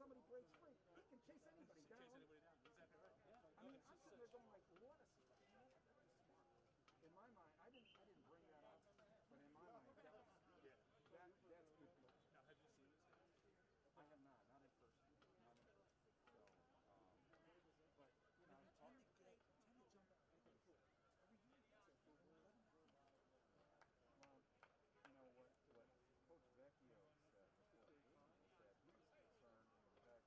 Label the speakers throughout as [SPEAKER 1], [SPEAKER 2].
[SPEAKER 1] somebody breaks free, he can chase anybody down.
[SPEAKER 2] Chase anybody down. Exactly right. Yeah.
[SPEAKER 1] I mean, I'm sitting there going like, what a smart. In my mind, I didn't bring that up, but in my mind, that's good.
[SPEAKER 2] Now, have you seen this?
[SPEAKER 1] I have not in person. Not in person. So, but you know,
[SPEAKER 2] tend to jump out every year.
[SPEAKER 1] Well, you know what Coach Vecchio said before the game is that he was concerned with the fact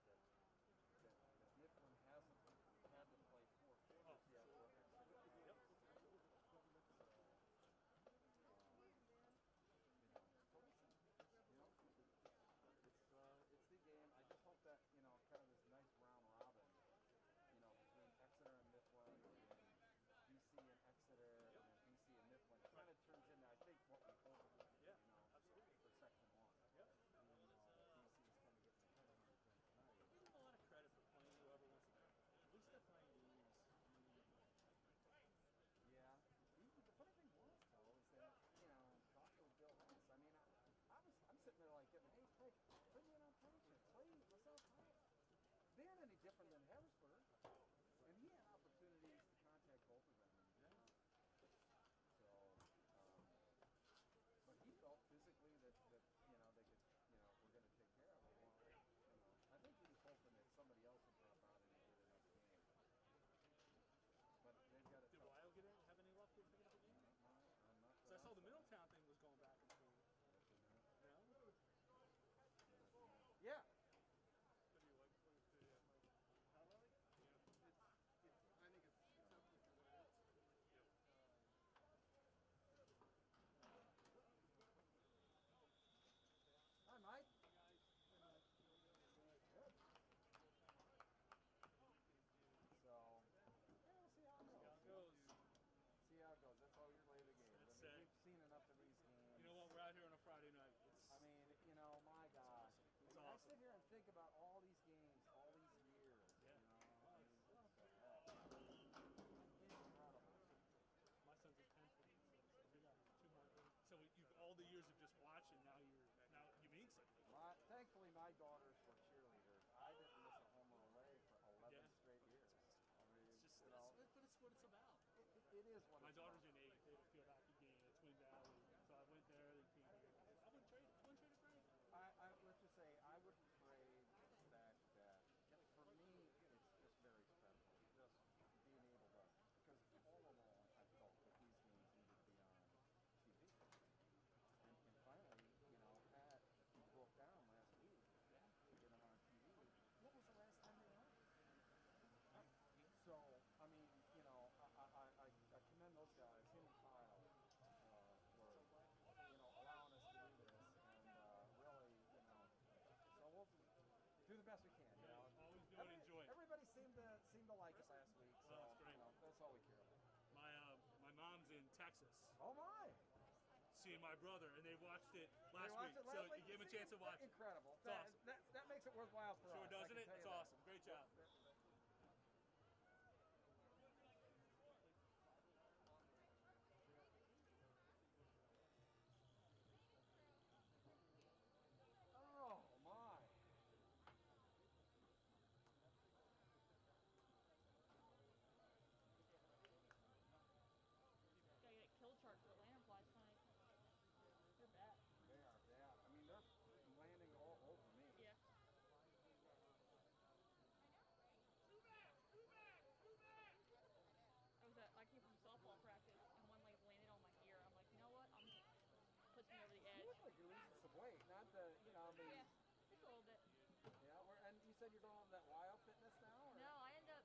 [SPEAKER 1] that Mifflin hasn't had to play 4 quarters yet for Exeter.
[SPEAKER 2] Yep.
[SPEAKER 1] It's the game. I just hope that, you know, kind of this nice round robin, you know, between Exeter and Mifflin, and BC and Exeter, and then BC and Mifflin, kind of turns into, I think, what we hope, you know,
[SPEAKER 2] absolutely.
[SPEAKER 1] for Section 1.
[SPEAKER 2] Yep.
[SPEAKER 1] And then BC is kind of getting the credit tonight.
[SPEAKER 2] Give them a lot of credit for playing whoever wants to play. At least they're playing games.
[SPEAKER 1] Yeah. The funny thing was, though, is that, you know, talking with Bill Hess, I mean, I'm sitting there like, hey, bring me in on patient, play, let's all play. They aren't any different than Harrisburg, and he had opportunities to contact both of them. So, but he felt physically that you know, they could, you know, we're going to take care of it. Well, you know, I think he was hoping that somebody else would drop out and get another game. But they've got to.
[SPEAKER 2] Did Weil have any luck with picking up a game?
[SPEAKER 1] I'm not.
[SPEAKER 2] So I saw the Middletown thing was going back and forth. No?
[SPEAKER 1] Yeah.
[SPEAKER 3] What do you like to say? How about it? Yeah. I think it's absolutely what it is. Yep.
[SPEAKER 1] Hi, Mike.
[SPEAKER 3] Hey, guys.
[SPEAKER 1] Good. So, yeah, we'll see how it goes. See how it goes. That's all you're late again. I mean, we've seen enough of these games.
[SPEAKER 2] You know what? We're out here on a Friday night.
[SPEAKER 1] I mean, you know, my God.
[SPEAKER 2] It's awesome.
[SPEAKER 1] I sit here and think about all these games, all these years.
[SPEAKER 2] Yeah.
[SPEAKER 1] You know, I mean, what the heck? Incredible.
[SPEAKER 2] My son's a 10th grade, so we got 2 more. So you've all the years of just watching. Now you mean something.
[SPEAKER 1] Thankfully, my daughters were cheerleaders. I didn't miss a home run away for 11 straight years. I mean,
[SPEAKER 2] it's just,
[SPEAKER 1] you know,
[SPEAKER 2] but it's what it's about.
[SPEAKER 1] It is what
[SPEAKER 2] my
[SPEAKER 1] it's
[SPEAKER 2] daughter's
[SPEAKER 1] about.
[SPEAKER 2] in 8th. They had a field hockey game at Twin Valley, so I went there. They came here. I wouldn't trade it. For me.
[SPEAKER 1] Let's just say I wouldn't trade that. For me, it's just very special. Just being able to, because all along I felt that these games needed to be on TV. And finally, you know, Pat broke down last week to get them on TV. What was the last time they were on? So, I mean, you know, I commend those guys, him and Kyle, for, you know, allowing us to do this, and really, you know, so we'll do the best we can, you know.
[SPEAKER 2] Always do it, enjoy it.
[SPEAKER 1] Everybody seemed to like it last week, so
[SPEAKER 2] that's great.
[SPEAKER 1] You know, that's all we care about.
[SPEAKER 2] My mom's in Texas.
[SPEAKER 1] Oh my!
[SPEAKER 2] Seeing my brother, and they watched it last week, so you gave him a chance to watch it.
[SPEAKER 1] Incredible.
[SPEAKER 2] It's awesome.
[SPEAKER 1] That makes it worthwhile for us.
[SPEAKER 2] Sure, doesn't it? It's awesome. Great job.
[SPEAKER 1] Oh my!
[SPEAKER 4] Gotta get a kill chart for the lanternflies tonight. They're bad.
[SPEAKER 1] They are bad. I mean, they're landing all over me.
[SPEAKER 4] Yeah. I came from softball practice, and one like landed on my ear. I'm like, you know what? Puts me over the edge.
[SPEAKER 1] You look like you're losing some weight, not the, you know, I mean.
[SPEAKER 4] Yeah, just a little bit.
[SPEAKER 1] Yeah, and you said you're going on that wild fitness now? Or?
[SPEAKER 4] No, I end up.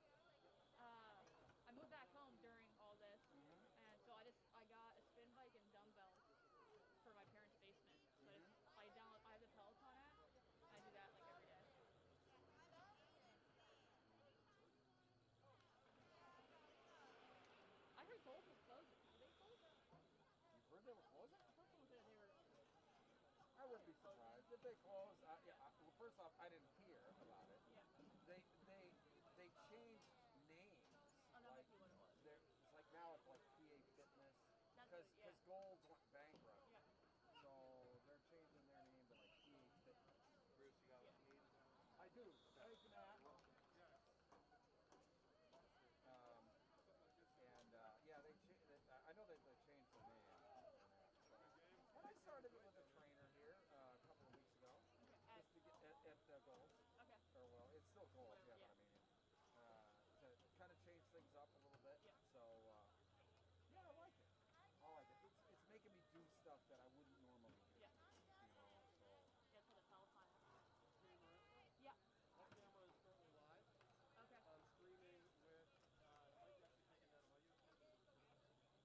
[SPEAKER 4] I moved back home during all this, and so I got a spin bike and dumbbells for my parents' basement. So I have the Peloton app. I do that like every day. I heard Kohl's was closing. Are they closed?
[SPEAKER 1] You've heard they were closing?
[SPEAKER 4] I thought someone said they were.
[SPEAKER 1] I wouldn't be surprised if they close. Well, first off, I didn't hear about it.
[SPEAKER 4] Yeah.
[SPEAKER 1] They changed names.
[SPEAKER 4] Oh, that might be what it was.
[SPEAKER 1] It's like now it's like PA Fitness because Gold's went bankrupt.
[SPEAKER 4] Yeah.
[SPEAKER 1] So they're changing their name to like PA Fitness.
[SPEAKER 3] Bruce, you got what you need?
[SPEAKER 1] I do. too. Thank you, Matt.
[SPEAKER 3] Yes.
[SPEAKER 1] Yeah, I know they changed the name and that. So, and I started it with a trainer here a couple of weeks ago,
[SPEAKER 4] Okay.
[SPEAKER 1] just to get at goals.
[SPEAKER 4] Okay.
[SPEAKER 1] Or well, it's still goals, yeah,
[SPEAKER 4] Yeah.
[SPEAKER 1] but I mean, to kind of change things up a little bit.
[SPEAKER 4] Yeah.
[SPEAKER 1] So, yeah, I like it. I like it. It's making me do stuff that I wouldn't normally do.
[SPEAKER 4] Yeah.
[SPEAKER 1] You know, so.
[SPEAKER 4] That's for the Peloton app.
[SPEAKER 3] Hey, Marissa.
[SPEAKER 4] Yeah.
[SPEAKER 3] That camera is currently live.
[SPEAKER 4] Okay.
[SPEAKER 3] Streaming with, it might be actually taken down. It might just come to the video.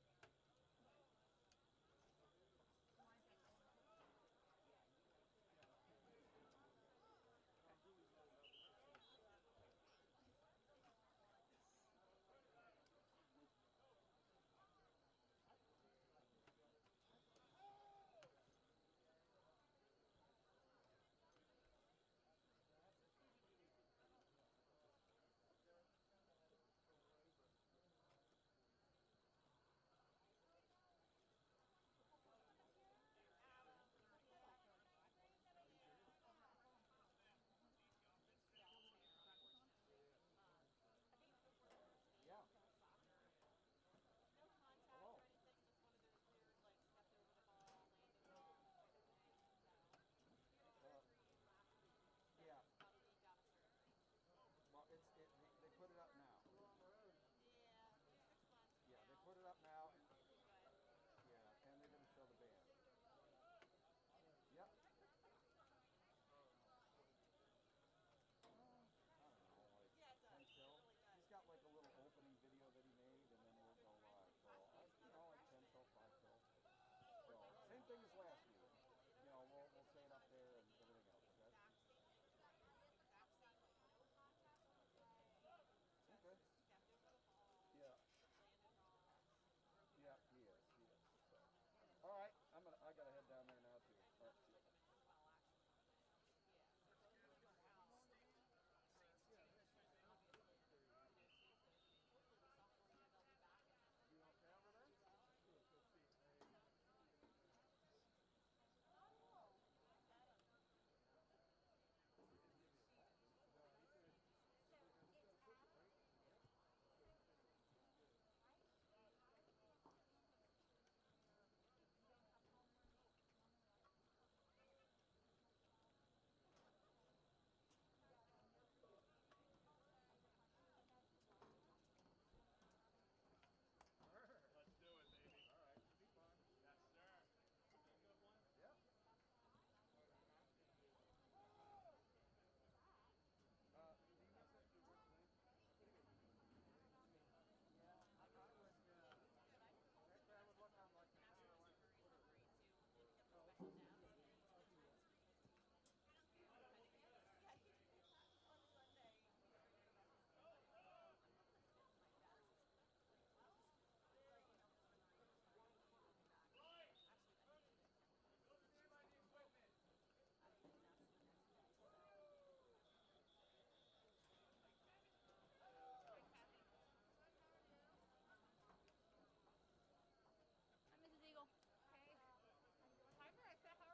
[SPEAKER 3] Yeah, really low level.
[SPEAKER 1] Yeah.
[SPEAKER 5] No contact
[SPEAKER 1] Hello.
[SPEAKER 5] or anything, just one of those weird, like, stepped over the ball, landed wrong type of thing. So, he had surgery last week.
[SPEAKER 1] Yeah.
[SPEAKER 5] About a week out of surgery.
[SPEAKER 1] Well, they put it up now.
[SPEAKER 3] We're on our own.
[SPEAKER 5] Yeah, 6 months from
[SPEAKER 1] Yeah,
[SPEAKER 5] now.
[SPEAKER 1] they put it up now.
[SPEAKER 5] But,
[SPEAKER 1] Yeah, and they're going to show the band. Yep. I don't know, like
[SPEAKER 5] yeah, it does. It
[SPEAKER 1] till.
[SPEAKER 5] really does.
[SPEAKER 1] He's got like a little opening video that he made, and then we'll go live. So, like 10 till, 5 till. So, same thing as last week. You know, we'll say it up there and everything else, okay?
[SPEAKER 5] Exact same, like, no contact on the play.
[SPEAKER 1] Okay.
[SPEAKER 5] Just stepped over the ball.
[SPEAKER 1] Yeah.
[SPEAKER 5] Landed wrong. Broken
[SPEAKER 1] Yeah,
[SPEAKER 5] arm.
[SPEAKER 1] he is. So. All right, I gotta head down there now too. All right, see ya.
[SPEAKER 5] Ligament as well, actually, on his. Yeah, so both of them are out.
[SPEAKER 3] Yeah, this is
[SPEAKER 5] Obviously, and cardio too. So hopefully the sophomore year they'll be back and
[SPEAKER 3] You okay over there?
[SPEAKER 5] do well.
[SPEAKER 3] Good, good. See, he didn't give me a call. No, he said, he's like, I just got a ticket, right? Yep. Just got the ticket. That's good.
[SPEAKER 2] Let's do it, baby.
[SPEAKER 3] All right, should be fun.
[SPEAKER 2] Yes, sir. You a good one?
[SPEAKER 3] Yep. Did you miss it? The link?
[SPEAKER 1] Yeah, I would. Next time I would look on like the Power Line
[SPEAKER 5] Memory is
[SPEAKER 1] Twitter.
[SPEAKER 5] great too. He has a special desk and he can screen his team. Kind of gives, yeah, he did that on Sunday. He screened the rest of his team. At my desk. It's like, you know, his memory is great. He'll be back. Actually, I think he did 10 posts at the desk the next day. So.
[SPEAKER 4] Hi, Mrs. Eagle. Hey. Hi, Marissa. How are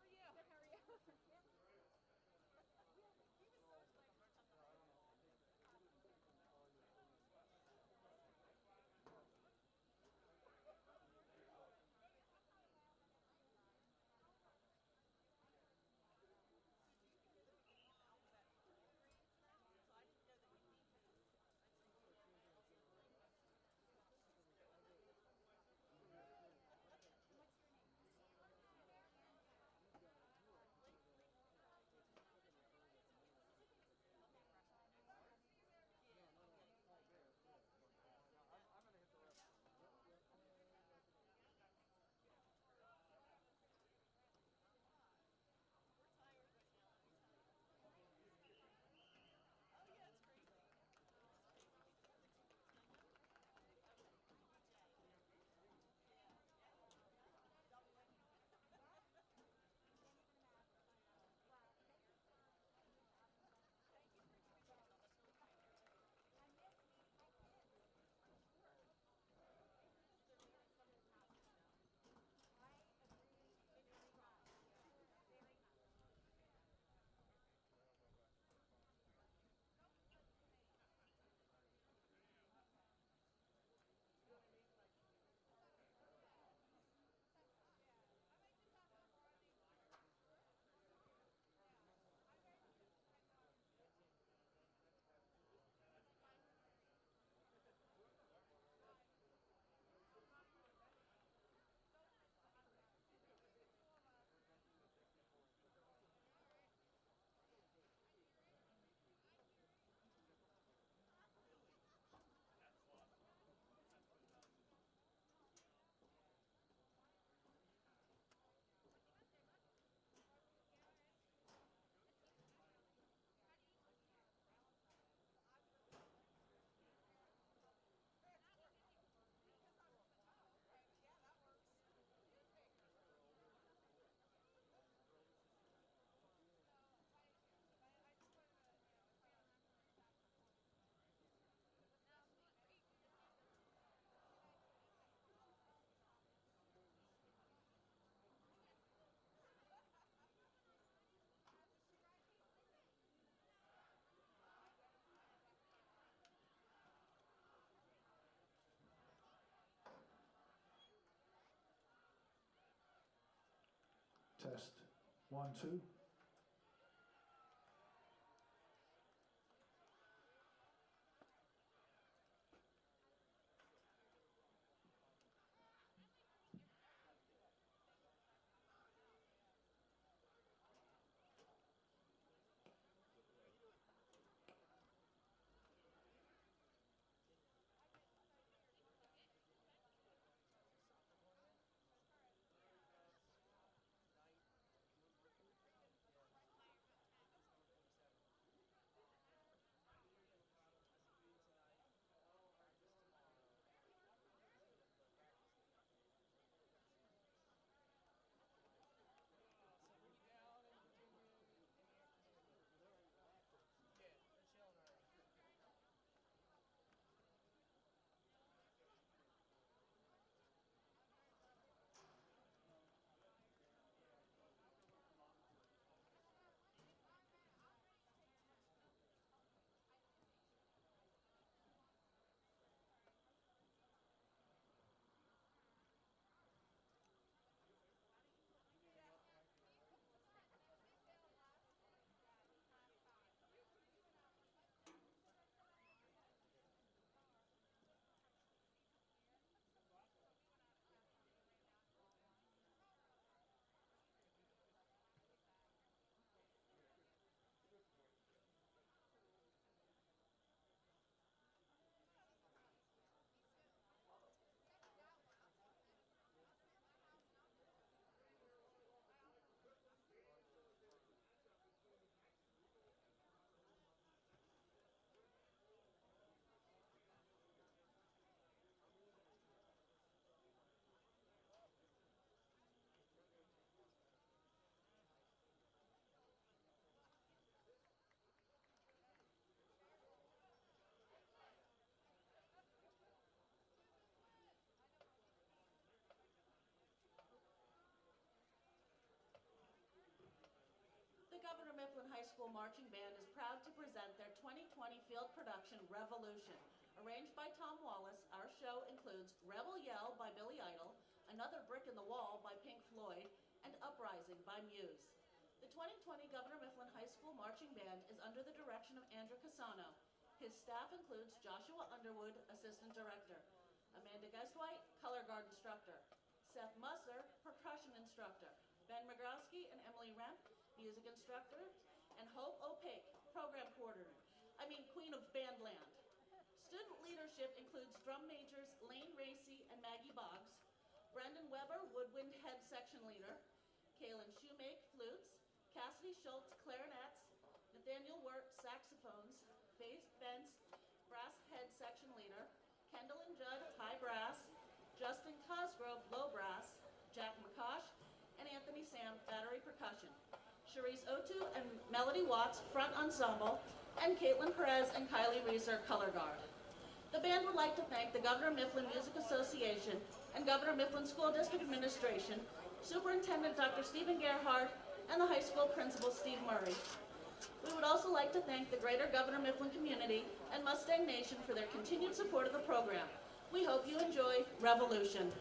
[SPEAKER 6] Test 1, 2.
[SPEAKER 7] The Governor Mifflin High School Marching Band is proud to present their 2020 field production, Revolution. Arranged by Tom Wallace, our show includes Rebel Yell by Billy Idol, Another Brick in the Wall by Pink Floyd, and Uprising by Muse. The 2020 Governor Mifflin High School Marching Band is under the direction of Andrew Casano. His staff includes Joshua Underwood, Assistant Director, Amanda Gestwhite, Color Guard Instructor, Seth Musser, Percussion Instructor, Ben Migrowski and Emily Remp, Music Instructor, and Hope Opaque, Program Coordinator. Queen of Bandland. Student leadership includes drum majors Lane Racy and Maggie Boggs, Brendan Weber, Woodwind Head Section Leader, Kaylin Shoemake, flutes, Cassidy Schultz, clarinets, Nathaniel Wirt, saxophones, Faith Bentz, Brass Head Section Leader, Kendall and Judd, high brass, Justin Cosgrove, low brass, Jack McCosh, and Anthony Sam, battery percussion. Cherise Otu and Melody Watts, front ensemble, and Caitlin Perez and Kylie Reeser, color guard. The band would like to thank the Governor Mifflin Music Association and Governor Mifflin School District Administration, Superintendent Dr. Stephen Gerhardt, and the high school principal, Steve Murray. We would also like to thank the greater Governor Mifflin community and Mustang Nation for their continued support of the program. We hope you enjoy Revolution.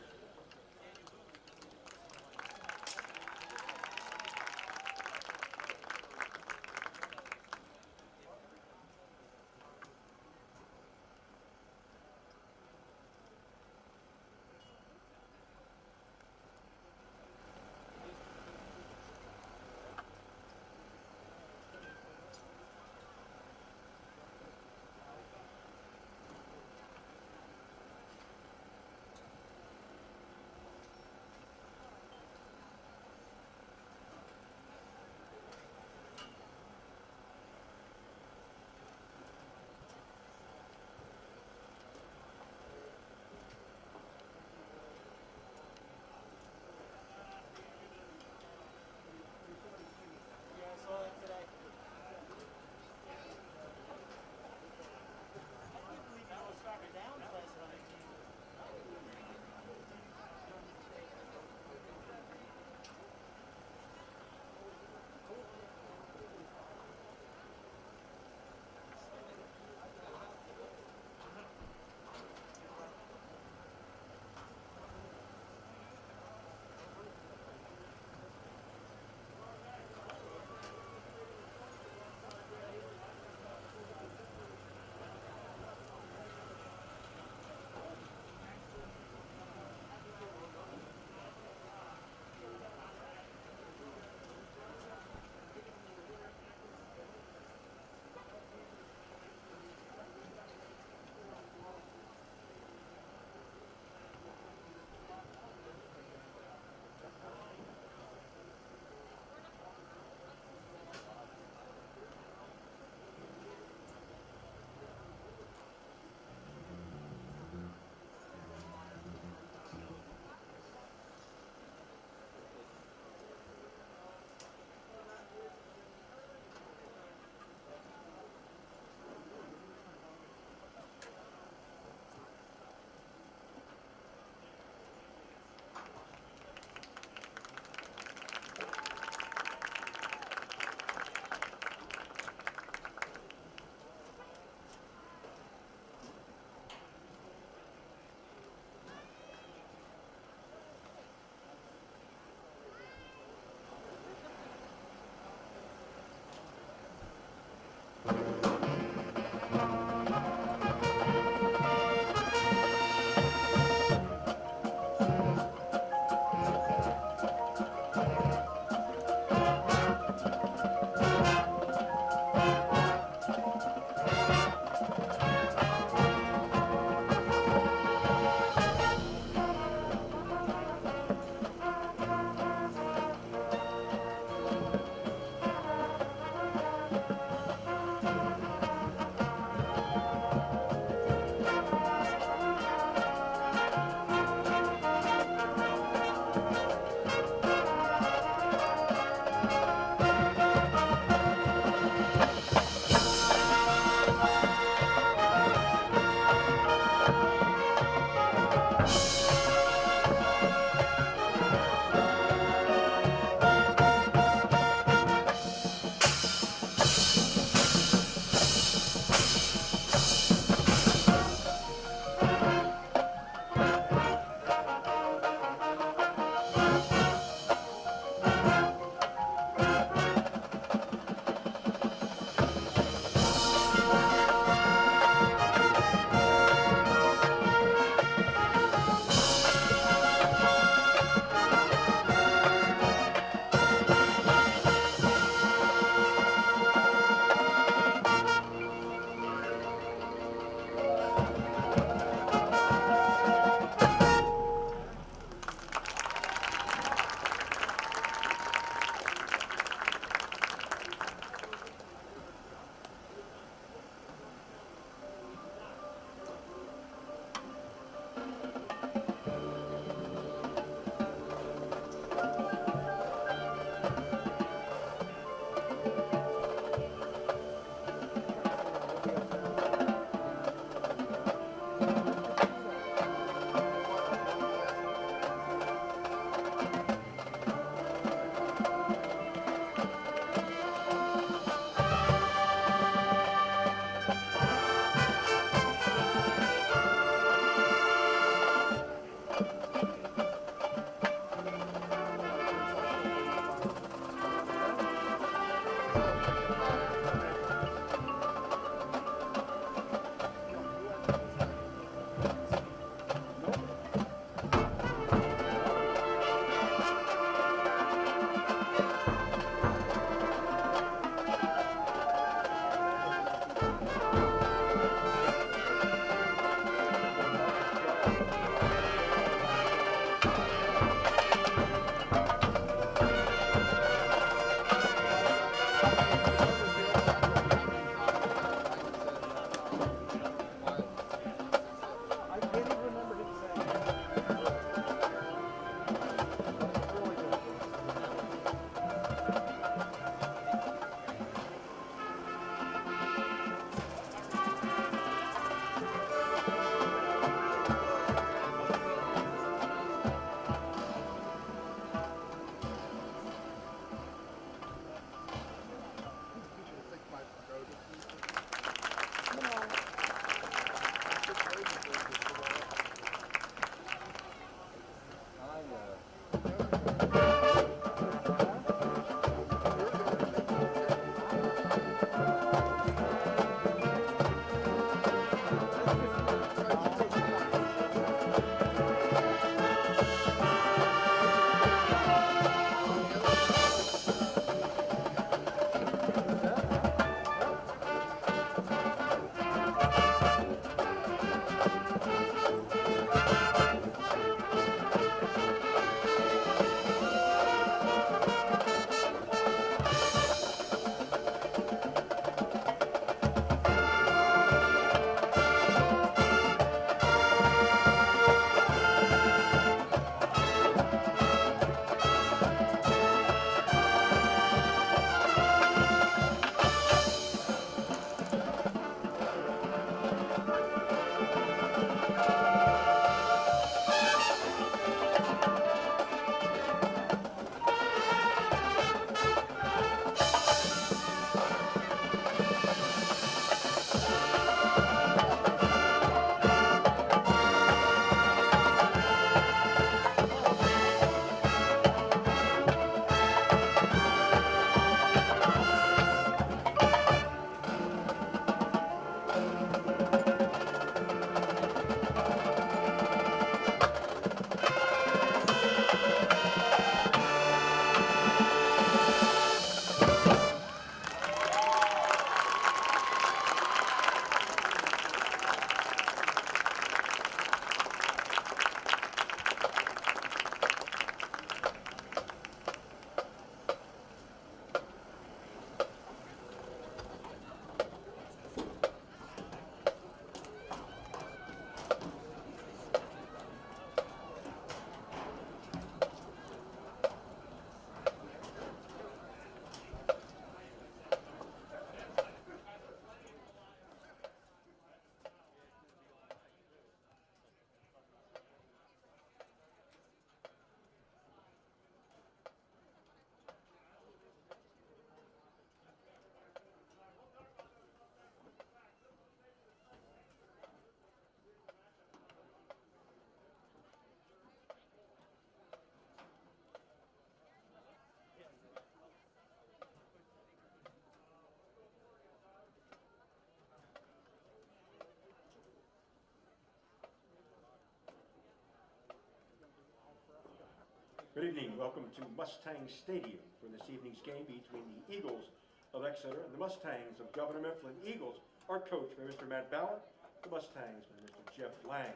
[SPEAKER 8] Good evening. Welcome to Mustang Stadium for this evening's game between the Eagles of Exeter and the Mustangs of Governor Mifflin. Eagles are coached by Mr. Matt Ballard, the Mustangs by Mr. Jeff Lang.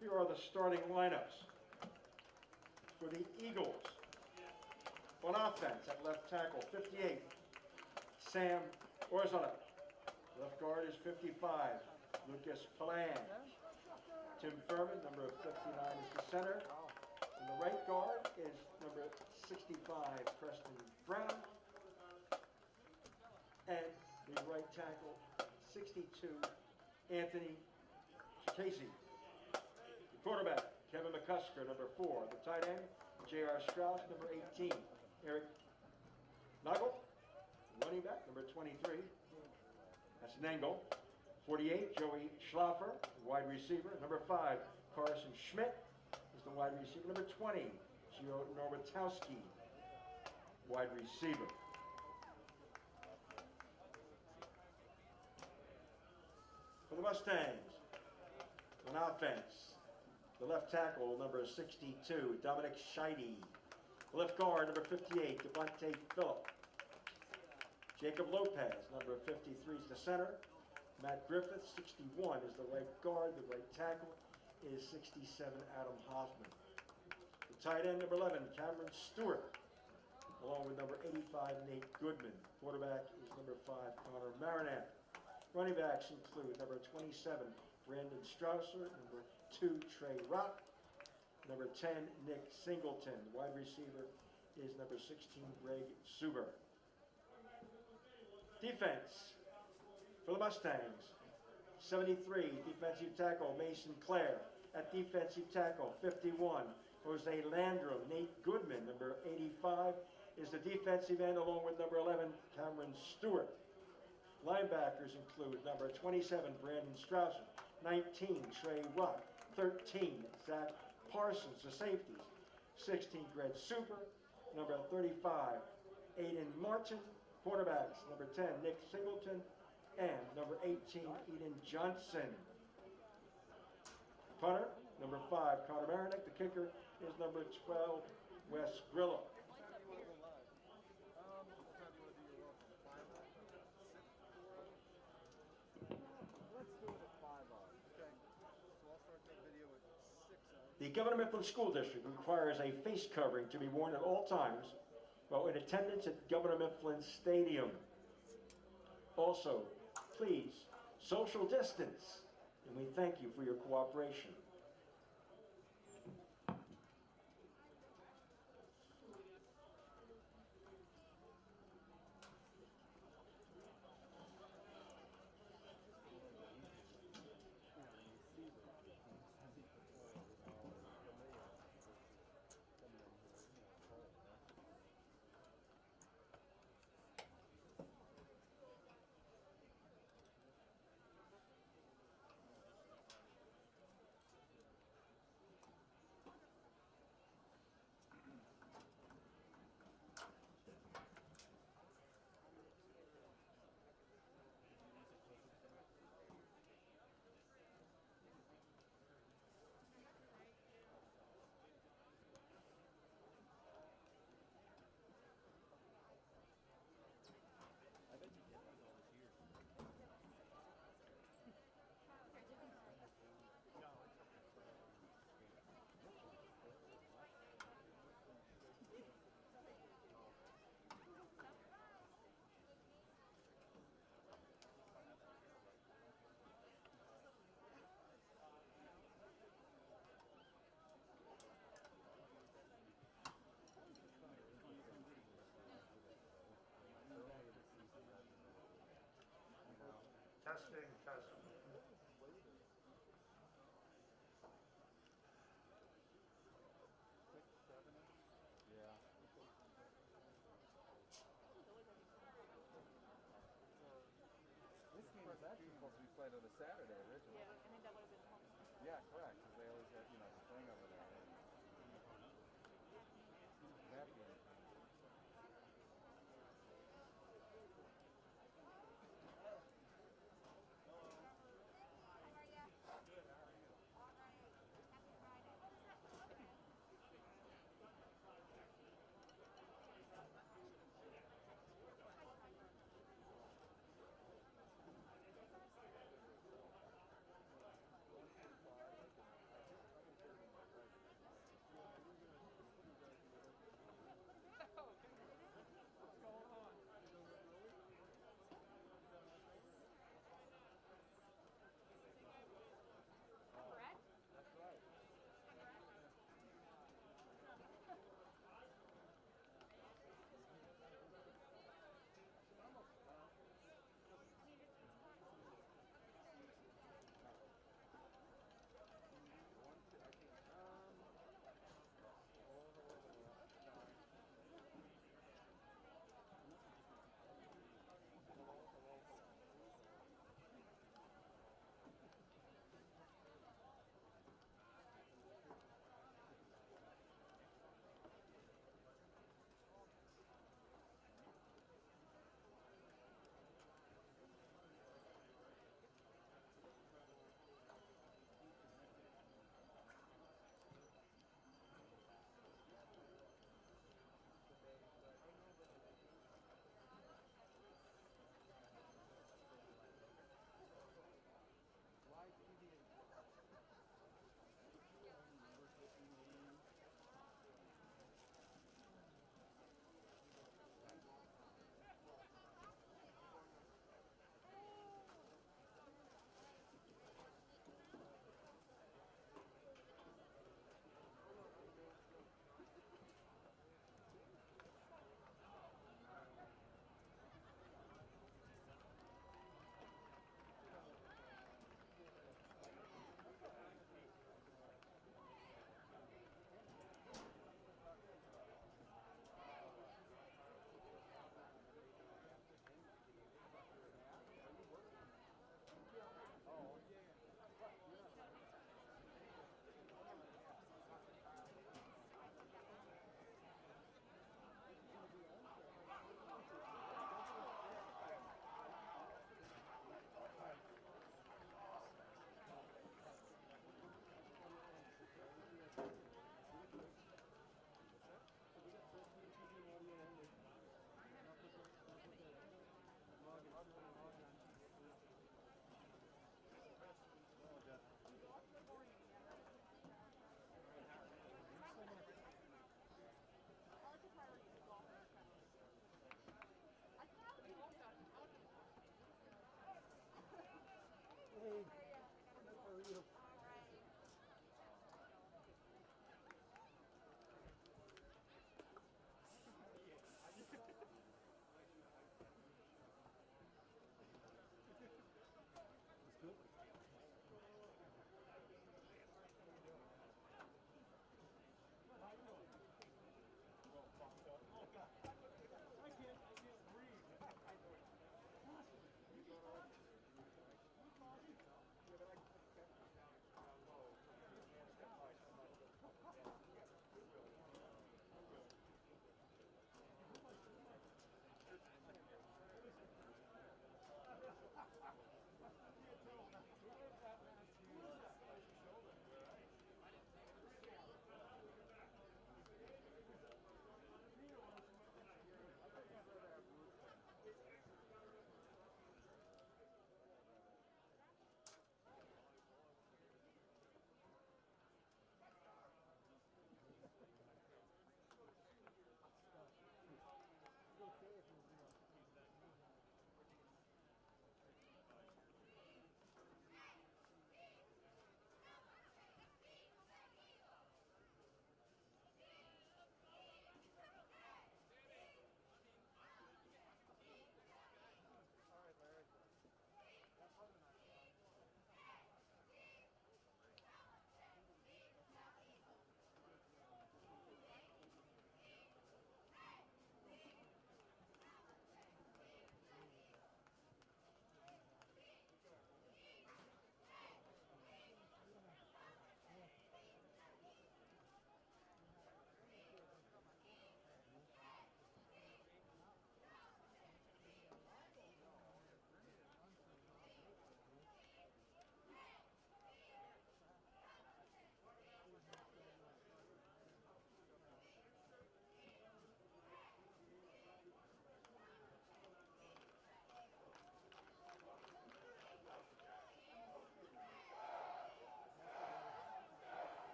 [SPEAKER 8] Here are the starting lineups for the Eagles. On offense at left tackle, 58, Sam Orzana. Left guard is 55, Lucas Palan. Tim Furman, number 59, is the center. And the right guard is number 65, Preston Brown. And the right tackle, 62, Anthony Casey. The quarterback, Kevin McCusker, number 4. The tight end, J.R. Strauss, number 18. Eric Nagel, running back, number 23. That's Nangle. 48, Joey Schlaffer, wide receiver. Number 5, Carson Schmidt is the wide receiver. Number 20, Gio Norbatowski, wide receiver. For the Mustangs, on offense, the left tackle, number 62, Dominic Scheide. The left guard, number 58, Devontae Phillip. Jacob Lopez, number 53, is the center. Matt Griffith, 61, is the right guard. The right tackle is 67, Adam Hoffman. The tight end, number 11, Cameron Stewart, along with number 85, Nate Goodman. Quarterback is number 5, Connor Marinette. Running backs include number 27, Brandon Strausser, number 2, Trey Rock, number 10, Nick Singleton. The wide receiver is number 16, Greg Suber. Defense for the Mustangs, 73, defensive tackle, Mason Clare. At defensive tackle, 51, Jose Landrum. Nate Goodman, number 85, is the defensive end, along with number 11, Cameron Stewart. Linebackers include number 27, Brandon Strausser, 19, Trey Rock, 13, Zach Parsons. The safeties, 16, Greg Super, number 35, Aiden Martin. Quarterbacks, number 10, Nick Singleton, and number 18, Eden Johnson. Punter, number 5, Connor Marinette. The kicker is number 12, Wes Grillo. The Governor Mifflin School District requires a face covering to be worn at all times while in attendance at Governor Mifflin Stadium. Also, please, social distance, and we thank you for your cooperation.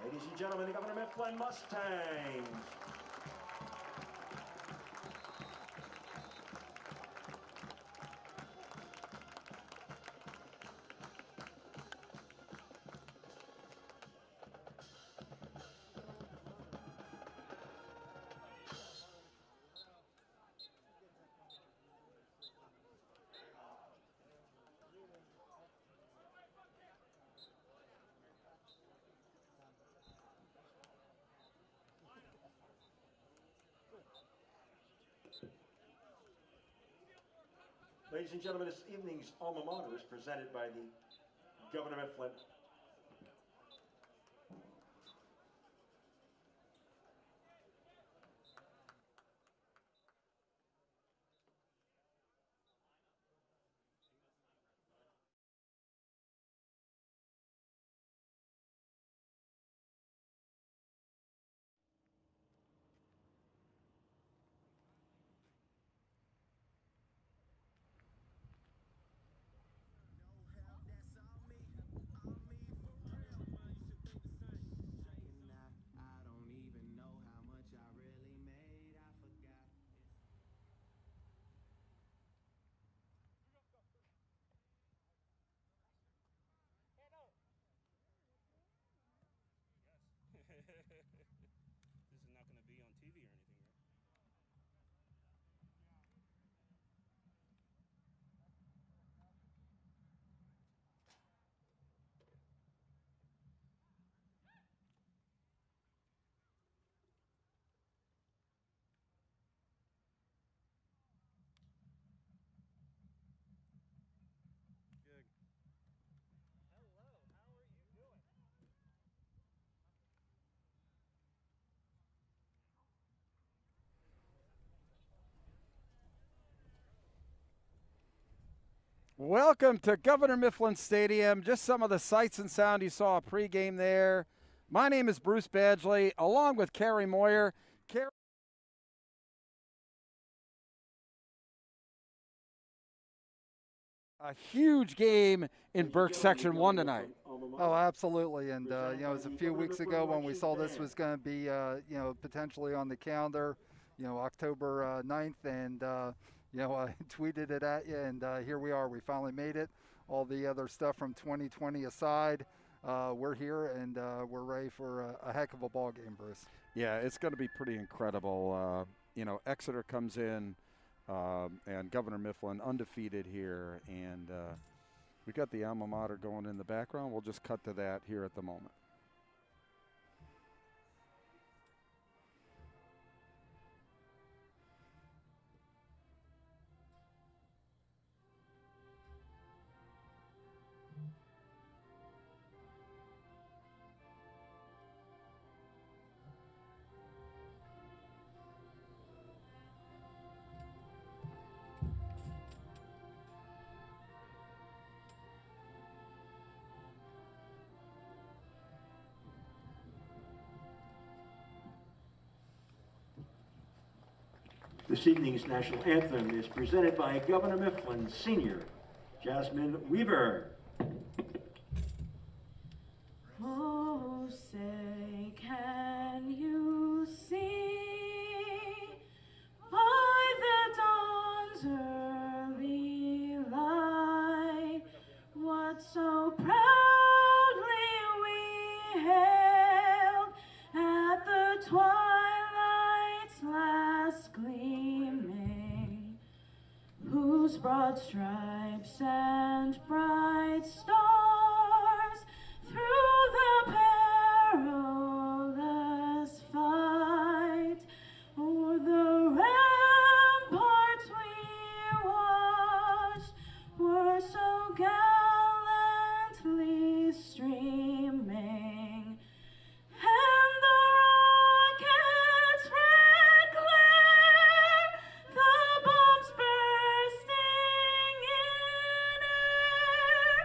[SPEAKER 8] Ladies and gentlemen, the Governor Mifflin Mustangs. Ladies and gentlemen, this evening's alma mater is presented by the Governor Mifflin.
[SPEAKER 9] This is not going to be on TV or anything, right? Good.
[SPEAKER 3] Hello, how are you doing?
[SPEAKER 1] Welcome to Governor Mifflin Stadium. Just some of the sights and sound you saw pregame there. My name is Bruce Badgley, along with Carrie Moyer. Carrie, a huge game in Burke Section 1 tonight.
[SPEAKER 10] Oh, absolutely. And, you know, it was a few weeks ago when we saw this was going to be, you know, potentially on the calendar, you know, October 9th. And, you know, I tweeted it at you, and here we are. We finally made it. All the other stuff from 2020 aside, we're here, and we're ready for a heck of a ball game, Bruce.
[SPEAKER 1] Yeah, it's going to be pretty incredible. You know, Exeter comes in, and Governor Mifflin undefeated here, and we got the alma mater going in the background. We'll just cut to that here at the moment.
[SPEAKER 8] This evening's national anthem is presented by Governor Mifflin Senior, Jasmine Weaver.
[SPEAKER 7] Oh, say, can you see by the dawn's early light what so proudly we hailed at the twilight's last gleaming, whose broad stripes and bright stars through the perilous fight o'er the ramparts we watched were so gallantly streaming, and the rocket's red glare, the bombs bursting in air,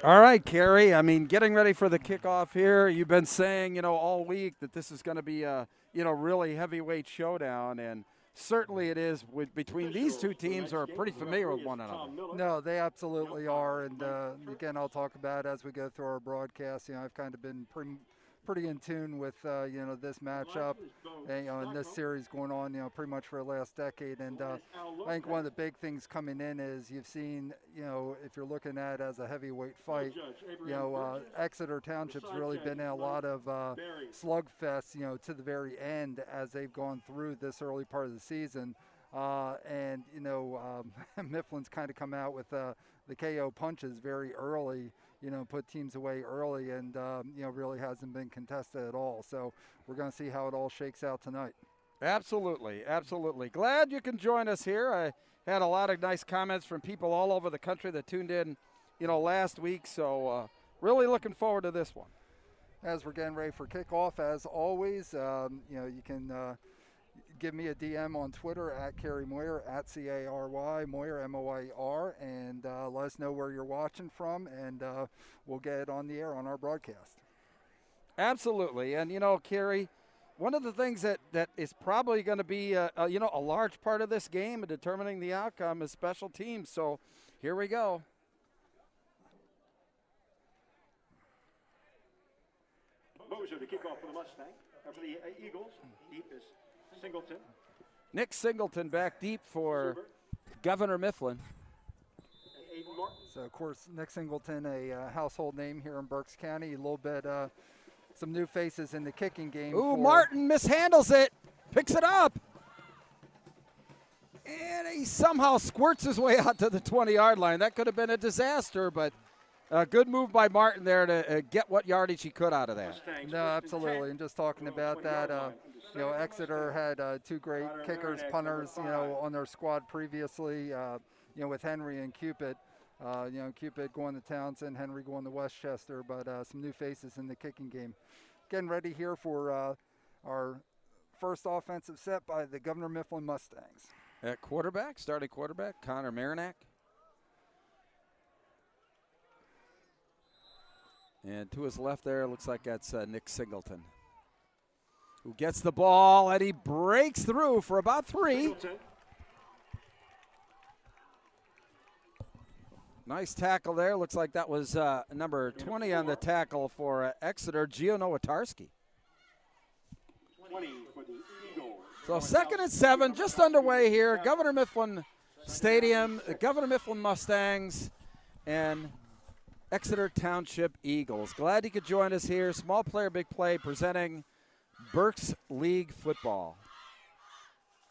[SPEAKER 11] All right, Kerry. I mean, getting ready for the kickoff here. You've been saying, all week that this is going to be a, really heavyweight showdown, and certainly it is. Between these two teams are pretty familiar with one another.
[SPEAKER 10] No, they absolutely are, and again, I'll talk about as we go through our broadcast. I've kind of been pretty in tune with this matchup, and, and this series going on pretty much for the last decade. And I think one of the big things coming in is you've seen if you're looking at it as a heavyweight fight, Exeter Township's really been in a lot of slugfests to the very end as they've gone through this early part of the season. And Mifflin's kind of come out with the KO punches very early, put teams away early, and really hasn't been contested at all. So we're going to see how it all shakes out tonight.
[SPEAKER 11] Absolutely, absolutely. Glad you can join us here. I had a lot of nice comments from people all over the country that tuned in, last week. So really looking forward to this one.
[SPEAKER 10] As we're getting ready for kickoff, as always, you can give me a DM on Twitter at Cary Moyer, at C-A-R-Y, Moyer, M-O-Y-R, and let us know where you're watching from, and we'll get it on the air on our broadcast.
[SPEAKER 11] Absolutely. And, Cary, one of the things that is probably going to be, a large part of this game in determining the outcome is special teams. So here we go.
[SPEAKER 8] Moser to kick off for the Mustangs. For the Eagles, deep is Singleton.
[SPEAKER 11] Nick Singleton back deep for Governor Mifflin.
[SPEAKER 10] So, of course, Nick Singleton, a household name here in Berks County. A little bit, some new faces in the kicking game.
[SPEAKER 11] Ooh, Martin mishandles it, picks it up. And he somehow squirts his way out to the 20-yard line. That could have been a disaster, but a good move by Martin there to get what yardage he could out of that.
[SPEAKER 10] No, absolutely. And just talking about that, Exeter had two great kickers, punters, on their squad previously, with Henry and Cupid. Cupid going to Townsend, Henry going to Westchester, but some new faces in the kicking game. Getting ready here for our first offensive set by the Governor Mifflin Mustangs.
[SPEAKER 11] At quarterback, starting quarterback, Connor Marinack. And to his left there, looks like that's Nick Singleton, who gets the ball, and he breaks through for about 3. Nice tackle there. Looks like that was number 20 on the tackle for Exeter, Gio Nowatarski.
[SPEAKER 8] 20 for the Eagles.
[SPEAKER 11] So 2nd and 7, just underway here. Governor Mifflin Stadium, the Governor Mifflin Mustangs, and Exeter Township Eagles. Glad you could join us here. Small Player, Big Play presenting Berks League Football.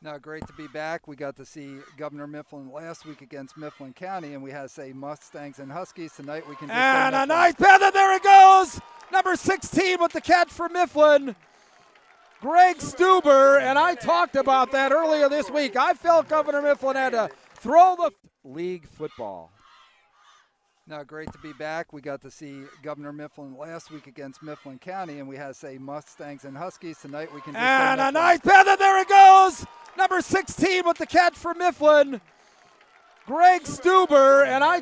[SPEAKER 10] Now, great to be back. We got to see Governor Mifflin last week against Mifflin County, and we had to say Mustangs and Huskies. Tonight we can just
[SPEAKER 11] and a nice panther. There it goes. Number 16 with the catch for Mifflin, Greg Stuber. And I talked about that earlier this week. I felt Governor Mifflin had to throw the league football.
[SPEAKER 10] Now, great to be back. We got to see Governor Mifflin last week against Mifflin County, and we had to say Mustangs and Huskies. Tonight we can just
[SPEAKER 11] and a nice panther. There it goes. Number 16 with the catch for Mifflin, Greg Stuber. And I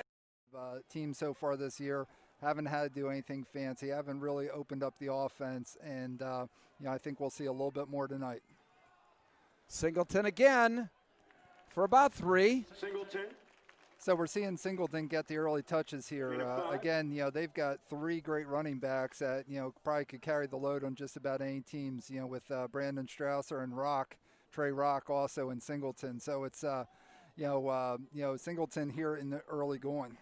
[SPEAKER 10] team so far this year haven't had to do anything fancy. Haven't really opened up the offense, and I think we'll see a little bit more tonight.
[SPEAKER 11] Singleton again for about 3.
[SPEAKER 8] Singleton.
[SPEAKER 10] So we're seeing Singleton get the early touches here. Again, they've got 3 great running backs that, probably could carry the load on just about any teams, with Brandon Strausser and Trey Rock also in Singleton. So it's, Singleton here in the early going.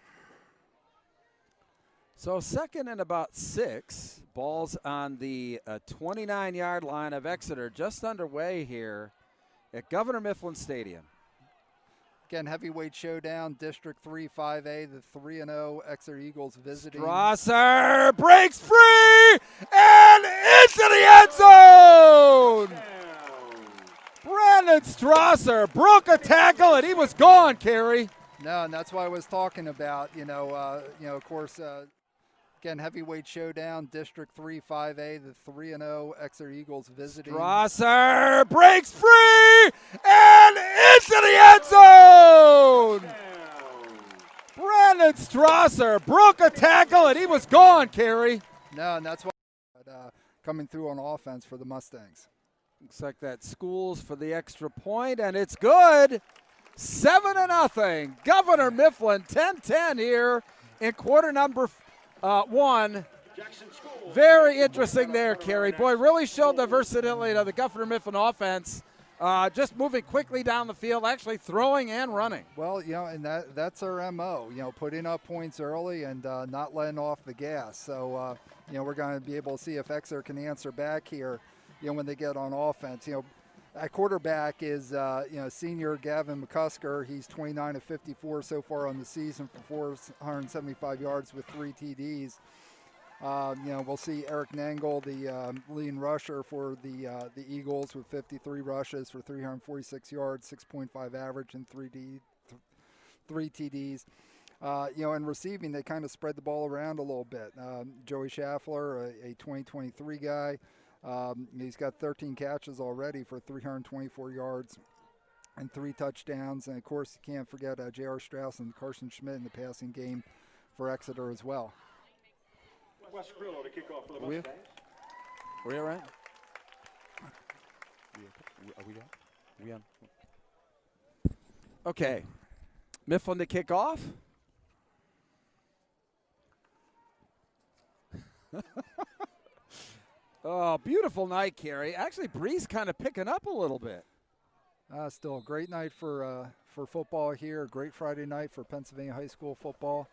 [SPEAKER 11] So 2nd and about 6. Ball's on the 29-yard line of Exeter, just underway here at Governor Mifflin Stadium.
[SPEAKER 10] Again, heavyweight showdown, District 3 5A, the 3-0 Exeter Eagles visiting.
[SPEAKER 11] Strasser breaks free and into the end zone. Brandon Strasser broke a tackle and he was gone, Cary.
[SPEAKER 10] No, and that's what I was talking about. Of course, again, heavyweight showdown, District 3 5A, the 3-0 Exeter Eagles visiting.
[SPEAKER 11] Strasser breaks free and into the end zone. Brandon Strasser broke a tackle, and he was gone, Kerry.
[SPEAKER 10] No, and that's why coming through on offense for the Mustangs.
[SPEAKER 11] Looks like that schools for the extra point, and it's good. 7-0. Governor Mifflin, 10-10 here in quarter number 1. Very interesting there, Kerry. Boy, really showed the versatility of the Governor Mifflin offense. Just moving quickly down the field, actually throwing and running.
[SPEAKER 10] Well, and that's our MO, putting up points early and not letting off the gas. So, we're going to be able to see if Exeter can answer back here, when they get on offense. At quarterback is, senior Gavin McCusker. He's 29 of 54 so far on the season for 475 yards with 3 TDs. We'll see Eric Nangle, the leading rusher for the Eagles, with 53 rushes for 346 yards, 6.5 average, and 3 TDs. In receiving, they kind of spread the ball around a little bit. Joey Schaffler, a 2023 guy, he's got 13 catches already for 324 yards and 3 touchdowns. And, of course, you can't forget J.R. Strauss and Carson Schmidt in the passing game for Exeter as well.
[SPEAKER 8] Wes Grillo to kick off for the Mustangs.
[SPEAKER 11] Are we all right? Are we on? We on? Okay. Mifflin to kick off. Oh, beautiful night, Kerry. Actually, breeze kind of picking up a little bit.
[SPEAKER 10] Still a great night for football here. Great Friday night for Pennsylvania high school football.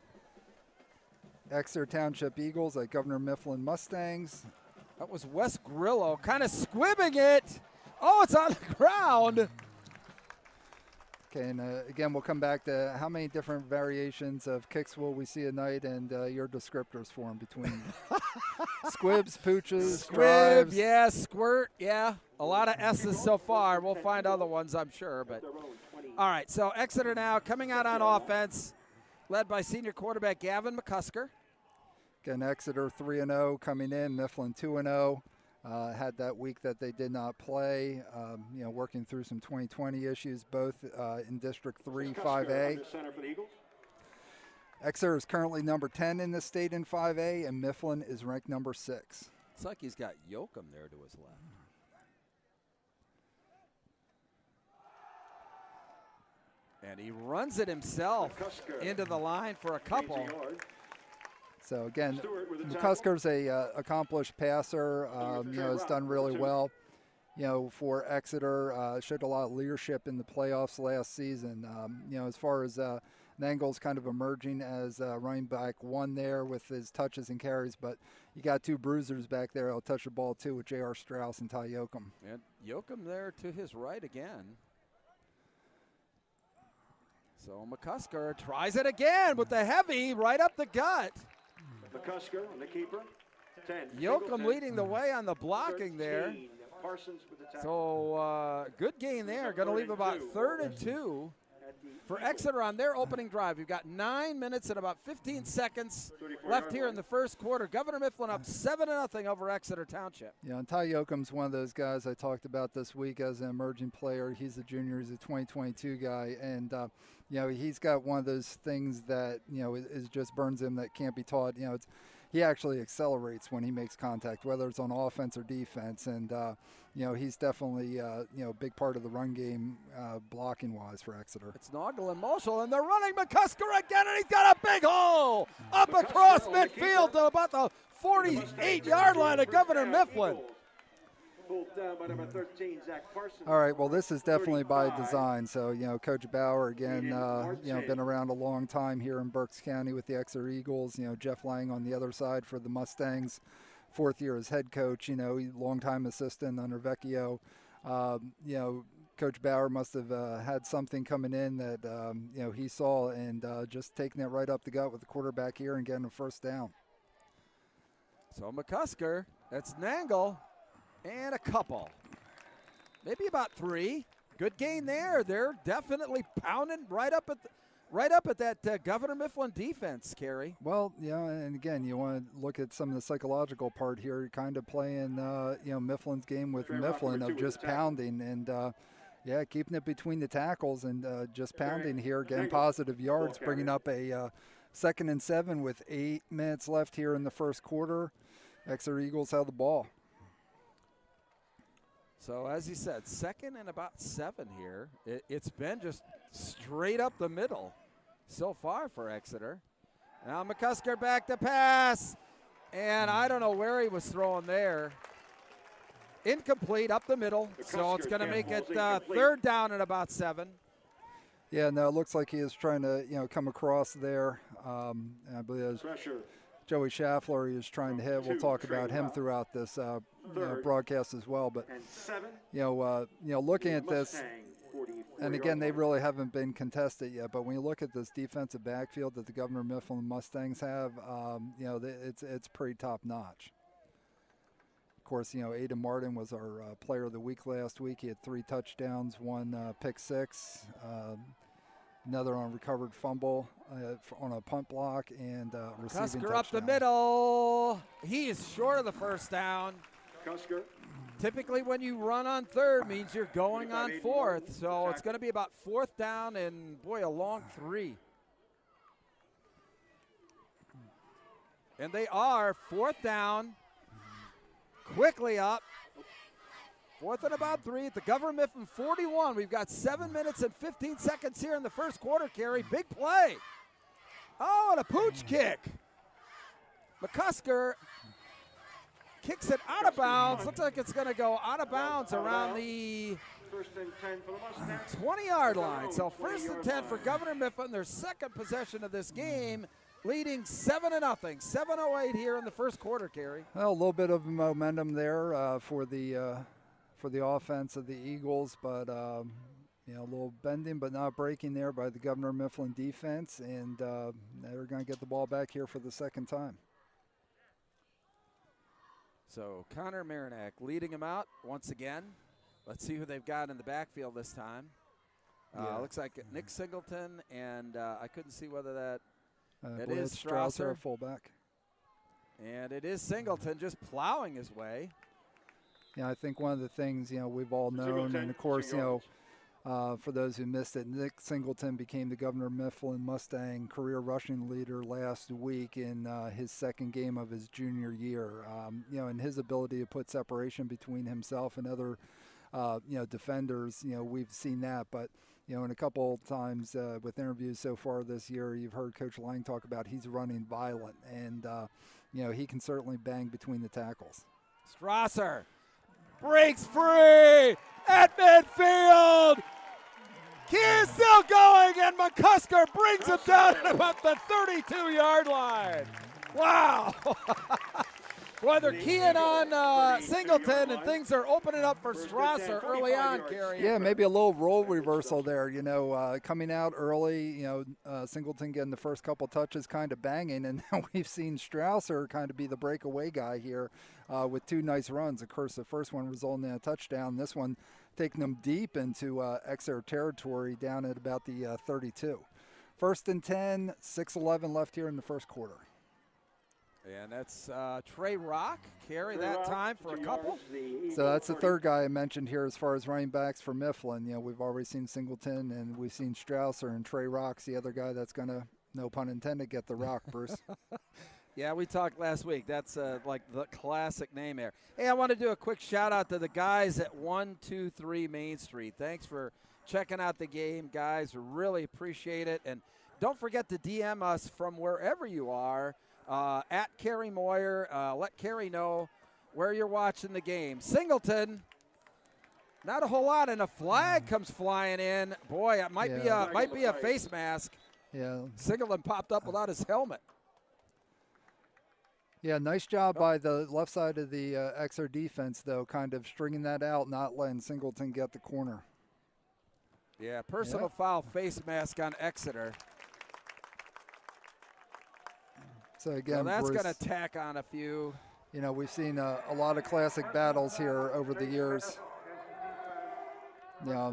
[SPEAKER 10] Exeter Township Eagles at Governor Mifflin Mustangs.
[SPEAKER 11] That was Wes Grillo kind of squibbing it. Oh, it's on the ground.
[SPEAKER 10] Okay, and again, we'll come back to how many different variations of kicks will we see tonight, and your descriptors for them between squibs, pooches, drives.
[SPEAKER 11] Yeah, squirt, yeah. A lot of S's so far. We'll find other ones, I'm sure. But all right, so Exeter now coming out on offense, led by senior quarterback Gavin McCusker.
[SPEAKER 10] Again, Exeter 3-0 coming in, Mifflin 2-0. Had that week that they did not play, working through some 2020 issues, both in District 3, 5A. Exeter is currently number 10 in the state in 5A, and Mifflin is ranked number 6.
[SPEAKER 11] It's like he's got Yoakum there to his left. And he runs it himself into the line for a couple.
[SPEAKER 10] So again, McCusker's a accomplished passer. Has done really well. For Exeter, showed a lot of leadership in the playoffs last season. As far as Nangle's kind of emerging as running back 1 there with his touches and carries, but you got 2 bruisers back there that'll touch the ball too with J.R. Strauss and Ty Yoakum.
[SPEAKER 11] And Yoakum there to his right again. So McCusker tries it again with the heavy right up the gut.
[SPEAKER 8] McCusker, the keeper. 10.
[SPEAKER 11] Yoakum leading the way on the blocking
[SPEAKER 8] 13.
[SPEAKER 11] there.
[SPEAKER 8] Parsons with the tackle.
[SPEAKER 11] So good gain there. Going to leave about 3rd and 2 for Exeter on their opening drive. We've got 9 minutes and about 15 seconds left here in the first quarter. Governor Mifflin up 7-0 over Exeter Township.
[SPEAKER 10] Yeah, and Ty Yoakum's one of those guys I talked about this week as an emerging player. He's a junior. He's a 2022 guy. And, he's got one of those things that, is just burns him that can't be taught. He actually accelerates when he makes contact, whether it's on offense or defense. And, he's definitely, a big part of the run game blocking-wise for Exeter.
[SPEAKER 11] It's Noggle and Marshall, and they're running McCusker again, and he's got a big hole up across midfield to about the 48-yard line of Governor Mifflin.
[SPEAKER 8] Pulled down by number 13, Zach Parsons.
[SPEAKER 10] All right, well, this is definitely by design. So, Coach Bauer, again, been around a long time here in Berks County with the Exeter Eagles. Jeff Lang on the other side for the Mustangs, 4th year as head coach, longtime assistant under Vecchio. Coach Bauer must have had something coming in that, he saw and just taking it right up the gut with the quarterback here and getting a first down.
[SPEAKER 11] So McCusker, that's Nangle. And a couple. Maybe about 3. Good gain there. They're definitely pounding right up at that Governor Mifflin defense, Kerry.
[SPEAKER 10] Well, and again, you want to look at some of the psychological part here. You're kind of playing, Mifflin's game with Mifflin of just pounding. And, Yeah, keeping it between the tackles and just pounding here, getting positive yards, bringing up a 2nd and 7 with 8 minutes left here in the first quarter. Exeter Eagles have the ball.
[SPEAKER 11] So as you said, 2nd and about 7 here. It's been just straight up the middle so far for Exeter. Now McCusker back to pass, and I don't know where he was throwing there. Incomplete up the middle, so it's going to make it 3rd down and about 7.
[SPEAKER 10] Yeah, no, it looks like he is trying to, come across there. I believe it was Joey Schaffler he is trying to hit. We'll talk about him throughout this broadcast as well. But looking at this, and again, they really haven't been contested yet. But when you look at this defensive backfield that the Governor Mifflin Mustangs have, it's pretty top notch. Of course, Aiden Martin was our player of the week last week. He had 3 touchdowns, 1 pick 6, another on recovered fumble on a punt block, and receiving touchdown.
[SPEAKER 11] Up the middle. He is short of the first down.
[SPEAKER 8] Cusker.
[SPEAKER 11] Typically when you run on 3rd means you're going on 4th, so it's going to be about 4th down and, boy, a long 3. And they are 4th down. Quickly up. 4th and about 3 at the Governor Mifflin 41. We've got 7 minutes and 15 seconds here in the first quarter, Carey. Big play. Oh, and a pooch kick. McCusker kicks it out of bounds. Looks like it's going to go out of bounds around the 20-yard line. So 1st and 10 for Governor Mifflin, their 2nd possession of this game, leading 7-0. 7:08 here in the first quarter, Carey.
[SPEAKER 10] Well, a little bit of momentum there for the offense of the Eagles, but a little bending but not breaking there by the Governor Mifflin defense, and they're going to get the ball back here for the 2nd time.
[SPEAKER 11] So Connor Marinack leading him out once again. Let's see who they've got in the backfield this time. Looks like Nick Singleton, and I couldn't see whether that it is Strausser,
[SPEAKER 10] fullback.
[SPEAKER 11] And it is Singleton just plowing his way.
[SPEAKER 10] Yeah, I think one of the things, we've all known, and of course, for those who missed it, Nick Singleton became the Governor Mifflin Mustang career rushing leader last week in his 2nd game of his junior year. And his ability to put separation between himself and other, defenders, we've seen that. But, in a couple times with interviews so far this year, you've heard Coach Lang talk about he's running violent, and, he can certainly bang between the tackles.
[SPEAKER 11] Strausser breaks free at midfield. He is still going, and McCusker brings him down at about the 32-yard line. Wow. Well, they're keying on Singleton, and things are opening up for Strausser early on, Carey.
[SPEAKER 10] Yeah, maybe a little role reversal there, coming out early, Singleton getting the first couple touches kind of banging, and now we've seen Strausser kind of be the breakaway guy here with 2 nice runs. Of course, the first one resulting in a touchdown. This one taking them deep into Exeter territory down at about the 32. 1st and 10, 6:11 left here in the first quarter.
[SPEAKER 11] And that's Trey Rock, Carey that time for a couple.
[SPEAKER 10] So that's the 3rd guy I mentioned here as far as running backs for Mifflin. We've already seen Singleton, and we've seen Strausser, and Trey Rock's the other guy that's going to, no pun intended, get the rock, Bruce.
[SPEAKER 11] Yeah, we talked last week. That's like the classic name there. Hey, I want to do a quick shout-out to the guys at 123 Main Street. Thanks for checking out the game, guys. Really appreciate it. And don't forget to DM us from wherever you are. At Carey Moyer, let Carey know where you're watching the game. Singleton, not a whole lot, and a flag comes flying in. Boy, it might be a face mask.
[SPEAKER 10] Yeah.
[SPEAKER 11] Singleton popped up without his helmet.
[SPEAKER 10] Yeah, nice job by the left side of the Exeter defense, though, kind of stringing that out, not letting Singleton get the corner.
[SPEAKER 11] Yeah, personal foul face mask on Exeter.
[SPEAKER 10] So again,
[SPEAKER 11] that's
[SPEAKER 10] Bruce,
[SPEAKER 11] going to tack on a few.
[SPEAKER 10] We've seen a lot of classic battles here over the years.
[SPEAKER 11] All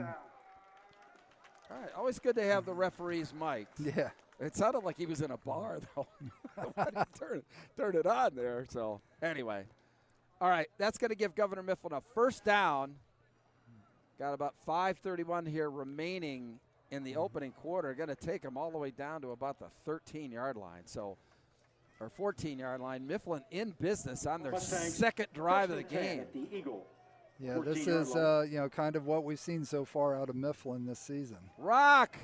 [SPEAKER 11] right, always good to have the referees mic'd.
[SPEAKER 10] Yeah.
[SPEAKER 11] It sounded like he was in a bar, though. turn it on there. So anyway, all right, that's going to give Governor Mifflin a 1st down Got about 5:31 here remaining in the opening quarter. Going to take them all the way down to about the 13-yard line. So, or 14-yard line. Mifflin in business on their second drive of the game.
[SPEAKER 8] The Eagle.
[SPEAKER 10] Yeah, this is kind of what we've seen so far out of Mifflin this season.
[SPEAKER 11] Rock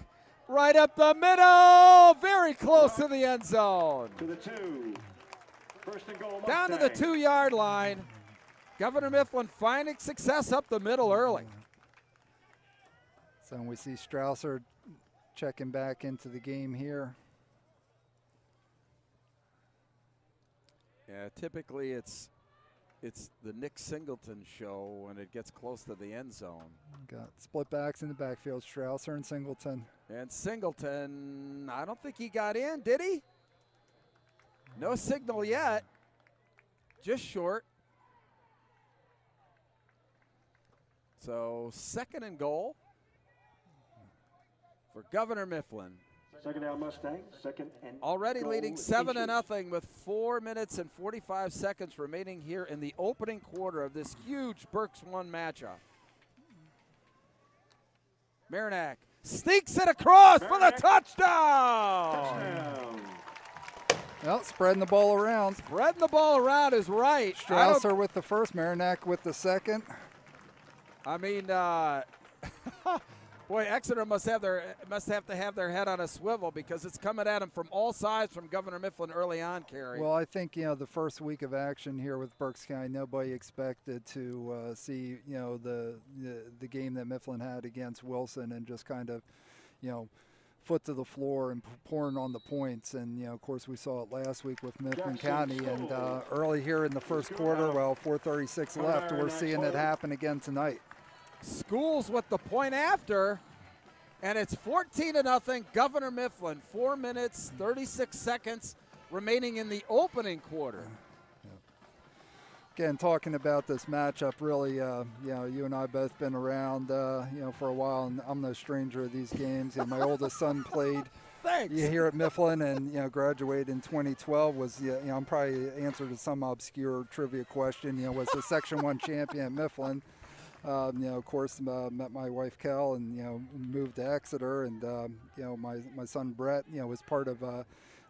[SPEAKER 11] right up the middle, very close to the end zone.
[SPEAKER 8] To the 2. First and goal.
[SPEAKER 11] Down to the 2-yard line. Governor Mifflin finding success up the middle early.
[SPEAKER 10] So we see Strausser checking back into the game here.
[SPEAKER 11] Yeah, typically it's the Nick Singleton show when it gets close to the end zone.
[SPEAKER 10] Got split backs in the backfield, Strausser and Singleton.
[SPEAKER 11] And Singleton, I don't think he got in, did he? No signal yet. Just short. So second and goal for Governor Mifflin.
[SPEAKER 8] Second down Mustangs. Second and
[SPEAKER 11] already
[SPEAKER 8] goal
[SPEAKER 11] leading 7-0 with 4 minutes and 45 seconds remaining here in the opening quarter of this huge Berks 1 matchup. Marinac sneaks it across for the touchdown.
[SPEAKER 10] Well, spreading the ball around.
[SPEAKER 11] Spreading the ball around is right.
[SPEAKER 10] Strausser with the first, Marinac with the second.
[SPEAKER 11] I mean, boy, Exeter must have to have their head on a swivel because it's coming at them from all sides from Governor Mifflin early on, Kerry.
[SPEAKER 10] Well, I think the first week of action here with Berks County, nobody expected to see the game that Mifflin had against Wilson and just kind of foot to the floor and pouring on the points. And of course we saw it last week with Mifflin County, and early here in the first quarter, 4:36 left, we're seeing it happen again tonight.
[SPEAKER 11] Schools with the point after, and it's 14-0 Governor Mifflin. 4 minutes 36 seconds remaining in the opening quarter.
[SPEAKER 10] Again, talking about this matchup, really, you and I both been around, for a while, and I'm no stranger to these games. My oldest son played here at Mifflin, and graduated in 2012. Was I'm probably answered to some obscure trivia question. Was the Section 1 champion at Mifflin. Of course, met my wife Kel, and moved to Exeter, and my son Brett, was part of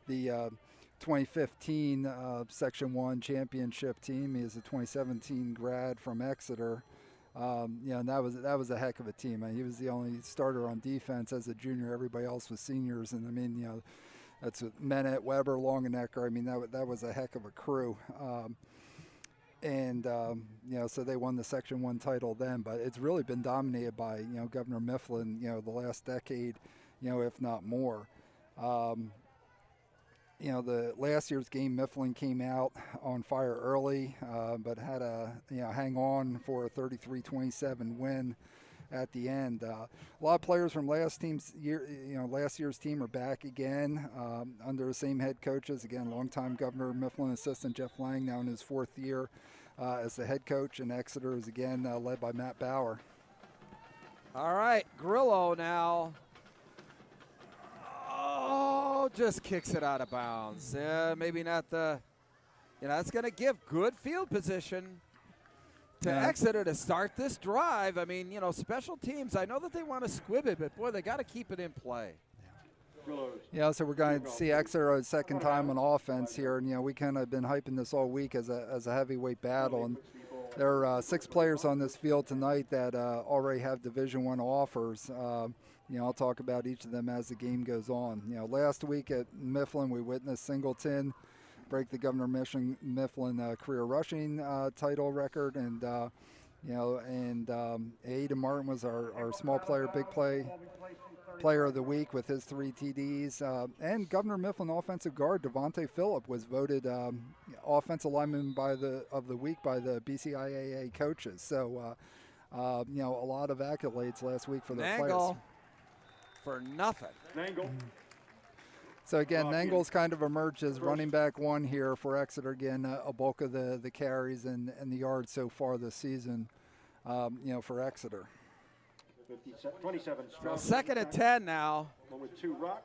[SPEAKER 10] the 2015 Section 1 championship team. He is a 2017 grad from Exeter. And that was a heck of a team. He was the only starter on defense as a junior. Everybody else was seniors, and that's with Mennett, Weber, Longenecker. That was a heck of a crew. So they won the Section 1 title then, but it's really been dominated by, Governor Mifflin, the last decade, if not more. The last year's game, Mifflin came out on fire early, but had a, hang on for a 33-27 win at the end. A lot of players from last year's team are back again under the same head coaches. Again, longtime Governor Mifflin assistant Jeff Lang, now in his 4th year as the head coach, and Exeter is again led by Matt Bauer.
[SPEAKER 11] All right, Grillo now. Oh, just kicks it out of bounds. Maybe not the, it's going to give good field position to Exeter to start this drive. Special teams, I know that they want to squib it, but boy, they got to keep it in play.
[SPEAKER 10] Yeah, so we're going to see Exeter a second time on offense here, and we kind of been hyping this all week as a heavyweight battle, and there are 6 players on this field tonight that already have Division I offers. I'll talk about each of them as the game goes on. Last week at Mifflin, we witnessed Singleton break the Governor Mifflin career rushing title record, and Aiden Martin was our small player, big play player of the week with his 3 TDs. And Governor Mifflin offensive guard Devontae Phillip was voted offensive lineman of the week by the BCIAA coaches. So, a lot of accolades last week for the players.
[SPEAKER 11] For nothing.
[SPEAKER 8] Nangle.
[SPEAKER 10] So again, Nangle's kind of emerged as running back 1 here for Exeter. Again, a bulk of the carries and the yards so far this season, for Exeter.
[SPEAKER 8] 27.
[SPEAKER 11] Well, 2nd and 10 now.
[SPEAKER 8] One with 2 Rock.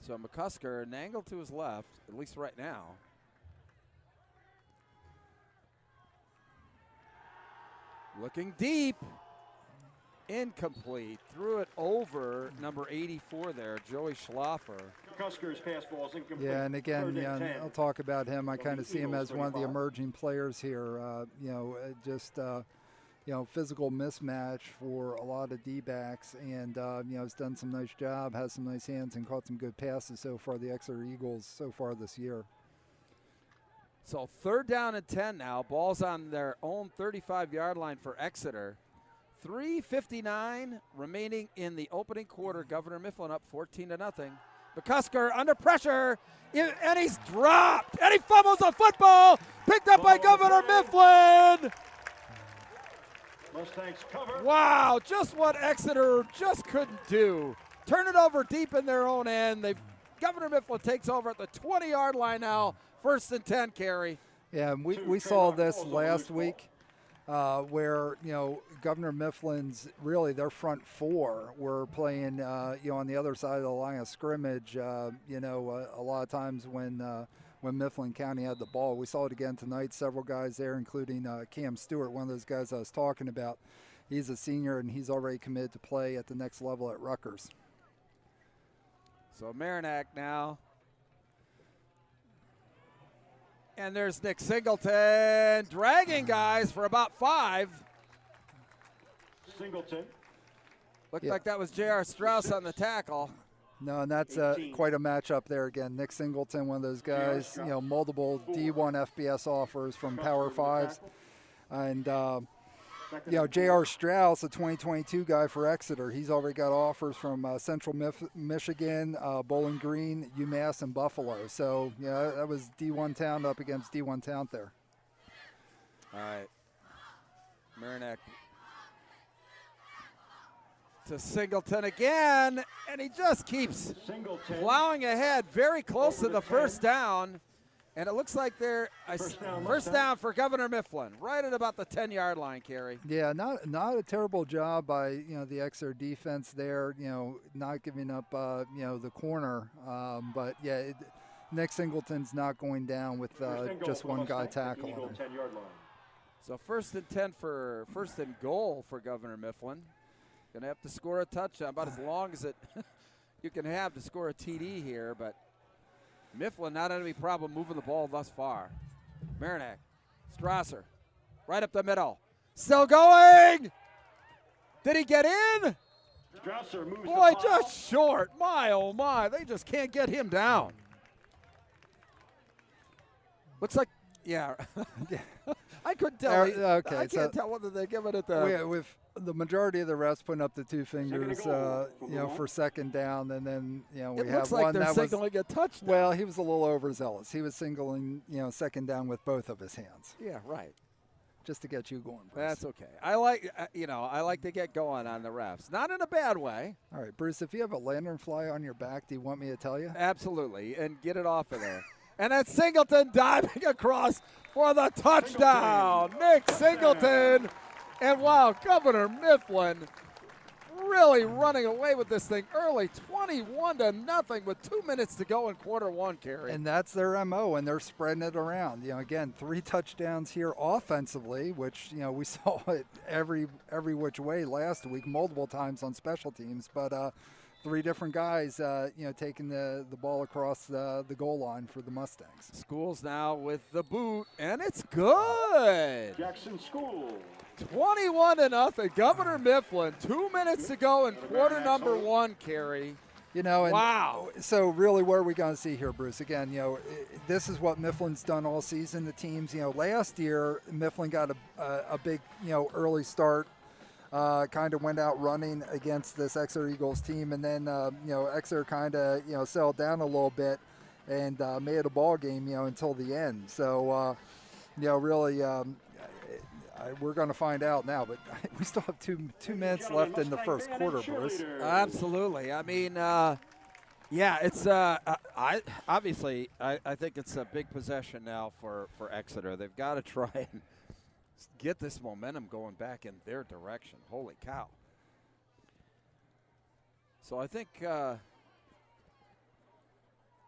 [SPEAKER 11] So McCusker, Nangle to his left, at least right now. Looking deep. Incomplete. Threw it over number 84 there, Joey Schlaffer.
[SPEAKER 8] Cusker's pass ball is incomplete.
[SPEAKER 10] Yeah, and again,
[SPEAKER 8] 3rd and 10.
[SPEAKER 10] I'll talk about him. I kind of see him
[SPEAKER 8] Eagles
[SPEAKER 10] as one of the
[SPEAKER 8] 35.
[SPEAKER 10] emerging players here. Physical mismatch for a lot of D-backs, and has done some nice job, has some nice hands, and caught some good passes so far. The Exeter Eagles so far this year.
[SPEAKER 11] So 3rd down and 10 now. Ball's on their own 35-yard line for Exeter. 3:59 remaining in the opening quarter. Governor Mifflin up 14-0. McCusker under pressure, and he's dropped, and he fumbles a football, picked up by Governor Mifflin.
[SPEAKER 8] Mustangs cover.
[SPEAKER 11] Wow, just what Exeter just couldn't do. Turn it over deep in their own end. Governor Mifflin takes over at the 20-yard line now. 1st and 10, Carey.
[SPEAKER 10] Yeah, we saw this last week where, Governor Mifflin's, really their front four were playing, on the other side of the line of scrimmage, a lot of times when Mifflin County had the ball. We saw it again tonight, several guys there, including Cam Stewart, one of those guys I was talking about. He's a senior, and he's already committed to play at the next level at Rutgers.
[SPEAKER 11] So Marinac now. And there's Nick Singleton dragging guys for about 5.
[SPEAKER 8] Singleton.
[SPEAKER 11] Looked like that was J.R. Strauss on the tackle.
[SPEAKER 10] No, and that's quite a matchup there again. Nick Singleton, one of those guys, multiple D1 FBS offers from Power 5s. And, J.R. Strauss, a 2022 guy for Exeter. He's already got offers from Central Michigan, Bowling Green, UMass, and Buffalo. So, that was D1 Town up against D1 Town there.
[SPEAKER 11] All right. Marinac to Singleton again, and he just keeps plowing ahead very close to the 1st down. And it looks like they're first down for Governor Mifflin, right at about the 10-yard line, Carey.
[SPEAKER 10] Yeah, not a terrible job by the Exeter defense there. Not giving up the corner, but yeah, Nick Singleton's not going down with just one guy tackling him.
[SPEAKER 11] So 1st and 10 for 1st and goal for Governor Mifflin. Going to have to score a touchdown, about as long as you can have to score a TD here, but Mifflin not any problem moving the ball thus far. Marinac, Strasser, right up the middle. Still going. Did he get in?
[SPEAKER 8] Strasser moves.
[SPEAKER 11] Boy, just short. My, oh my. They just can't get him down. Looks like, yeah. I couldn't tell. I can't tell whether they give it at the.
[SPEAKER 10] With the majority of the refs putting up the 2 fingers, for 2nd down, and then we have one that was. It looks like
[SPEAKER 11] they're signaling a touchdown.
[SPEAKER 10] Well, he was a little overzealous. He was singling, 2nd down with both of his hands.
[SPEAKER 11] Yeah, right.
[SPEAKER 10] Just to get you going, Bruce.
[SPEAKER 11] That's okay. I like to get going on the refs. Not in a bad way.
[SPEAKER 10] All right, Bruce, if you have a lanternfly on your back, do you want me to tell you?
[SPEAKER 11] Absolutely, and get it off of there. And that's Singleton diving across for the touchdown. Nick Singleton. And wow, Governor Mifflin really running away with this thing early, 21-0 with 2 minutes to go in quarter 1, Carey.
[SPEAKER 10] And that's their MO, and they're spreading it around. Again, 3 touchdowns here offensively, which we saw it every which way last week, multiple times on special teams, but 3 different guys, taking the ball across the goal line for the Mustangs.
[SPEAKER 11] Schools now with the boot, and it's good.
[SPEAKER 8] Jackson School.
[SPEAKER 11] 21-0. Governor Mifflin, 2 minutes to go in quarter number 1, Carey.
[SPEAKER 10] And
[SPEAKER 11] wow.
[SPEAKER 10] So really, what are we going to see here, Bruce? Again, this is what Mifflin's done all season. The teams, last year Mifflin got a big, early start. Kind of went out running against this Exeter Eagles team, and then Exeter kind of settled down a little bit and made it a ball game until the end. So really we're going to find out now, but we still have two minutes left in the first quarter, Bruce.
[SPEAKER 11] Absolutely. I mean, it's I think it's a big possession now for Exeter. They've got to try and get this momentum going back in their direction. Holy cow. So I think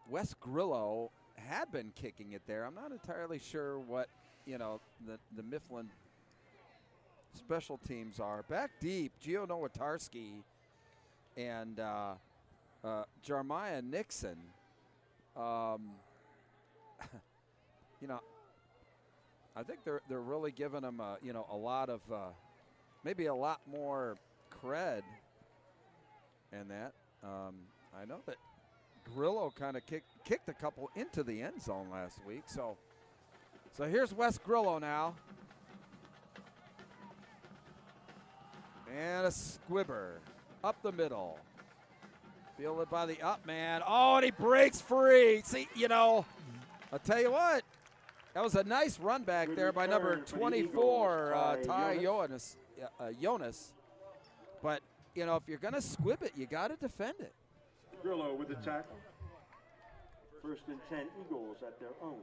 [SPEAKER 11] Wes Grillo had been kicking it there. I'm not entirely sure what, the Mifflin special teams are. Back deep, Gio Nowatarski and Jeremiah Nixon. You know, I think they're really giving them a lot of maybe a lot more cred in that. I know that Grillo kind of kicked a couple into the end zone last week. So here's Wes Grillo now. And a squibber up the middle. Fielded by the up man. Oh, and he breaks free. See, I'll tell you what. That was a nice run back there by number 24, Ty Jonas. But, if you're going to squib it, you got to defend it.
[SPEAKER 8] Grillo with the tackle. 1st and 10 Eagles at their own.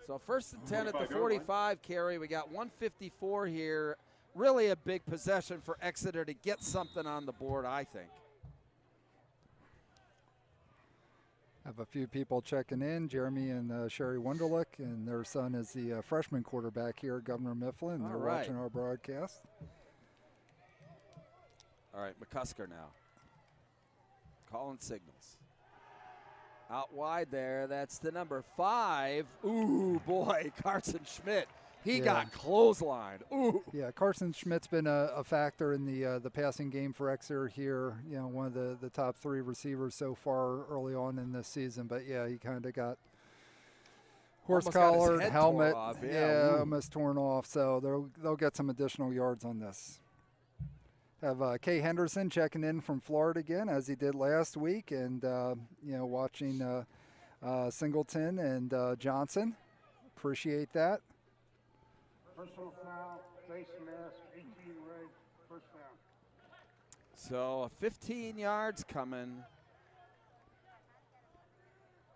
[SPEAKER 11] So 1st and 10 at the 45 carry. We got 154 here. Really a big possession for Exeter to get something on the board, I think.
[SPEAKER 10] Have a few people checking in. Jeremy and Sherry Wunderlich, and their son is the freshman quarterback here at Governor Mifflin. They're watching our broadcast.
[SPEAKER 11] All right, McCusker now. Calling signals. Out wide there, that's the number 5. Ooh, boy, Carson Schmidt. He got clotheslined. Ooh.
[SPEAKER 10] Yeah, Carson Schmidt's been a factor in the passing game for Exeter here. One of the top 3 receivers so far early on in this season. But yeah, he kind of got horse collar, helmet, almost torn off. So they'll get some additional yards on this. Have Kay Henderson checking in from Florida again, as he did last week, and watching Singleton and Johnson. Appreciate that.
[SPEAKER 3] Personal foul, face mask, 18 right, first down.
[SPEAKER 11] So 15 yards coming.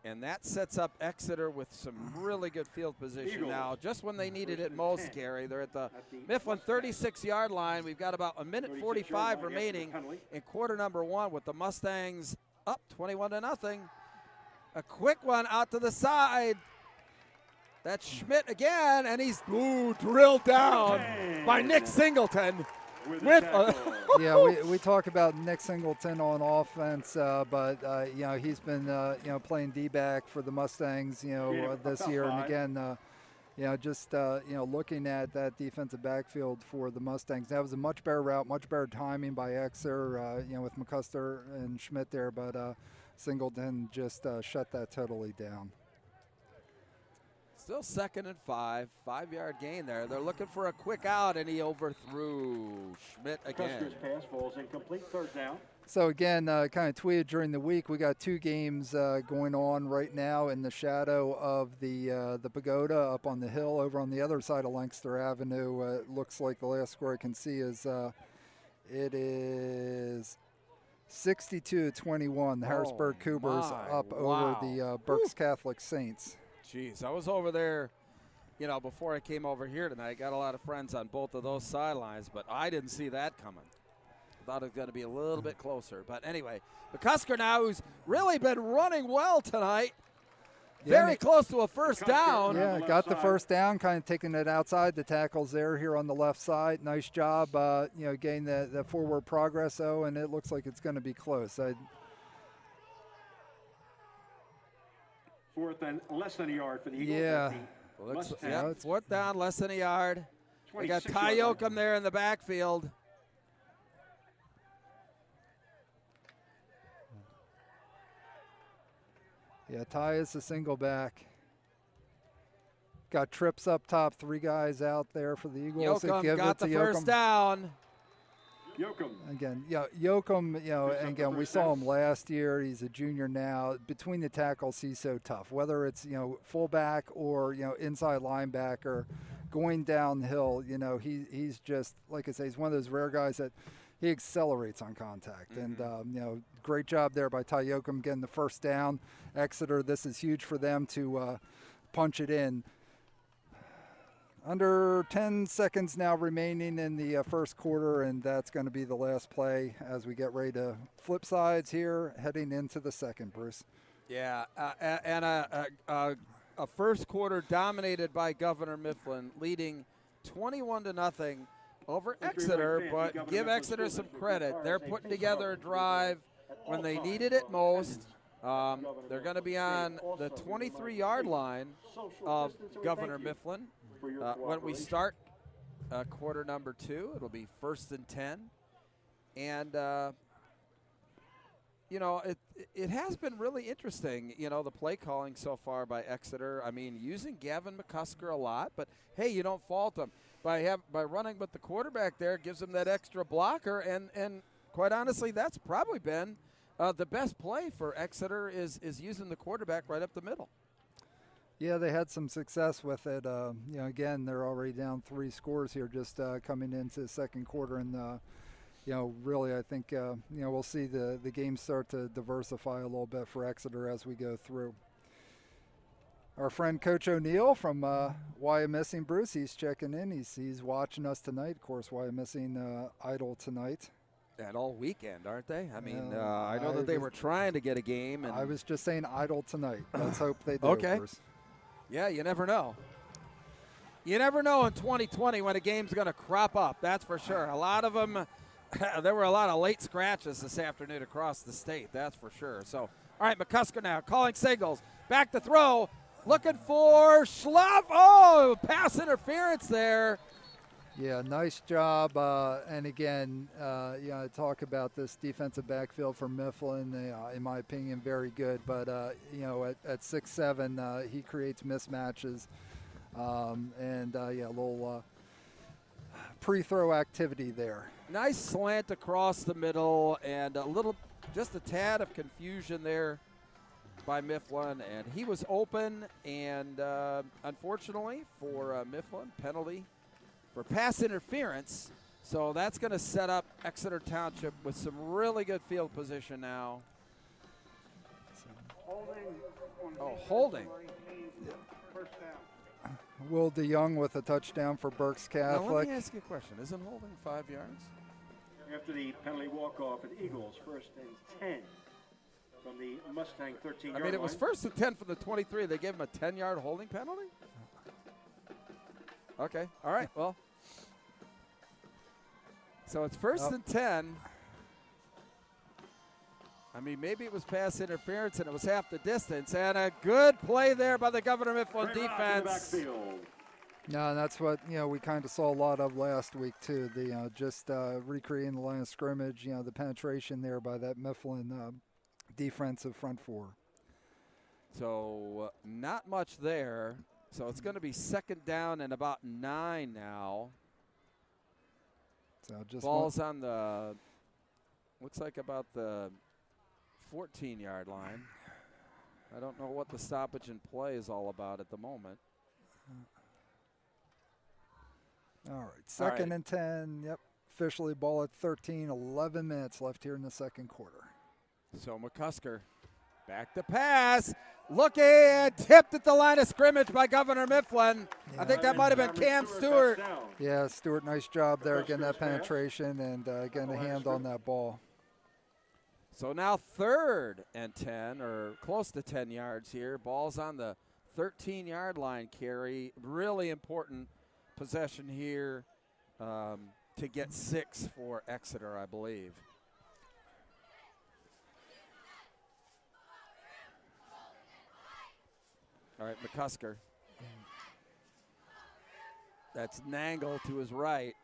[SPEAKER 11] And that sets up Exeter with some really good field position now. Just when they needed it most, Gary. They're at the Mifflin 36-yard line. We've got about 1:45 remaining in quarter number 1 with the Mustangs up 21-0. A quick one out to the side. That's Schmidt again, and he's drilled down by Nick Singleton.
[SPEAKER 10] We talk about Nick Singleton on offense, but he's been playing D-back for the Mustangs this year, and again looking at that defensive backfield for the Mustangs, that was a much better route, much better timing by Exeter, with McCusker and Schmidt there, but Singleton just shut that totally down.
[SPEAKER 11] Still 2nd and 5, 5-yard gain there. They're looking for a quick out, and he overthrew Schmidt again.
[SPEAKER 8] Pass falls incomplete, 3rd down.
[SPEAKER 10] So again, kind of tweeted during the week, we got 2 games going on right now in the shadow of the pagoda up on the hill over on the other side of Lancaster Avenue. It looks like the last score I can see is it is 62-21. The Harrisburg Cougars up over the Berks Catholic Saints.
[SPEAKER 11] Jeez, I was over there, before I came over here tonight. Got a lot of friends on both of those sidelines, but I didn't see that coming. Thought it was going to be a little bit closer. But anyway, McCusker now, who's really been running well tonight. Very close to a first down.
[SPEAKER 10] Yeah, got the first down, kind of taking it outside. The tackles there here on the left side. Nice job, getting the forward progress, though, and it looks like it's going to be close.
[SPEAKER 8] 4th and less than a yard for the Eagles.
[SPEAKER 10] Yeah.
[SPEAKER 11] 4th down, less than a yard. We got Ty Yoakum there in the backfield.
[SPEAKER 10] Yeah, Ty is the single back. Got trips up top, 3 guys out there for the Eagles.
[SPEAKER 11] Yoakum got the first down.
[SPEAKER 8] Yoakum.
[SPEAKER 10] Again, Yoakum, and again, we saw him last year. He's a junior now. Between the tackles, he's so tough. Whether it's, fullback or, inside linebacker, going downhill, he's just, like I say, he's one of those rare guys that he accelerates on contact. And, great job there by Ty Yoakum getting the first down. Exeter, this is huge for them to punch it in. Under 10 seconds now remaining in the first quarter, and that's going to be the last play as we get ready to flip sides here, heading into the second, Bruce.
[SPEAKER 11] Yeah, and a first quarter dominated by Governor Mifflin, leading 21-0. over Exeter, but give Exeter some credit. They're putting together a drive when they needed it most. They're going to be on the 23-yard line of Governor Mifflin. When we start quarter number 2, it'll be 1st and 10. And, you know, it has been really interesting, you know, the play calling so far by Exeter. I mean, using Gavin McCusker a lot, but, hey, you don't fault them. By running with the quarterback there, gives them that extra blocker, and quite honestly, that's probably been the best play for Exeter is using the quarterback right up the middle.
[SPEAKER 10] Yeah, they had some success with it. You know, again, they're already down 3 scores here just coming into the second quarter, and you know, really, I think you know, we'll see the game start to diversify a little bit for Exeter as we go through. Our friend Coach O'Neill from Why I'm Missing Bruce, he's checking in. He's watching us tonight. Of course, Why I'm Missing Idol tonight.
[SPEAKER 11] And all weekend, aren't they? I mean, I know that they were trying to get a game. And
[SPEAKER 10] I was just saying Idol tonight. Let's hope they do.
[SPEAKER 11] Okay. Yeah, you never know. You never know in 2020 when a game's going to crop up. That's for sure. A lot of them, there were a lot of late scratches this afternoon across the state. That's for sure. So, all right, McCusker now calling signals. Back to throw. Looking for Schluff. Oh, pass interference there.
[SPEAKER 10] Yeah, nice job. And again, you know, talk about this defensive backfield for Mifflin. In my opinion, very good. But you know, at 6'7", he creates mismatches, and yeah, a little pre-throw activity there.
[SPEAKER 11] Nice slant across the middle, and just a tad of confusion there by Mifflin, and he was open, and unfortunately for Mifflin, penalty for pass interference. So that's going to set up Exeter Township with some really good field position now. Holding.
[SPEAKER 3] First down.
[SPEAKER 10] Will DeYoung with a touchdown for Berks Catholic.
[SPEAKER 11] Now let me ask you a question. Isn't holding 5 yards?
[SPEAKER 8] After the penalty walk-off at Eagles, 1st and 10 from the Mustang 13-yard line.
[SPEAKER 11] I mean, it was 1st and 10 from the 23. They gave him a 10-yard holding penalty? Okay. All right. Well, so it's 1st and 10. I mean, maybe it was pass interference and it was half the distance. And a good play there by the Governor Mifflin defense.
[SPEAKER 10] No, that's what, you know, we kind of saw a lot of last week too. The just recreating the line of scrimmage. You know, the penetration there by that Mifflin defensive front 4.
[SPEAKER 11] So not much there. So it's going to be 2nd down and about 9 now.
[SPEAKER 10] So just
[SPEAKER 11] ball's on the, looks like about the 14-yard line. I don't know what the stoppage and play is all about at the moment.
[SPEAKER 10] All right, 2nd and 10. Yep, officially ball at 13. 11 minutes left here in the second quarter.
[SPEAKER 11] So McCusker back to pass. Looking, tipped at the line of scrimmage by Governor Mifflin. Yeah. I think that might have been Cam Stewart.
[SPEAKER 10] Yeah, Stewart, nice job there getting that penetration and getting a hand on that ball.
[SPEAKER 11] So now 3rd and 10, or close to 10 yards here. Ball's on the 13-yard line, Carey. Really important possession here to get 6 for Exeter, I believe. All right, McCusker. That's Nangle to his right.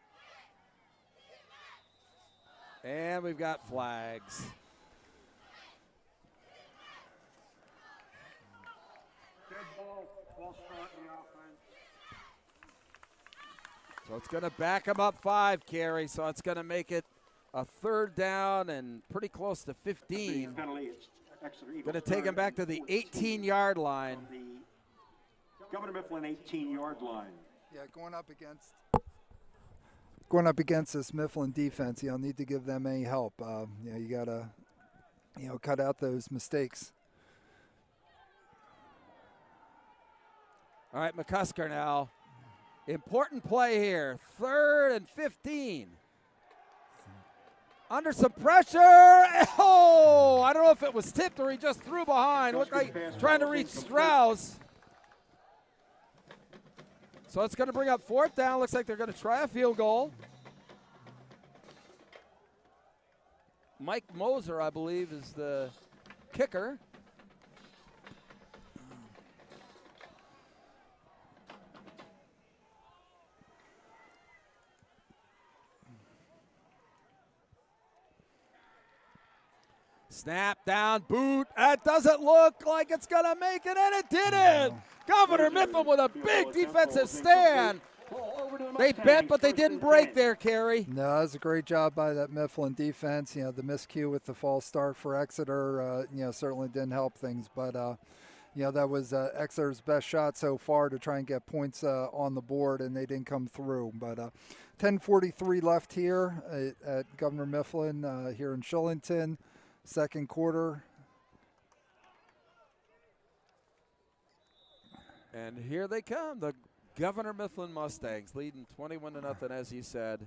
[SPEAKER 11] And we've got flags.
[SPEAKER 3] Dead ball, false start in the offense.
[SPEAKER 11] So it's going to back him up 5, Carey. So it's going to make it a 3rd down and pretty close to 15. Going to take him back to the 18-yard line.
[SPEAKER 8] Governor Mifflin 18-yard line.
[SPEAKER 10] Yeah, going up against this Mifflin defense, you don't need to give them any help. You know, you gotta, you know, cut out those mistakes.
[SPEAKER 11] All right, McCusker now. Important play here. 3rd and 15. Under some pressure. Oh, I don't know if it was tipped or he just threw behind. Looked like trying to reach Strauss. So it's going to bring up 4th down. Looks like they're going to try a field goal. Mike Moser, I believe, is the kicker. Snap down, boot. That doesn't look like it's going to make it, and it didn't. Governor Mifflin with a big defensive stand. They bent, but they didn't break there, Kerry.
[SPEAKER 10] No, that was a great job by that Mifflin defense. You know, the miscue with the false start for Exeter, you know, certainly didn't help things. But, you know, that was Exeter's best shot so far to try and get points on the board, and they didn't come through. But 10:43 left here at Governor Mifflin here in Shillington. Second quarter.
[SPEAKER 11] And here they come, the Governor Mifflin Mustangs leading 21-0, as you said.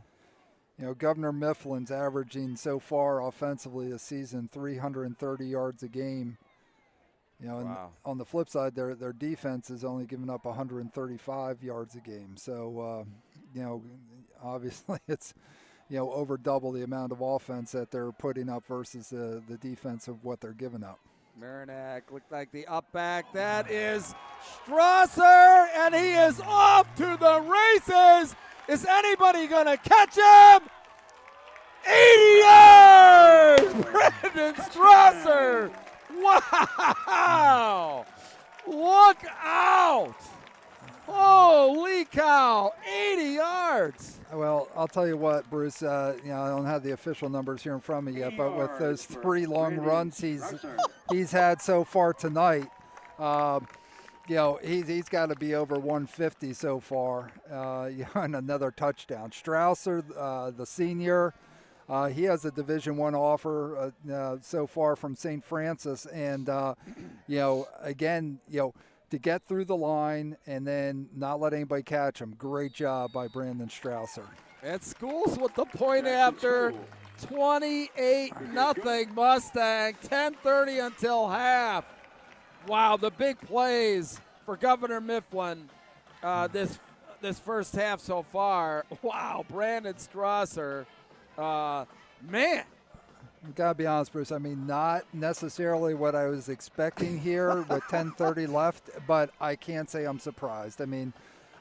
[SPEAKER 10] You know, Governor Mifflin's averaging so far offensively this season 330 yards a game. You know, and on the flip side, their defense is only giving up 135 yards a game. So, you know, obviously it's, you know, over double the amount of offense that they're putting up versus the defense of what they're giving up.
[SPEAKER 11] Marinac looked like the up back. That is Strasser, and he is off to the races. Is anybody going to catch him? 80 yards! Brandon Strasser! Wow! Look out! Holy cow! 80 yards!
[SPEAKER 10] Well, I'll tell you what, Bruce. You know, I don't have the official numbers here in front of me yet, but with those 3 long runs he's had so far tonight, you know, he's got to be over 150 so far. You know, and another touchdown. Strausser, the senior, he has a Division I offer so far from St. Francis, and you know, again, you know, to get through the line and then not let anybody catch him. Great job by Brandon Strausser.
[SPEAKER 11] And Schools with the point after. 28-0 Mustang. 10:30 until half. Wow, the big plays for Governor Mifflin this first half so far. Wow, Brandon Strasser. Man.
[SPEAKER 10] I've got to be honest, Bruce. I mean, not necessarily what I was expecting here with 10:30 left, but I can't say I'm surprised. I mean,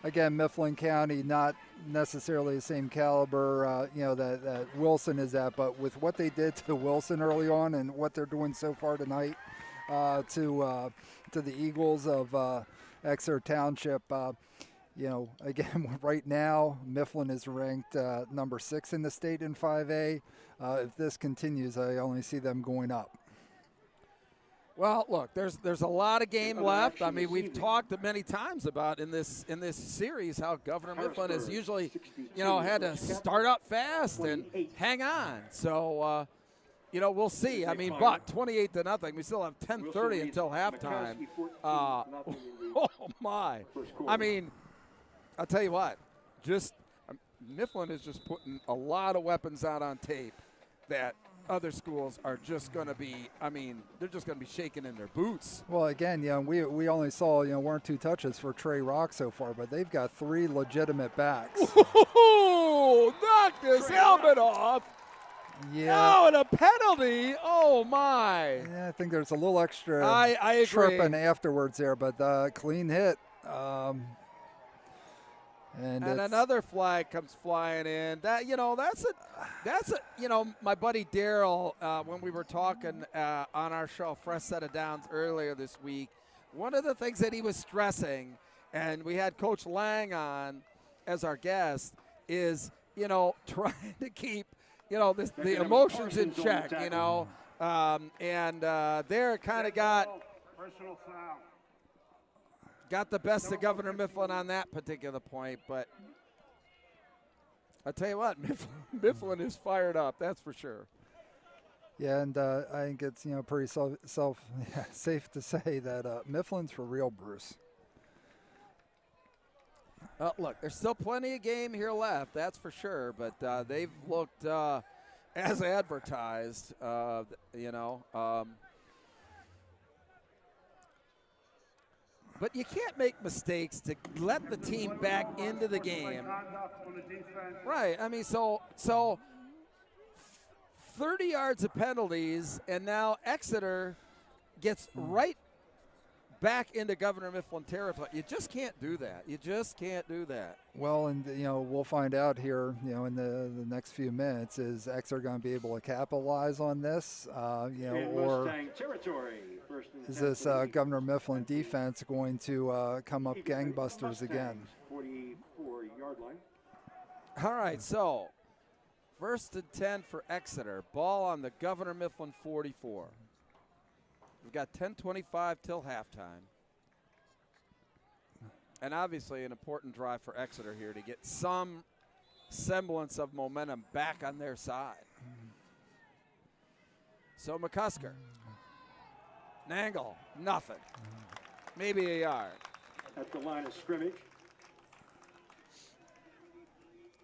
[SPEAKER 10] again, Mifflin County, not necessarily the same caliber, you know, that Wilson is at, but with what they did to Wilson early on and what they're doing so far tonight to the Eagles of Exeter Township, you know, again, right now, Mifflin is ranked number 6 in the state in 5A. If this continues, I only see them going up.
[SPEAKER 11] Well, look, there's a lot of game left. I mean, we've talked many times about in this series how Governor Mifflin has usually, you know, had to start up fast and hang on. So, you know, we'll see. I mean, but 28-0. We still have 10:30 until halftime. Oh my! I mean, I'll tell you what. Just Mifflin is just putting a lot of weapons out on tape that other schools are just going to be, I mean, they're just going to be shaking in their boots.
[SPEAKER 10] Well, again, you know, we only saw, you know, 1 or 2 touches for Trey Rock so far, but they've got 3 legitimate backs.
[SPEAKER 11] Ooh, knocked his helmet off. Yeah. Oh, and a penalty. Oh, my.
[SPEAKER 10] Yeah, I think there's a little extra
[SPEAKER 11] I agree.
[SPEAKER 10] chirping afterwards there, but clean hit. And
[SPEAKER 11] another flag comes flying in. That, you know, that's a you know, my buddy Daryl, when we were talking on our show Fresh Set of Downs earlier this week, one of the things that he was stressing, and we had Coach Lang on as our guest, is, you know, trying to keep, you know, the emotions in check, you know, and there kind of got the best of Governor Mifflin on that particular point, but I'll tell you what, Mifflin is fired up, that's for sure.
[SPEAKER 10] Yeah, and I think it's, you know, pretty safe to say that Mifflin's for real, Bruce.
[SPEAKER 11] Look, there's still plenty of game here left, that's for sure, but they've looked as advertised, you know. But you can't make mistakes to let the team back into the game. Right. I mean, so 30 yards of penalties, and now Exeter gets right back into Governor Mifflin territory. You just can't do that. You just can't do that.
[SPEAKER 10] Well, and we'll find out here, in the next few minutes, is Exeter going to be able to capitalize on this,
[SPEAKER 8] In
[SPEAKER 10] or
[SPEAKER 8] Mustang territory. First and
[SPEAKER 10] is
[SPEAKER 8] 10
[SPEAKER 10] this
[SPEAKER 8] for the
[SPEAKER 10] Governor Mifflin defense going to come up gangbusters
[SPEAKER 8] Mustangs,
[SPEAKER 10] again?
[SPEAKER 8] 44-yard line.
[SPEAKER 11] All right, so first and 10 for Exeter. Ball on the Governor Mifflin 44. We've got 10:25 till halftime. And obviously an important drive for Exeter here to get some semblance of momentum back on their side. So McCusker. Nangle, nothing. Maybe a yard.
[SPEAKER 8] At the line of scrimmage.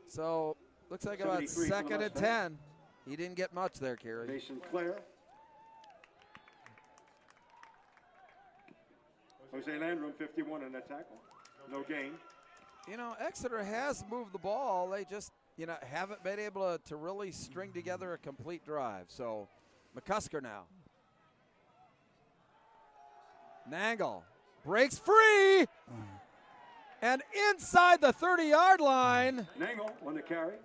[SPEAKER 11] So looks like about
[SPEAKER 8] 73 for the
[SPEAKER 11] 2nd and
[SPEAKER 8] Mustangs.
[SPEAKER 11] 10. He didn't get much there, Kerry.
[SPEAKER 8] Mason Clare. Jose Landrum, 51 in that tackle. No gain.
[SPEAKER 11] Exeter has moved the ball. They just, haven't been able to really string together a complete drive. So McCusker now. Nangle breaks free. And inside the 30-yard line.
[SPEAKER 8] Nangle on the carry.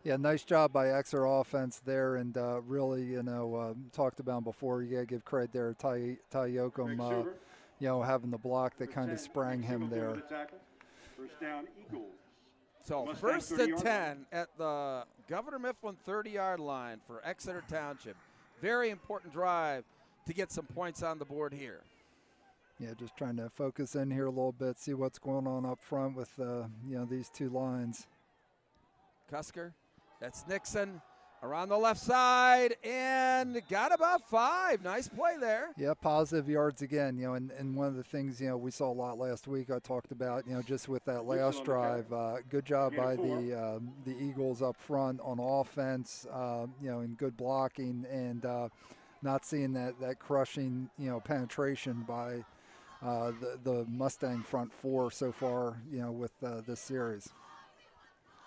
[SPEAKER 10] Yeah, nice job by Exeter offense there, and really, talked about before. You got to give credit there, Ty Yoakum, having the block that kind of sprang him there.
[SPEAKER 8] First down, Eagles.
[SPEAKER 11] So
[SPEAKER 8] Mustangs
[SPEAKER 11] 1st and
[SPEAKER 8] 30-yard
[SPEAKER 11] 10 at the Governor Mifflin 30-yard line for Exeter Township. Very important drive to get some points on the board here.
[SPEAKER 10] Yeah, just trying to focus in here a little bit, see what's going on up front with these two lines.
[SPEAKER 11] Cusker, that's Nixon around the left side and got about 5. Nice play there.
[SPEAKER 10] Yeah, positive yards again. And one of the things we saw a lot last week. I talked about just with that last drive. Good job by the Eagles up front on offense. And good blocking and not seeing that crushing penetration by the Mustang front four so far, with this series.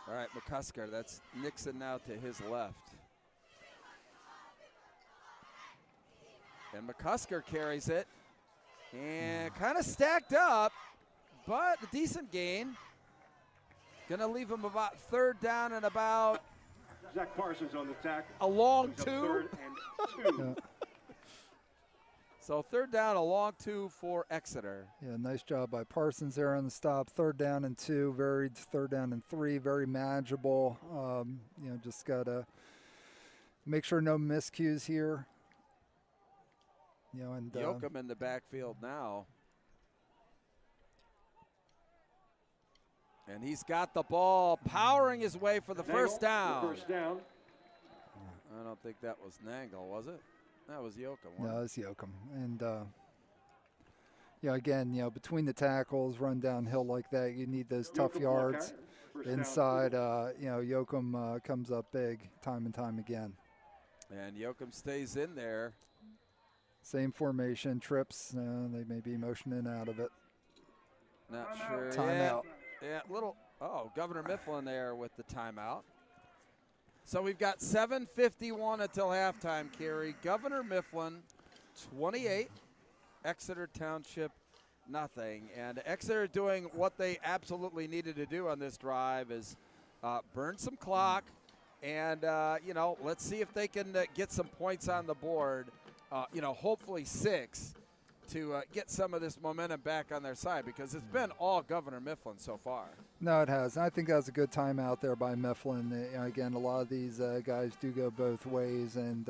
[SPEAKER 11] All right, McCusker, that's Nixon now to his left. And McCusker carries it and kind of stacked up, but a decent gain. Gonna leave him about 3rd down and about
[SPEAKER 8] Zach Parsons on the tackle.
[SPEAKER 11] a long
[SPEAKER 8] Brings up
[SPEAKER 11] 2.
[SPEAKER 8] 3rd and 2.
[SPEAKER 11] So 3rd down, a long 2 for Exeter.
[SPEAKER 10] Yeah, nice job by Parsons there on the stop. 3rd down and 2, 3rd down and 3, very manageable. Just got to make sure no miscues here. And
[SPEAKER 11] Yoakum in the backfield now. And he's got the ball, powering his way for the first down.
[SPEAKER 8] First down.
[SPEAKER 11] I don't think that was Nangle, was it? That was Yoakum.
[SPEAKER 10] No, it's Yoakum. And, again, between the tackles, run downhill like that, you need those tough yards. Inside, Yoakum comes up big time and time again.
[SPEAKER 11] And Yoakum stays in there.
[SPEAKER 10] Same formation, trips. They may be motioning out of it.
[SPEAKER 11] Not sure.
[SPEAKER 10] Timeout.
[SPEAKER 11] Yeah, Governor Mifflin there with the timeout. So we've got 7:51 until halftime, Kerry. Governor Mifflin, 28. Exeter Township, nothing. And Exeter doing what they absolutely needed to do on this drive is burn some clock. And, let's see if they can get some points on the board. Hopefully 6 to get some of this momentum back on their side, because it's been all Governor Mifflin so far.
[SPEAKER 10] No, it has. And I think that was a good timeout there by Mifflin. Again, a lot of these guys do go both ways, and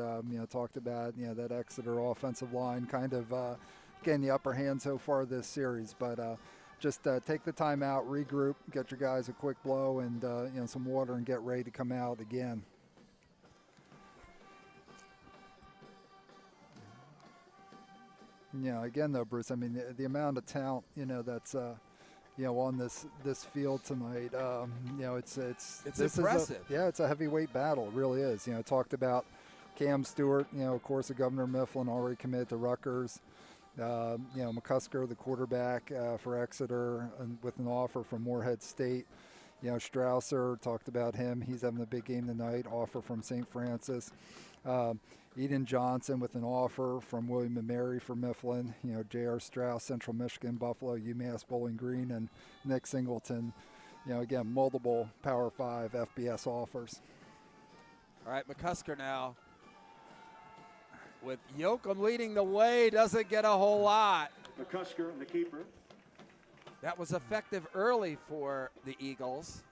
[SPEAKER 10] talked about that Exeter offensive line kind of getting the upper hand so far this series. But just take the timeout, regroup, get your guys a quick blow, and some water, and get ready to come out again. Again though, Bruce, I mean the amount of talent that's on this field tonight. It's
[SPEAKER 11] impressive.
[SPEAKER 10] It's a heavyweight battle. It really is. Talked about Cam Stewart. Of course, the Governor Mifflin already committed to Rutgers. McCusker, the quarterback for Exeter, with an offer from Morehead State. You know, Strausser, talked about him. He's having a big game tonight, offer from St. Francis. Eden Johnson with an offer from William & Mary for Mifflin. You know, J.R. Strauss, Central Michigan, Buffalo, UMass Bowling Green, and Nick Singleton. You know, again, multiple Power 5 FBS offers.
[SPEAKER 11] All right, McCusker now with Yoakum leading the way, doesn't get a whole lot.
[SPEAKER 8] McCusker, the keeper.
[SPEAKER 11] That was effective early for the Eagles.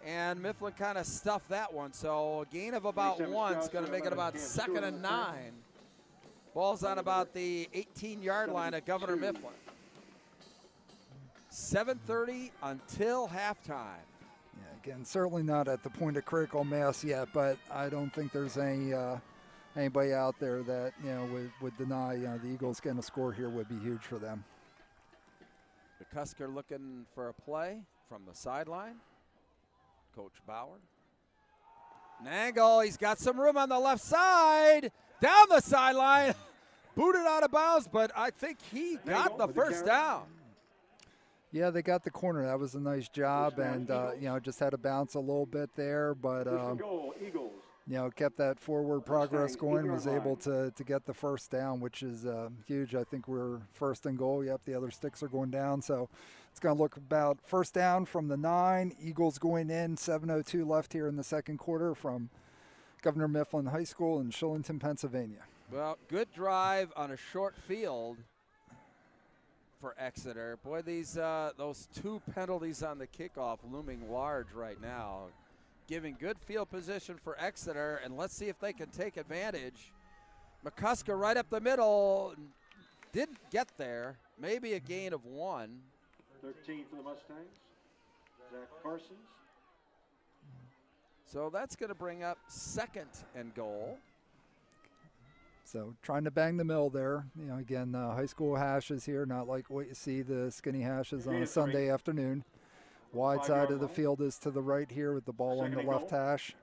[SPEAKER 11] And Mifflin kind of stuffed that one, so a gain of about 1 is going to make it about 2nd and 9. Ball's on about the 18-yard line at Governor Mifflin. 7:30 until halftime.
[SPEAKER 10] Yeah, again, certainly not at the point of critical mass yet, but I don't think there's anybody out there that, you know, would deny, you know, the Eagles getting a score here would be huge for them.
[SPEAKER 11] McCusker looking for a play from the sideline. Coach Bauer. Nangle, he's got some room on the left side. Down the sideline. Booted out of bounds, but I think he got the first down.
[SPEAKER 10] Yeah, they got the corner. That was a nice job, and, you know, just had to bounce a little bit there, but, you know, kept that forward progress going, was able to get the first down, which is huge. I think we're 1st and goal. Yep, the other sticks are going down, so it's going to look about first down from the 9. Eagles going in, 7:02 left here in the second quarter from Governor Mifflin High School in Shillington, Pennsylvania.
[SPEAKER 11] Well, good drive on a short field for Exeter. Boy, those 2 penalties on the kickoff looming large right now, giving good field position for Exeter, and let's see if they can take advantage. McCusker right up the middle, didn't get there. Maybe a gain of 1.
[SPEAKER 8] 13 for the Mustangs. Zach Parsons.
[SPEAKER 11] So that's going to bring up 2nd and goal.
[SPEAKER 10] So trying to bang the mill there. You know, again, high school hashes here, not like what you see the skinny hashes on a Sunday afternoon. Wide side of the field is to the right here with the ball on the left hash.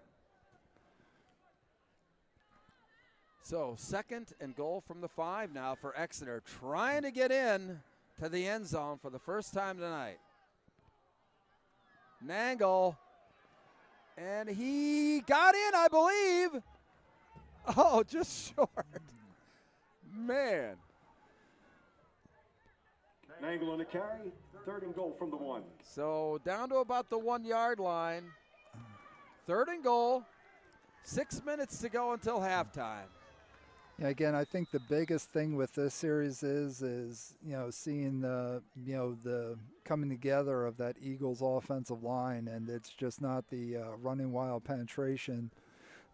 [SPEAKER 11] So 2nd and goal from the 5 now for Exeter, trying to get in to the end zone for the first time tonight. Nangle, and he got in, I believe. Oh, just short. Man.
[SPEAKER 8] Nangle on the carry, 3rd and goal from the 1.
[SPEAKER 11] So down to about the 1-yard line. 3rd and goal. 6 minutes to go until halftime.
[SPEAKER 10] Yeah, again, I think the biggest thing with this series is you know, seeing the coming together of that Eagles offensive line, and it's just not the running wild penetration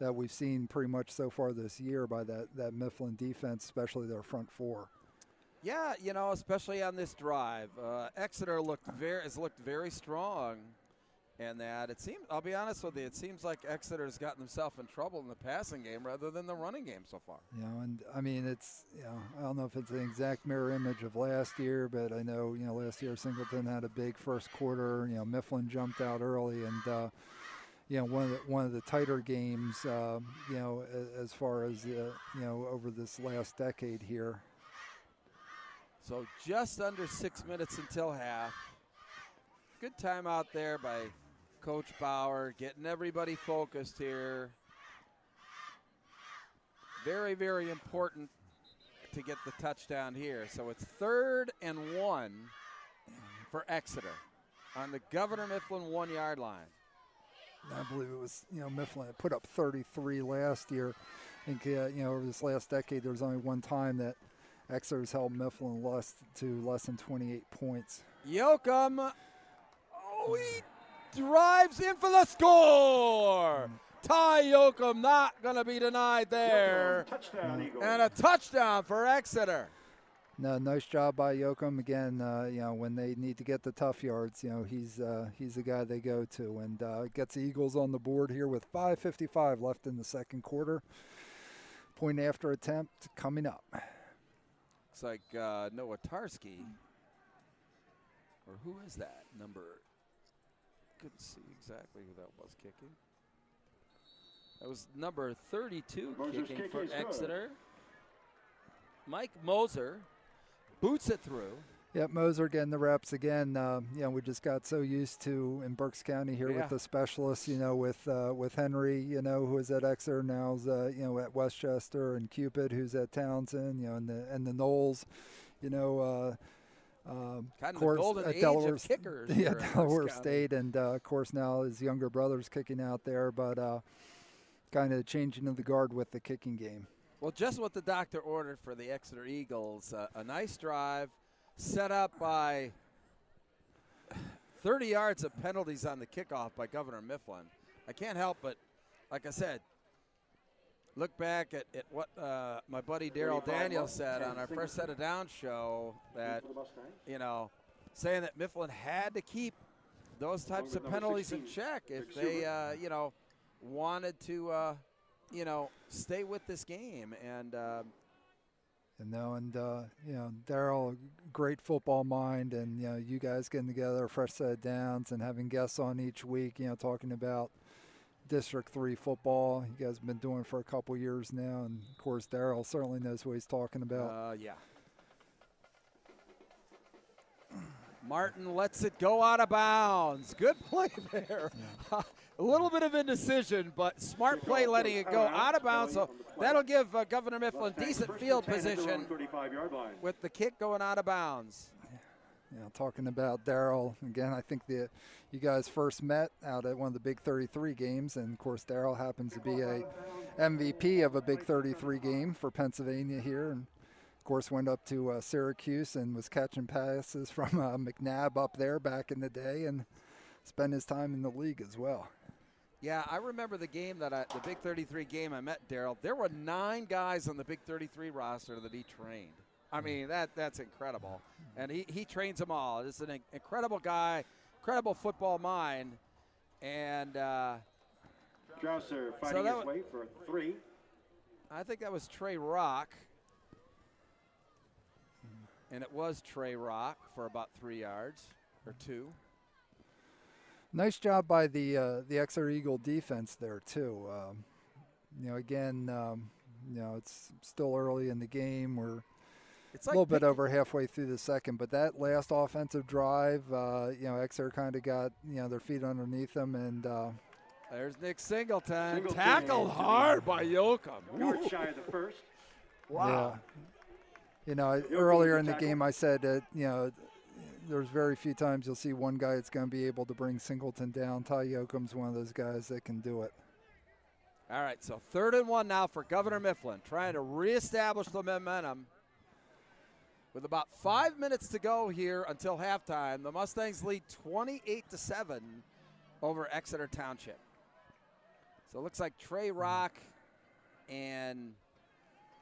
[SPEAKER 10] that we've seen pretty much so far this year by that Mifflin defense, especially their front 4.
[SPEAKER 11] Yeah, you know, especially on this drive, Exeter has looked very strong. And that it seems, I'll be honest with you, it seems like Exeter's gotten himself in trouble in the passing game rather than the running game so far.
[SPEAKER 10] You know, and I mean, it's, you know, I don't know if it's an exact mirror image of last year, but I know, you know, last year Singleton had a big first quarter. You know, Mifflin jumped out early, and you know, one of the tighter games, you know, as far as you know, over this last decade here.
[SPEAKER 11] So just under 6 minutes until half. Good time out there by Coach Bauer, getting everybody focused here. Very, very important to get the touchdown here. So it's 3rd and 1 for Exeter on the Governor Mifflin 1-yard line.
[SPEAKER 10] I believe it was, you know, Mifflin put up 33 last year. I think, you know, over this last decade, there was only one time that Exeter's held Mifflin less than 28 points.
[SPEAKER 11] Yoakum, oh, he drives in for the score. Ty Yoakum not going to be denied there.
[SPEAKER 8] Touchdown,
[SPEAKER 11] and a touchdown for Exeter.
[SPEAKER 10] No, nice job by Yoakum. Again, you know, when they need to get the tough yards, you know, he's the guy they go to, and gets the Eagles on the board here with 5:55 left in the second quarter. Point after attempt coming up.
[SPEAKER 11] Looks like Noah Tarski, or who is that number? Couldn't see exactly who that was kicking. That was number 32 kicking for Exeter. Mike Moser boots it through.
[SPEAKER 10] Yep, Moser getting the reps again. We just got so used to in Berks County here with the specialists, with Henry, who was at Exeter, now's at Westchester, and Cupid, who's at Townsend, and the Knowles,
[SPEAKER 11] kind of
[SPEAKER 10] course,
[SPEAKER 11] the golden
[SPEAKER 10] at
[SPEAKER 11] age
[SPEAKER 10] Delaware,
[SPEAKER 11] of kickers.
[SPEAKER 10] Yeah, Delaware State, and of course now his younger brother's kicking out there, but kind of changing of the guard with the kicking game.
[SPEAKER 11] Well, just what the doctor ordered for the Exeter Eagles, a nice drive set up by 30 yards of penalties on the kickoff by Governor Mifflin. I can't help but, like I said, look back at what my buddy Daryl Daniels said on our first set of down show, that, saying that Mifflin had to keep those types of penalties in check if they, wanted to, stay with this game. And
[SPEAKER 10] Daryl, great football mind, and you guys getting together, a fresh set of downs, and having guests on each week, talking about District 3 football. You guys have been doing it for a couple years now, and of course Daryl certainly knows what he's talking about.
[SPEAKER 11] Martin lets it go out of bounds. Good play there. Yeah. A little bit of indecision, but smart play letting it go out of bounds. So that'll give Governor Mifflin decent field position with the kick going out of bounds.
[SPEAKER 10] Talking about Daryl, again, I think you guys first met out at one of the Big 33 games, and of course Daryl happens to be a MVP of a Big 33 game for Pennsylvania here, and of course went up to Syracuse and was catching passes from McNabb up there back in the day, and spent his time in the league as well.
[SPEAKER 11] Yeah, I remember the game the Big 33 game I met Daryl. There were 9 guys on the Big 33 roster that he trained. I mean, that's incredible. And he trains them all. This is an incredible guy, incredible football mind. And
[SPEAKER 8] Strausser fighting his way for 3.
[SPEAKER 11] I think that was Trey Rock. And it was Trey Rock for about 3 yards or 2.
[SPEAKER 10] Nice job by the Exeter Eagle defense there too. It's still early in the game. We're a little bit over halfway through the second, but that last offensive drive, Exeter kind of got their feet underneath them, and
[SPEAKER 11] there's Nick Singleton tackled hard by Yoakum.
[SPEAKER 8] Yard shy of the first.
[SPEAKER 11] Wow.
[SPEAKER 10] Yeah. Earlier in the game, I said that there's very few times you'll see one guy that's going to be able to bring Singleton down. Ty Yoakum's one of those guys that can do it.
[SPEAKER 11] All right, so 3rd and 1 now for Governor Mifflin, trying to reestablish the momentum. With about 5 minutes to go here until halftime, the Mustangs lead 28-7 over Exeter Township. So it looks like Trey Rock, and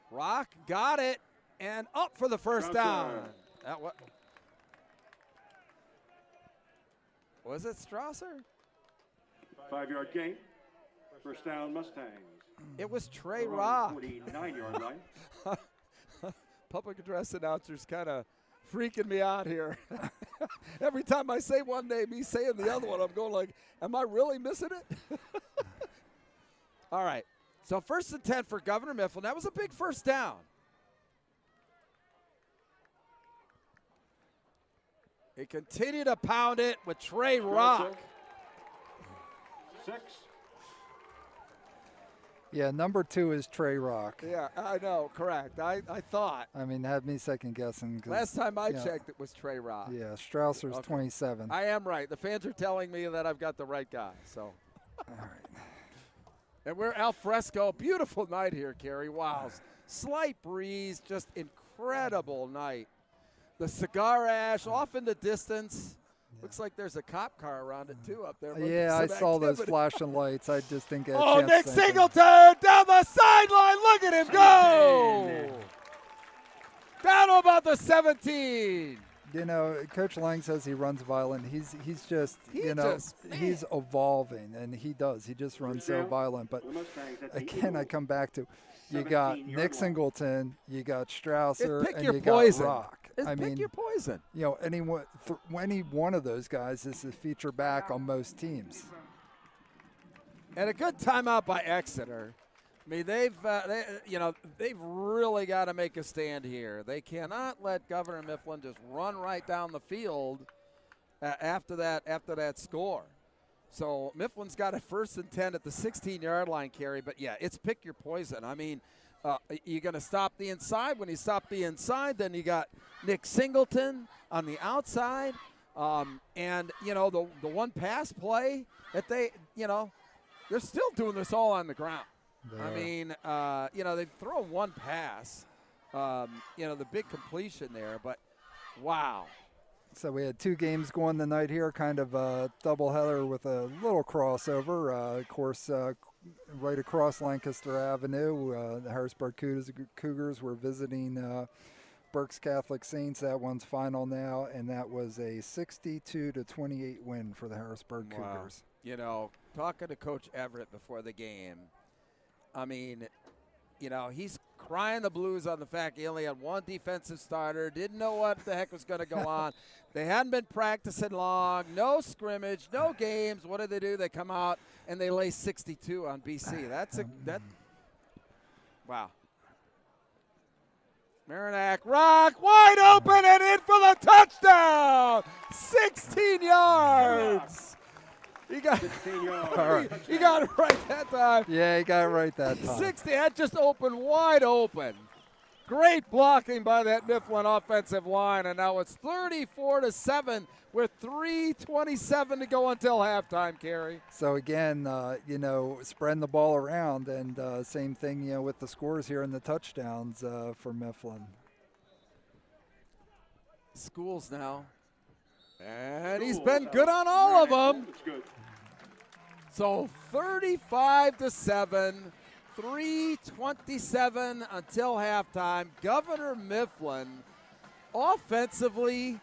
[SPEAKER 11] Rock got it and up for the first down. Was it Strausser?
[SPEAKER 8] 5-yard gain. First down, Mustangs.
[SPEAKER 11] It was Trey Rock.
[SPEAKER 8] 49-yard line.
[SPEAKER 11] Public address announcers kind of freaking me out here. Every time I say one name, he's saying the other one. I'm going like, am I really missing it? All right. So 1st and 10 for Governor Mifflin. That was a big first down. He continued to pound it with Trey Rock.
[SPEAKER 8] 6.
[SPEAKER 10] Yeah, number 2 is Trey Rock.
[SPEAKER 11] Yeah, I know, correct. I thought.
[SPEAKER 10] I mean, had me second guessing.
[SPEAKER 11] Last time I checked, it was Trey Rock.
[SPEAKER 10] Yeah, Strausser's 27.
[SPEAKER 11] I am right. The fans are telling me that I've got the right guy. So.
[SPEAKER 10] All right.
[SPEAKER 11] And we're al fresco. Beautiful night here, Kerry. Wow. Slight breeze, just incredible night. The cigar ash off in the distance. Yeah. Looks like there's a cop car around it, too, up there.
[SPEAKER 10] Yeah, I saw those flashing lights. I just didn't get a
[SPEAKER 11] chance.
[SPEAKER 10] Nick
[SPEAKER 11] Singleton down the sideline. Look at him go. Down to about the 17.
[SPEAKER 10] Coach Lang says he runs violent. He's evolving, and he does. He just runs so violent. But again, I come back to, you got Nick Singleton, you got Strausser, and you got Rock.
[SPEAKER 11] Pick your poison.
[SPEAKER 10] Any one of those guys is a feature back on most teams.
[SPEAKER 11] And a good timeout by Exeter. I mean, they've really got to make a stand here. They cannot let Governor Mifflin just run right down the field after that score. So Mifflin's got a 1st and 10 at the 16-yard line, Carey. But yeah, it's pick your poison. I mean, you're going to stop the inside. When you stop the inside, then you got Nick Singleton on the outside, and the one pass play that they're still doing this all on the ground. I mean, they've thrown one pass, the big completion there, but wow.
[SPEAKER 10] So we had 2 games going tonight here, kind of a doubleheader with a little crossover. Of course, right across Lancaster Avenue, the Harrisburg Cougars were visiting Berks Catholic Saints. That one's final now, and that was a 62-28 win for the Harrisburg Cougars.
[SPEAKER 11] Talking to Coach Everett before the game, I mean, he's crying the blues on the fact he only had one defensive starter, didn't know what the heck was going to go on. They hadn't been practicing long, no scrimmage, no games. What do? They come out and they lay 62 on BC. Wow. Marinac, rock, wide open and in for the touchdown! 16 yards! He got it right that time.
[SPEAKER 10] Yeah, he got it right that time.
[SPEAKER 11] 60, that just opened wide open. Great blocking by that Mifflin offensive line, and now it's 34-7 with 3:27 to go until halftime, Carey.
[SPEAKER 10] So again, spreading the ball around, and same thing, with the scores here and the touchdowns for Mifflin.
[SPEAKER 11] Schools now. And he's been good on all of them. So 35-7, 3:27 until halftime. Governor Mifflin, offensively,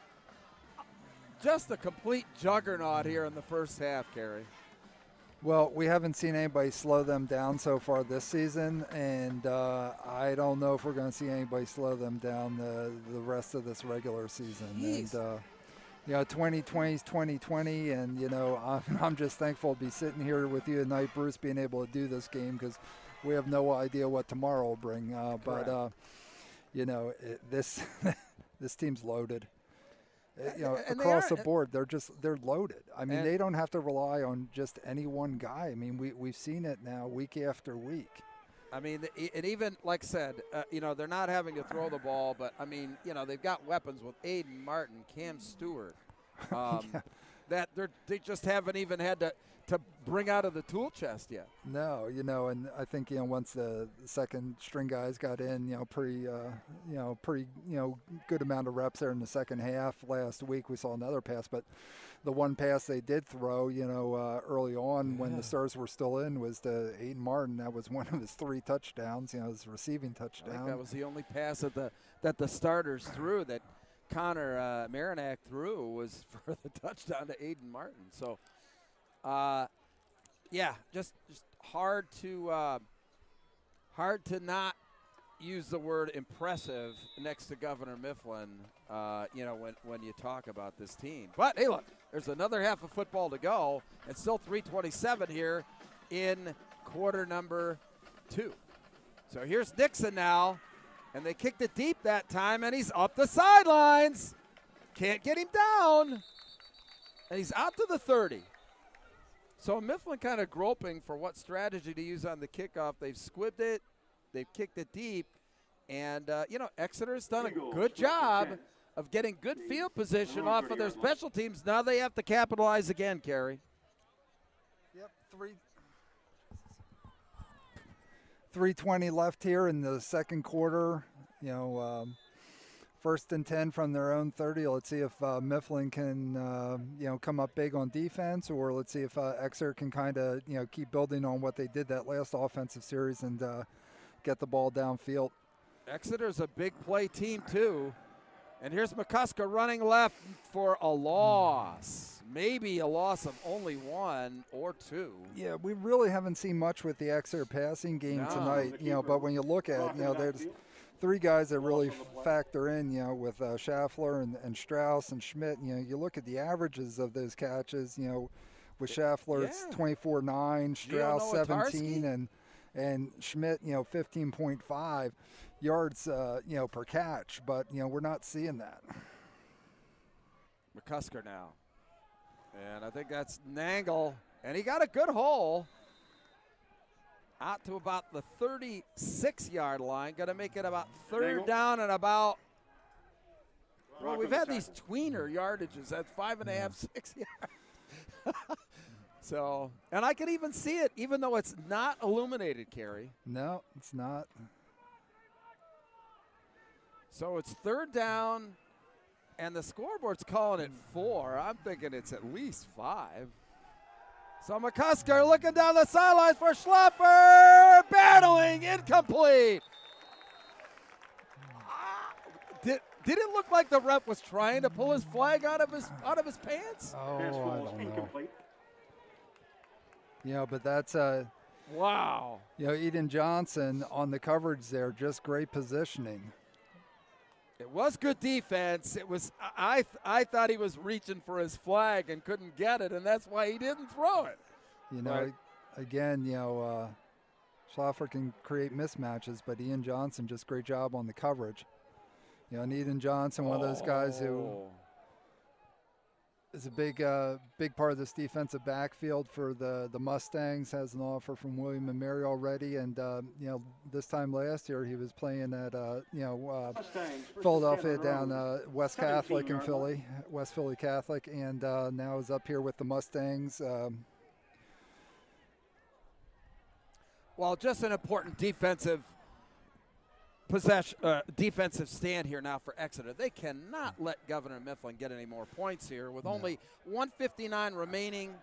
[SPEAKER 11] just a complete juggernaut here in the first half, Carey.
[SPEAKER 10] Well, we haven't seen anybody slow them down so far this season, and I don't know if we're going to see anybody slow them down the rest of this regular season.
[SPEAKER 11] Jeez.
[SPEAKER 10] And 2020 is 2020, and I'm just thankful to be sitting here with you tonight, Bruce, being able to do this game, because we have no idea what tomorrow will bring. This team's loaded. Across the board, they're loaded. I mean, they don't have to rely on just any one guy. I mean, we've seen it now week after week.
[SPEAKER 11] I mean, and even, like I said, they're not having to throw the ball, but, I mean, they've got weapons with Aiden Martin, Cam Stewart, that they just haven't even had to bring out of the tool chest yet.
[SPEAKER 10] No, and I think, once the second string guys got in, pretty good amount of reps there in the second half. Last week we saw another pass, but the one pass they did throw, early on when the Stars were still in was to Aiden Martin. That was one of his 3 touchdowns, his receiving touchdown.
[SPEAKER 11] I think that was the only pass that the starters threw that Connor Marinac threw was for the touchdown to Aiden Martin. So, just hard to not use the word impressive next to Governor Mifflin, when you talk about this team. But, hey, look, there's another half of football to go. It's still 3:27 here in quarter number 2. So here's Nixon now, and they kicked it deep that time, and he's up the sidelines. Can't get him down, and he's out to the 30. So Mifflin kind of groping for what strategy to use on the kickoff. They've squibbed it. They've kicked it deep. And, Exeter's done a good job of getting good field position off of their special teams. Now they have to capitalize again, Carey.
[SPEAKER 10] Yep, 3:20 left here in the second quarter. 1st and 10 from their own 30. Let's see if Mifflin can, come up big on defense, or let's see if Exeter can kind of, keep building on what they did that last offensive series and get the ball downfield.
[SPEAKER 11] Exeter's a big play team, too. And here's McCusker running left for a loss. Maybe a loss of only 1 or 2.
[SPEAKER 10] Yeah, we really haven't seen much with the Exeter passing game tonight, but when you look at, there's 3 guys that really factor in, with Schaffler and Strauss and Schmidt. You look at the averages of those catches, with Schaffler it's 24-9, Strauss 17, and Schmidt, 15.5 yards, per catch. But, we're not seeing that.
[SPEAKER 11] McCusker now. And I think that's Nangle. And he got a good hole out to about the 36-yard line. Going to make it about third down and about, well, we've had these tweener yardages. That's 5.5, 6 yards. So, and I can even see it, even though it's not illuminated, Kerry.
[SPEAKER 10] No, it's not.
[SPEAKER 11] So it's third down, and the scoreboard's calling it 4. I'm thinking it's at least 5. So McCusker looking down the sidelines for Schlaffer, battling, incomplete. Did it look like the ref was trying to pull his flag out of his pants?
[SPEAKER 10] Oh, I don't know. But that's
[SPEAKER 11] wow.
[SPEAKER 10] Eden Johnson on the coverage there, just great positioning.
[SPEAKER 11] It was good defense. It was I thought he was reaching for his flag and couldn't get it, and that's why he didn't throw it.
[SPEAKER 10] Again, Schlaffer can create mismatches, but Ian Johnson just great job on the coverage. And Eden Johnson, one of those guys who is a big part of this defensive backfield for the Mustangs. Has an offer from William and Mary already, and this time last year he was playing at Philadelphia down West Catholic in Philly, West Philly Catholic, and now is up here with the Mustangs.
[SPEAKER 11] Well, just an important defensive stand here now for Exeter. They cannot let Governor Mifflin get any more points here with only 1:59 remaining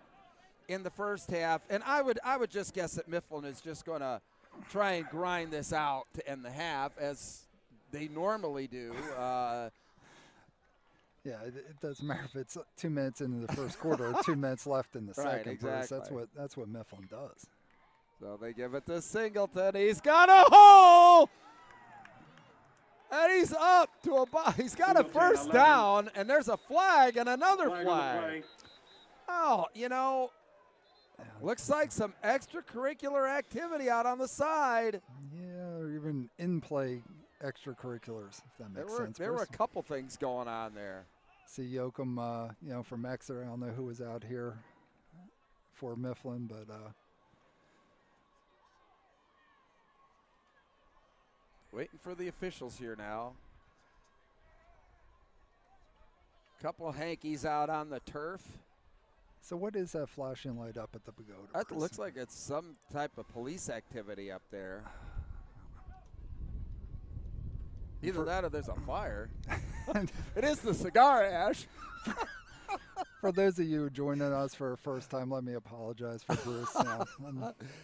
[SPEAKER 11] in the first half. And I would just guess that Mifflin is just going to try and grind this out to end the half as they normally do.
[SPEAKER 10] It doesn't matter if it's 2 minutes into the first quarter or 2 minutes left in the second.
[SPEAKER 11] Exactly.
[SPEAKER 10] That's what Mifflin does.
[SPEAKER 11] So they give it to Singleton. He's got a hole! And he's up to he's got a first down, and there's a flag and another flag. Oh, looks like some extracurricular activity out on the side.
[SPEAKER 10] Yeah, or even in-play extracurriculars, if that makes sense.
[SPEAKER 11] There were a couple things going on there.
[SPEAKER 10] See Yoakum, from Exeter. I don't know who was out here for Mifflin, but
[SPEAKER 11] waiting for the officials here now. Couple of hankies out on the turf.
[SPEAKER 10] So what is that flashing light up at the pagoda?
[SPEAKER 11] That looks like it's some type of police activity up there. Either that or there's a fire. It is the cigar ash.
[SPEAKER 10] For those of you joining us for the first time, let me apologize for Bruce. I'm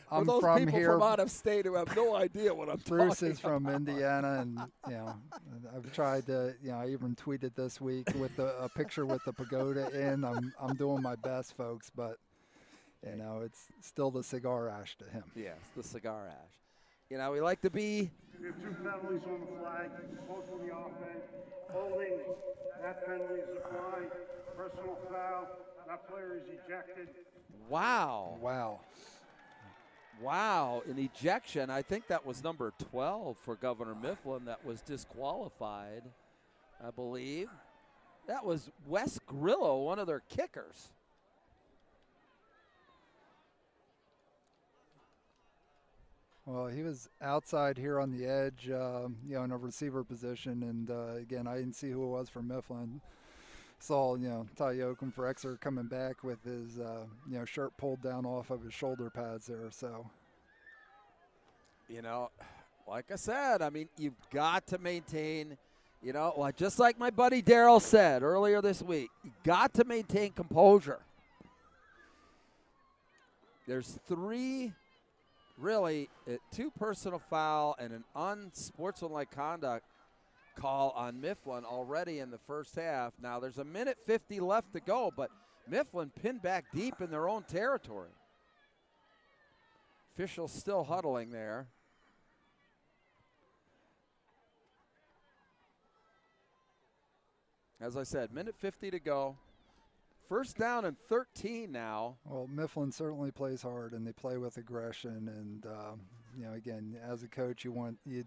[SPEAKER 11] for those
[SPEAKER 10] from
[SPEAKER 11] people
[SPEAKER 10] here.
[SPEAKER 11] From out of state who have no idea what I'm
[SPEAKER 10] Bruce
[SPEAKER 11] talking
[SPEAKER 10] is from Indiana, and I've tried to. I even tweeted this week with a picture with the pagoda in. I'm doing my best, folks, but it's still the cigar ash to him.
[SPEAKER 11] Yes, the cigar ash. We like to be.
[SPEAKER 3] We have 2 penalties on the flag, both on the offense. Holding, that penalty is applied. Personal foul, that player is ejected.
[SPEAKER 11] Wow. An ejection. I think that was number 12 for Governor Mifflin that was disqualified, I believe. That was Wes Grillo, one of their kickers.
[SPEAKER 10] Well, he was outside here on the edge, in a receiver position, and again, I didn't see who it was for Mifflin. Saw, Ty Yoakum for Exeter coming back with his, shirt pulled down off of his shoulder pads there. So,
[SPEAKER 11] like I said, you've got to maintain, just like my buddy Darryl said earlier this week, you got to maintain composure. There's 3. Really, 2 personal foul and an unsportsmanlike conduct call on Mifflin already in the first half. Now, there's 1:50 left to go, but Mifflin pinned back deep in their own territory. Officials still huddling there. As I said, 1:50 to go. First down and 13 now.
[SPEAKER 10] Well, Mifflin certainly plays hard, and they play with aggression. And you know, again, as a coach, you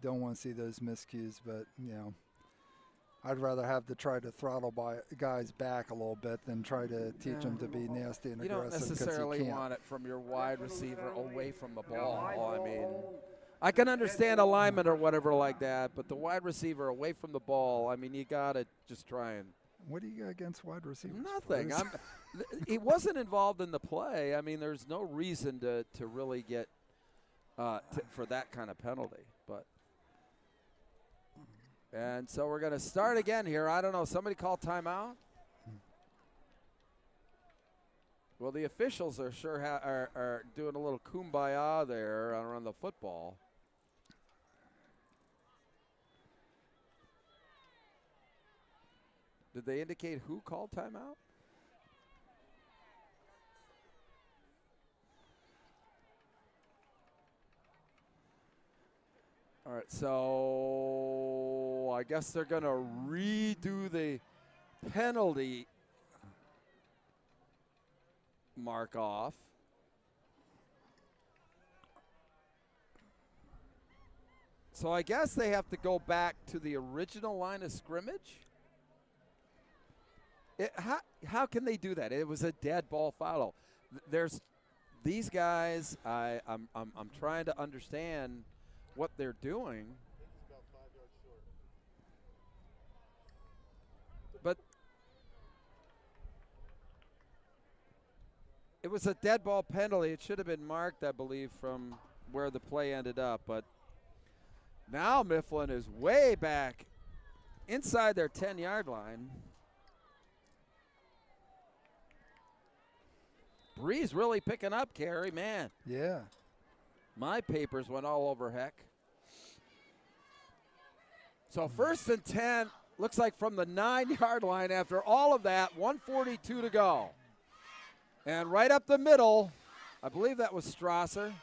[SPEAKER 10] don't want to see those miscues, but you know, I'd rather have to try to throttle guys back a little bit than try to teach them to be nasty and
[SPEAKER 11] you
[SPEAKER 10] aggressive.
[SPEAKER 11] Don't necessarily want it from your wide receiver away from the ball. I mean, I can understand alignment or whatever like that, but the wide receiver away from the ball, I mean, you got to just try and.
[SPEAKER 10] What do you got against wide receivers?
[SPEAKER 11] Nothing. He wasn't involved in the play. I mean, there's no reason to really get for that kind of penalty. But and so we're going to start again here. I don't know. Somebody call timeout. Well, the officials are sure are doing a little kumbaya there around the football. Did they indicate who called timeout? All right, so I guess they're going to redo the penalty mark off. So I guess they have to go back to the original line of scrimmage. How can they do that? It was a dead ball foul. There's these guys. I'm trying to understand what they're doing. But it was a dead ball penalty. It should have been marked, I believe, from where the play ended up. But now Mifflin is way back inside their 10-yard line. Breeze really picking up, Carey, man.
[SPEAKER 10] Yeah.
[SPEAKER 11] My papers went all over heck. So 1st and 10, looks like from the 9-yard line after all of that, 1:42 to go. And right up the middle, I believe that was Strasser.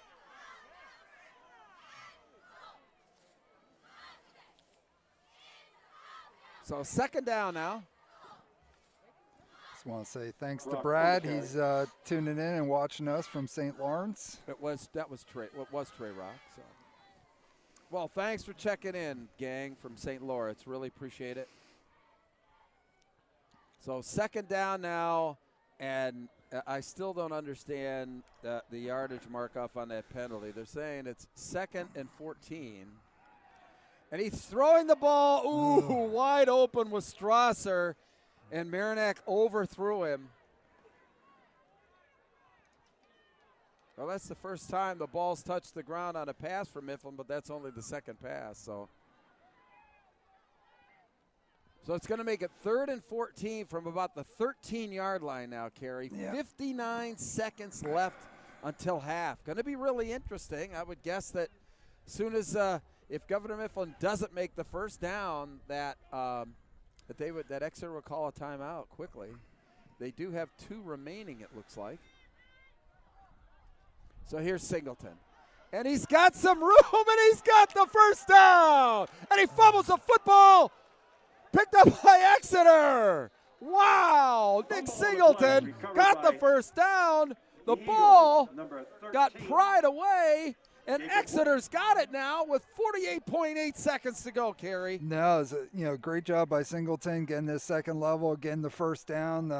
[SPEAKER 11] So 2nd down now.
[SPEAKER 10] Just want to say thanks to Brad. He's tuning in and watching us from St. Lawrence.
[SPEAKER 11] That was Trey Rock. So, well, thanks for checking in, gang, from St. Lawrence. Really appreciate it. So 2nd down now, and I still don't understand the yardage mark off on that penalty. They're saying it's 2nd and 14. And he's throwing the ball, wide open with Strasser. And Marinac overthrew him. Well, that's the first time the ball's touched the ground on a pass for Mifflin, but that's only the 2nd pass. So it's going to make it 3rd and 14 from about the 13-yard line now, Carey. Yeah. 59 seconds left until half. Going to be really interesting. I would guess that as soon as if Governor Mifflin doesn't make the first down, that Exeter will call a timeout quickly. They do have 2 remaining, it looks like. So here's Singleton. And he's got some room, and he's got the first down. And he fumbles the football. Picked up by Exeter. Wow. Nick Singleton got the first down. The ball got pried away. And Exeter's got it now with 48.8 seconds to go, Carey.
[SPEAKER 10] No, it was great job by Singleton getting this 2nd level, getting the first down,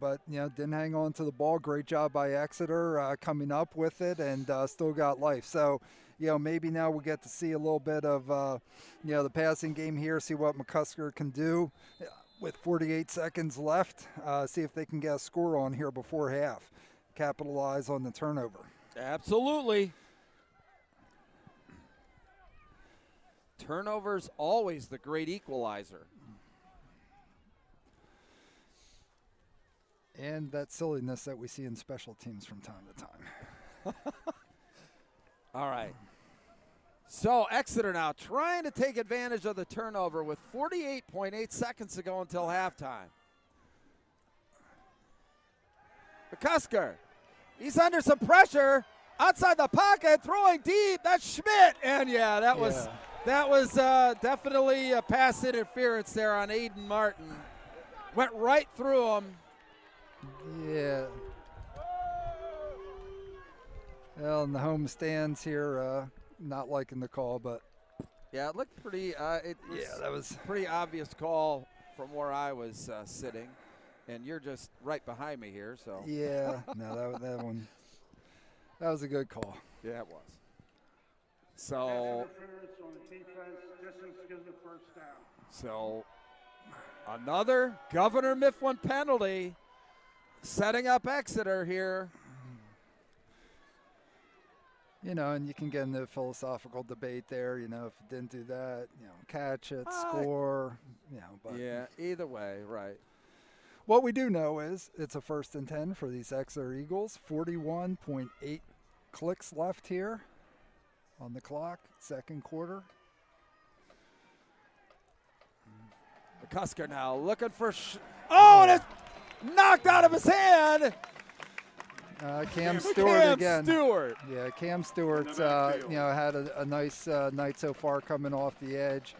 [SPEAKER 10] but didn't hang on to the ball. Great job by Exeter coming up with it and still got life. So, maybe now we get to see a little bit of the passing game here, see what McCusker can do with 48 seconds left. See if they can get a score on here before half. Capitalize on the turnover.
[SPEAKER 11] Absolutely. Turnover's always the great equalizer.
[SPEAKER 10] And that silliness that we see in special teams from time to time.
[SPEAKER 11] All right. So Exeter now trying to take advantage of the turnover with 48.8 seconds to go until halftime. McCusker, he's under some pressure. Outside the pocket, throwing deep. That's Schmidt. And that was definitely a pass interference there on Aiden Martin. Went right through him.
[SPEAKER 10] Yeah. Well, in the home stands here, not liking the call, but
[SPEAKER 11] Yeah, it looked pretty. It was
[SPEAKER 10] that was
[SPEAKER 11] pretty obvious call from where I was sitting, and you're just right behind me here. So
[SPEAKER 10] yeah. No, that one. That was a good call.
[SPEAKER 11] yeah, it was. So
[SPEAKER 3] Interference on the defense, distance gives the first down.
[SPEAKER 11] So another Governor Mifflin penalty, setting up Exeter here.
[SPEAKER 10] You know, and you can get into a philosophical debate there. You know, if you didn't do that, you know, catch it, score. You know, but
[SPEAKER 11] Yeah, either way, right.
[SPEAKER 10] what we do know is it's a 1st and 10 for these Exeter Eagles. 41.8 clicks left here on the clock, second quarter.
[SPEAKER 11] McCusker now looking for. And it's knocked out of his hand.
[SPEAKER 10] Cam Stewart again.
[SPEAKER 11] Stewart.
[SPEAKER 10] Yeah, Cam Stewart's you know, had a nice night so far coming off the edge.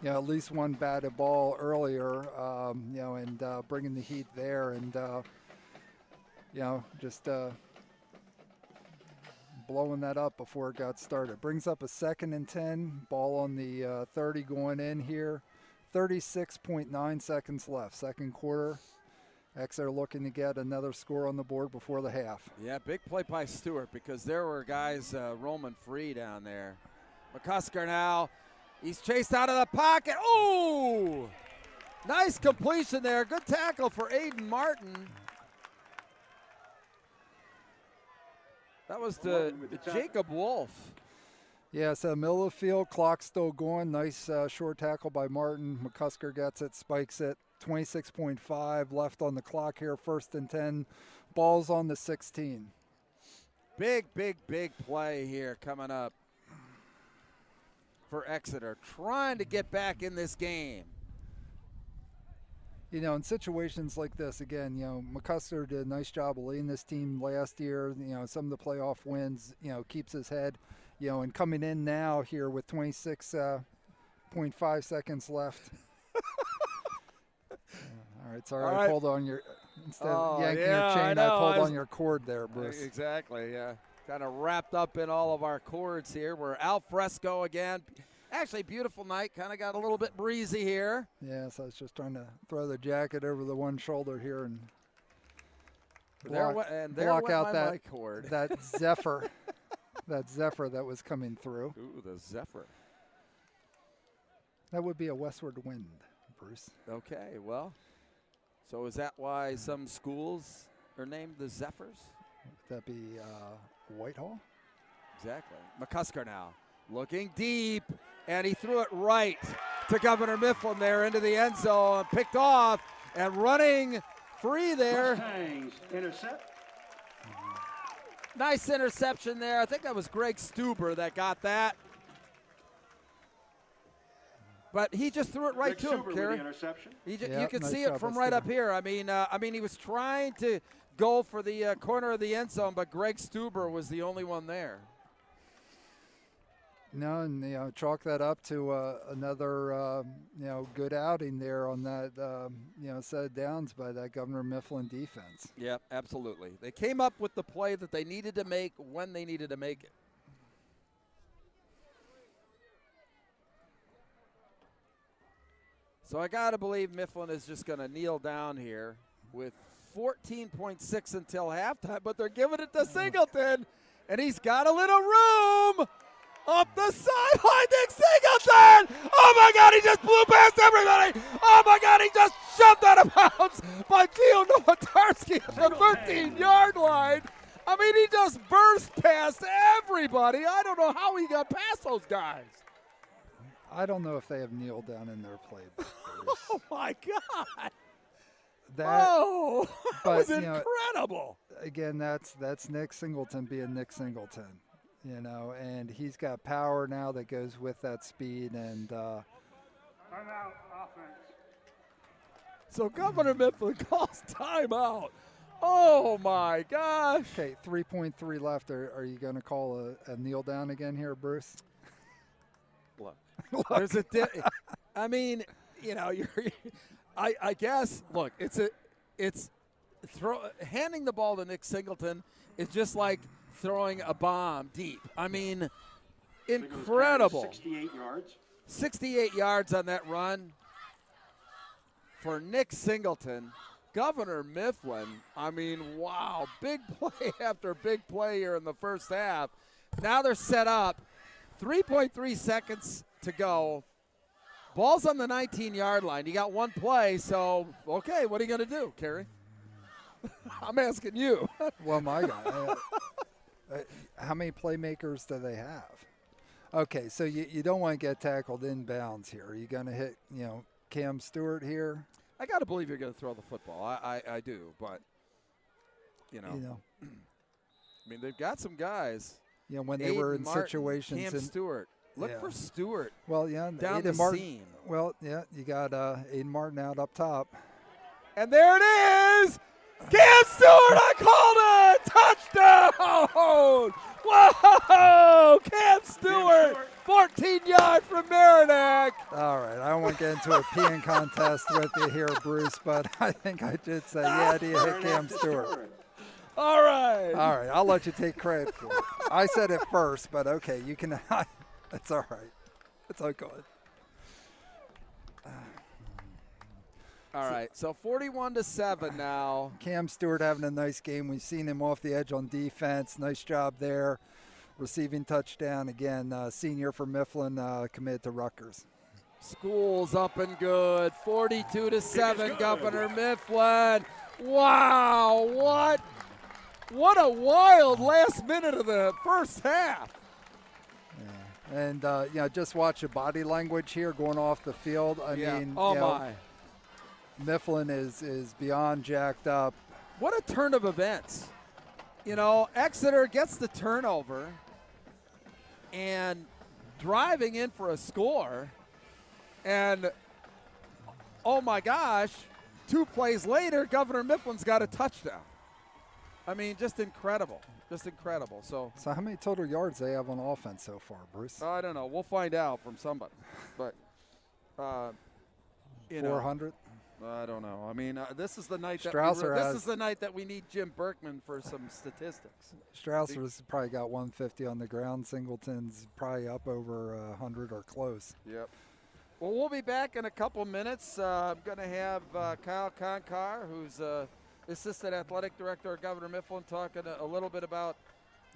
[SPEAKER 10] You know, at least one batted ball earlier. You know, and bringing the heat there, and you know, just blowing that up before it got started. Brings up a 2nd and 10. Ball on the 30 going in here. 36.9 seconds left, second quarter. Exeter looking to get another score on the board before the half.
[SPEAKER 11] Yeah, big play by Stewart because there were guys roaming free down there. McCusker now, he's chased out of the pocket. Oh, nice completion there. Good tackle for Aiden Martin. That was the Jacob Wolf.
[SPEAKER 10] Yeah, so middle of the field, clock still going. Nice short tackle by Martin. McCusker gets it, spikes it. 26.5 left on the clock here, 1st and 10. Ball's on the 16.
[SPEAKER 11] Big play here coming up for Exeter, trying to get back in this game.
[SPEAKER 10] You know, in situations like this, again, you know, McCusker did a nice job of leading this team last year. You know, some of the playoff wins, you know, keeps his head. You know, and coming in now here with 26.5 seconds left. All right, sorry, I pulled on your, instead of yanking your chain, I pulled on your cord there, Bruce.
[SPEAKER 11] Exactly, yeah. Kind of wrapped up in all of our cords here. We're al fresco again. Actually, beautiful night. Kind of got a little bit breezy here.
[SPEAKER 10] Yeah, so I was just trying to throw the jacket over the one shoulder here and block out that
[SPEAKER 11] cord.
[SPEAKER 10] That Zephyr. That Zephyr that was coming through.
[SPEAKER 11] Ooh, the Zephyr.
[SPEAKER 10] That would be a westward wind, Bruce.
[SPEAKER 11] Okay, well, so is that why some schools are named the Zephyrs?
[SPEAKER 10] Would that be Whitehall?
[SPEAKER 11] Exactly. McCusker now looking deep, and he threw it right to Governor Mifflin there into the end zone, picked off, and running free there.
[SPEAKER 3] Mustangs intercept.
[SPEAKER 11] Nice interception there. I think that was Greg Stuber that got that. But he just threw it right to him, Kerry. You can
[SPEAKER 10] nice
[SPEAKER 11] see it from right up here. I mean, he was trying to go for the corner of the end zone, but Greg Stuber was the only one there.
[SPEAKER 10] No, and you know, chalk that up to another you know, good outing there on that you know, set of downs by that Governor Mifflin defense.
[SPEAKER 11] Yep, absolutely. They came up with the play that they needed to make when they needed to make it. So I got to believe Mifflin is just going to kneel down here with 14.6 until halftime, but they're giving it to Singleton, and he's got a little room. Up the sideline, Nick Singleton! Oh my God, he just blew past everybody! Oh my God, he just shoved out of bounds by Gio Nowatarski at the 13-yard line. I mean, he just burst past everybody. I don't know how he got past those guys.
[SPEAKER 10] I don't know if they have kneeled down in their play.
[SPEAKER 11] Oh my God!
[SPEAKER 10] That
[SPEAKER 11] was incredible.
[SPEAKER 10] Know, again, that's Nick Singleton being Nick Singleton. You know, and he's got power now that goes with that speed. And
[SPEAKER 3] Timeout, offense.
[SPEAKER 11] So Governor Mifflin calls timeout. Oh my gosh!
[SPEAKER 10] Okay, 3.3 left. Are you going to call a kneel down again here, Bruce?
[SPEAKER 11] Look, there's a. I mean, you know, I guess. Look, it's handing the ball to Nick Singleton is just like throwing a bomb deep. I mean, incredible.
[SPEAKER 8] 68 yards.
[SPEAKER 11] 68 yards on that run for Nick Singleton. Governor Mifflin, I mean, wow, big play after big play here in the first half. Now they're set up. 3.3 seconds to go. Ball's on the 19-yard line. You got one play, so, okay, what are you going to do, Kerry? I'm asking you.
[SPEAKER 10] Well, my guy, how many playmakers do they have? Okay, so you don't want to get tackled inbounds here. Are you going to hit, Cam Stewart here?
[SPEAKER 11] I got to believe you're going to throw the football. I do, but, I mean, they've got some guys.
[SPEAKER 10] When they were in
[SPEAKER 11] Martin,
[SPEAKER 10] situations.
[SPEAKER 11] Cam Stewart. Look for Stewart.
[SPEAKER 10] Well, yeah.
[SPEAKER 11] Down
[SPEAKER 10] Aiden
[SPEAKER 11] the
[SPEAKER 10] Martin,
[SPEAKER 11] seam. Well,
[SPEAKER 10] yeah, you got Aiden Martin out up top.
[SPEAKER 11] And there it is. Cam Stewart, I called it. Touchdown. Whoa. Cam Stewart. 14-yard from Merrimack.
[SPEAKER 10] All right, I don't want to get into a peeing contest with you here, Bruce, but I think I did say, yeah, do you hit Cam Stewart?
[SPEAKER 11] All right.
[SPEAKER 10] All right, I'll let you take credit for it. I said it first, but okay, you can. It's all right. It's all good.
[SPEAKER 11] All right, so 41-7 now.
[SPEAKER 10] Cam Stewart having a nice game. We've seen him off the edge on defense. Nice job there. Receiving touchdown again. Senior for Mifflin, committed to Rutgers.
[SPEAKER 11] School's up and good. 42-7, Governor Mifflin. Wow, what a wild last minute of the first half.
[SPEAKER 10] Yeah. And, just watch the body language here going off the field. I mean,
[SPEAKER 11] my.
[SPEAKER 10] Mifflin is beyond jacked up.
[SPEAKER 11] What a turn of events. Exeter gets the turnover and driving in for a score. And, oh, my gosh, 2 plays later, Governor Mifflin's got a touchdown. I mean, just incredible. Just incredible. So
[SPEAKER 10] how many total yards they have on offense so far, Bruce?
[SPEAKER 11] I don't know. We'll find out from somebody. But,
[SPEAKER 10] 400?
[SPEAKER 11] I don't know. I mean, this is the night that we need Jim Berkman for some statistics.
[SPEAKER 10] Strausser's probably got 150 on the ground. Singleton's probably up over 100 or close.
[SPEAKER 11] Yep. Well, we'll be back in a couple minutes. I'm going to have Kyle Konkar, who's Assistant Athletic Director of Governor Mifflin, talking a little bit about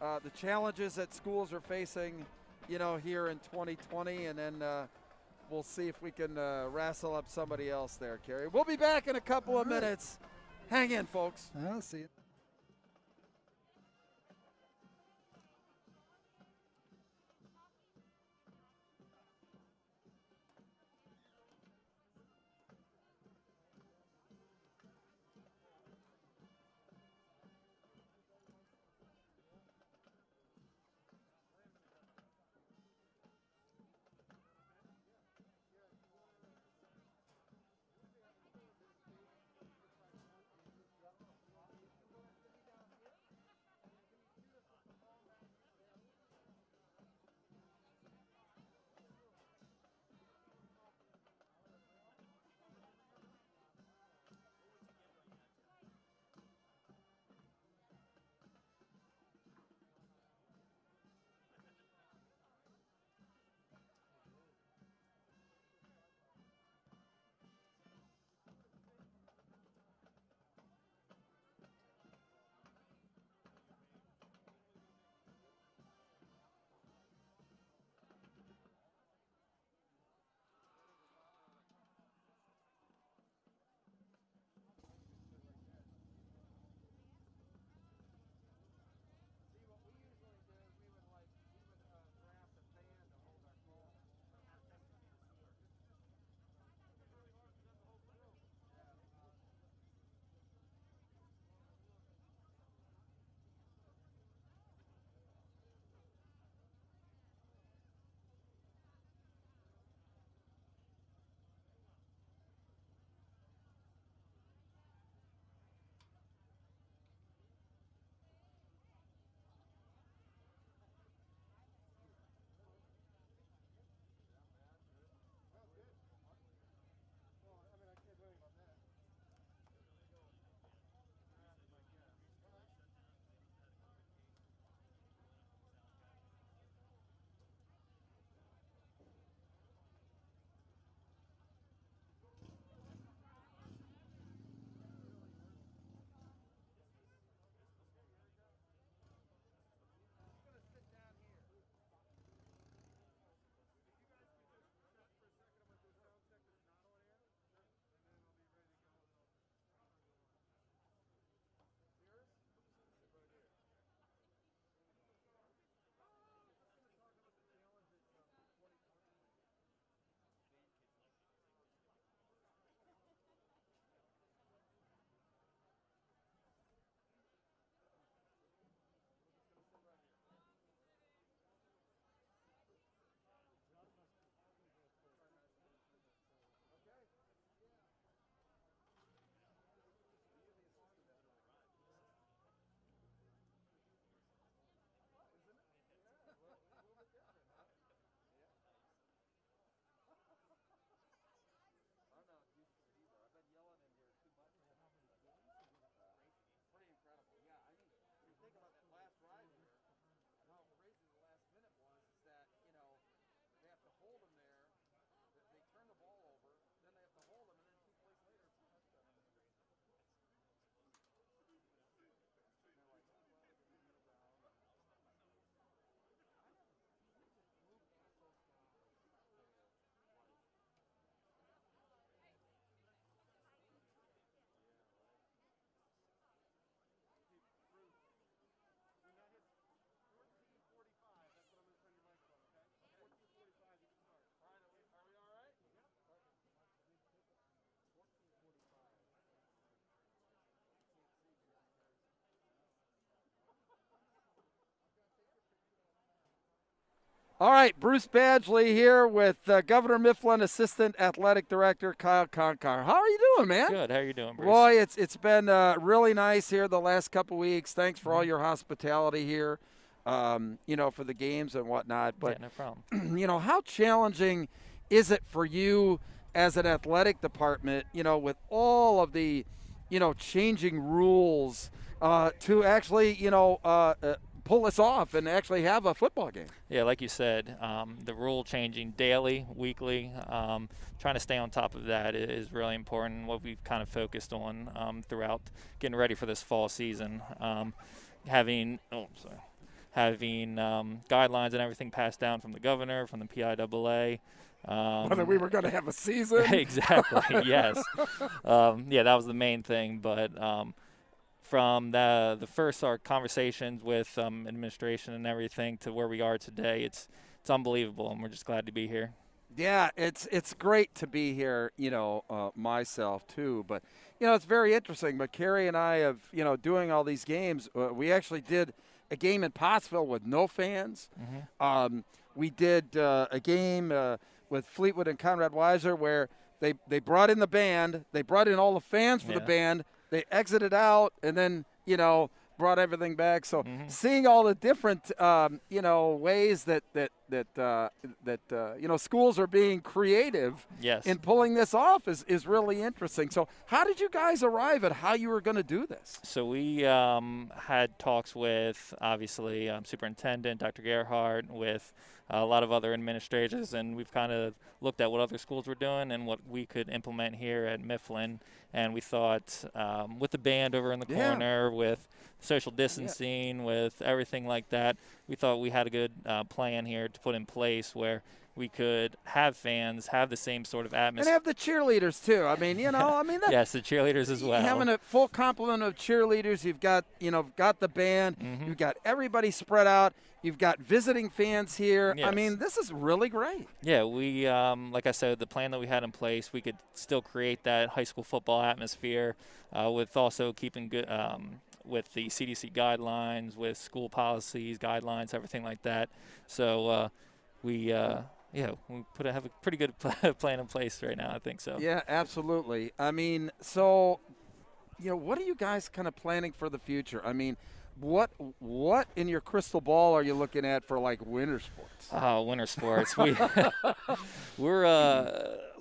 [SPEAKER 11] the challenges that schools are facing, here in 2020, and then we'll see if we can wrestle up somebody else there, Kerry. We'll be back in a couple of minutes. Hang in, folks.
[SPEAKER 10] I'll see you.
[SPEAKER 11] All right, Bruce Badgley here with Governor Mifflin Assistant Athletic Director Kyle Conkar. How are you doing, man?
[SPEAKER 12] Good. How are you doing, Bruce?
[SPEAKER 11] Boy, it's been really nice here the last couple weeks. Thanks for all your hospitality here, for the games and whatnot. But,
[SPEAKER 12] yeah, no problem.
[SPEAKER 11] How challenging is it for you as an athletic department, with all of the, changing rules to actually, pull this off and actually have a football game?
[SPEAKER 12] Yeah, like you said, the rule changing daily, weekly. Trying to stay on top of that is really important. What we've kind of focused on throughout getting ready for this fall season, having guidelines and everything passed down from the governor, from the PIAA.
[SPEAKER 11] Whether we were going to have a season.
[SPEAKER 12] Exactly. Yes. Yeah, that was the main thing, but. From the first our conversations with administration and everything to where we are today, it's unbelievable, and we're just glad to be here.
[SPEAKER 11] Yeah, it's great to be here, myself too. But, it's very interesting. But Carrie and I have, doing all these games, we actually did a game in Pottsville with no fans.
[SPEAKER 12] Mm-hmm.
[SPEAKER 11] We did a game with Fleetwood and Conrad Weiser where they brought in the band. They brought in all the fans for the band. They exited out and then, brought everything back. So seeing all the different, ways that schools are being creative in pulling this off is really interesting. So how did you guys arrive at how you were going to do this?
[SPEAKER 12] So we had talks with, obviously, Superintendent Dr. Gerhardt, with a lot of other administrators, and we've kind of looked at what other schools were doing and what we could implement here at Mifflin. And we thought with the band over in the corner, with social distancing, with everything like that, we thought we had a good plan here to put in place where we could have fans, have the same sort of atmosphere.
[SPEAKER 11] And have the cheerleaders, too. I mean,
[SPEAKER 12] yes, the cheerleaders as well.
[SPEAKER 11] Having a full complement of cheerleaders. You've got, got the band. You've got everybody spread out. You've got visiting fans here.
[SPEAKER 12] Yes.
[SPEAKER 11] I mean, this is really great.
[SPEAKER 12] Yeah, we, like I said, the plan that we had in place, we could still create that high school football atmosphere with also keeping good with the CDC guidelines, with school policies, guidelines, everything like that. So we have a pretty good plan in place right now, I think so.
[SPEAKER 11] Yeah, absolutely. I mean, so, what are you guys kind of planning for the future? I mean, what in your crystal ball are you looking at for, like, winter sports?
[SPEAKER 12] Oh, winter sports. We're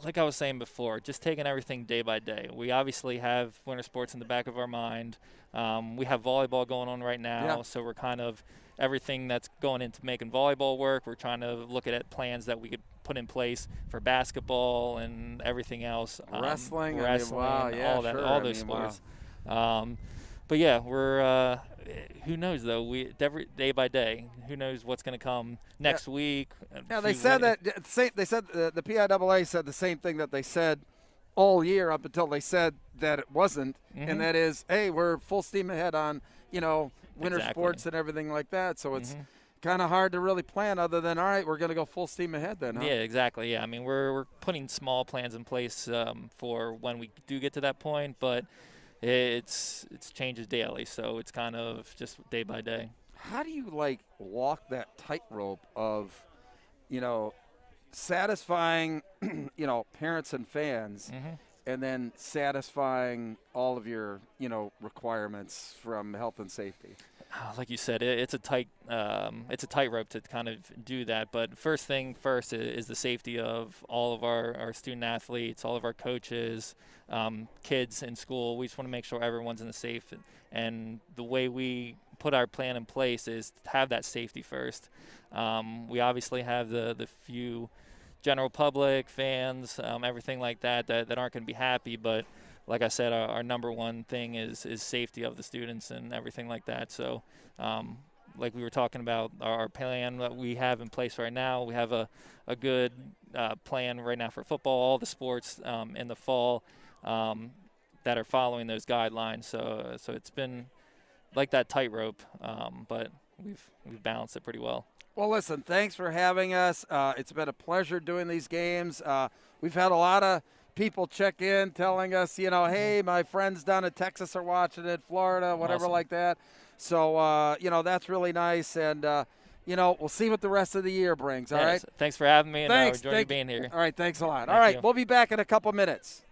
[SPEAKER 12] like I was saying before, just taking everything day by day. We obviously have winter sports in the back of our mind. We have volleyball going on right now, so we're kind of everything that's going into making volleyball work. We're trying to look at plans that we could put in place for basketball and everything else.
[SPEAKER 11] Wrestling,
[SPEAKER 12] all those sports. Wow. But yeah, we're who knows though? Every day by day, who knows what's going to come next week?
[SPEAKER 11] Yeah, they said the PIAA said the same thing that they said all year up until they said that it wasn't, and that is, hey, we're full steam ahead on winter sports and everything like that. So it's kind of hard to really plan other than, all right, we're going to go full steam ahead then. Huh?
[SPEAKER 12] Yeah, exactly. Yeah, I mean we're putting small plans in place for when we do get to that point, but. It's changes daily, so it's kind of just day by day.
[SPEAKER 11] How do you walk that tightrope of, satisfying, parents and fans, and then satisfying all of your, requirements from health and safety?
[SPEAKER 12] Like you said, it's a tightrope to kind of do that. But first thing first is the safety of all of our student athletes, all of our coaches, kids in school. We just want to make sure everyone's in the safe. And the way we put our plan in place is to have that safety first. We obviously have the few general public, fans, everything like that aren't going to be happy, but like I said, our number one thing is safety of the students and everything like that. So like we were talking about, our plan that we have in place right now, we have a good plan right now for football, all the sports in the fall that are following those guidelines. So it's been like that tightrope, but we've balanced it pretty well.
[SPEAKER 11] Well, listen, thanks for having us. It's been a pleasure doing these games. We've had a lot of people check in telling us, hey, my friends down in Texas are watching it, Florida, whatever
[SPEAKER 12] awesome.
[SPEAKER 11] Like that. So, that's really nice. And, we'll see what the rest of the year brings. All right.
[SPEAKER 12] Thanks for having me, and
[SPEAKER 11] Thanks.
[SPEAKER 12] enjoying being here.
[SPEAKER 11] All right. Thanks a lot.
[SPEAKER 12] Thank
[SPEAKER 11] all right.
[SPEAKER 12] you.
[SPEAKER 11] We'll be back in a couple minutes.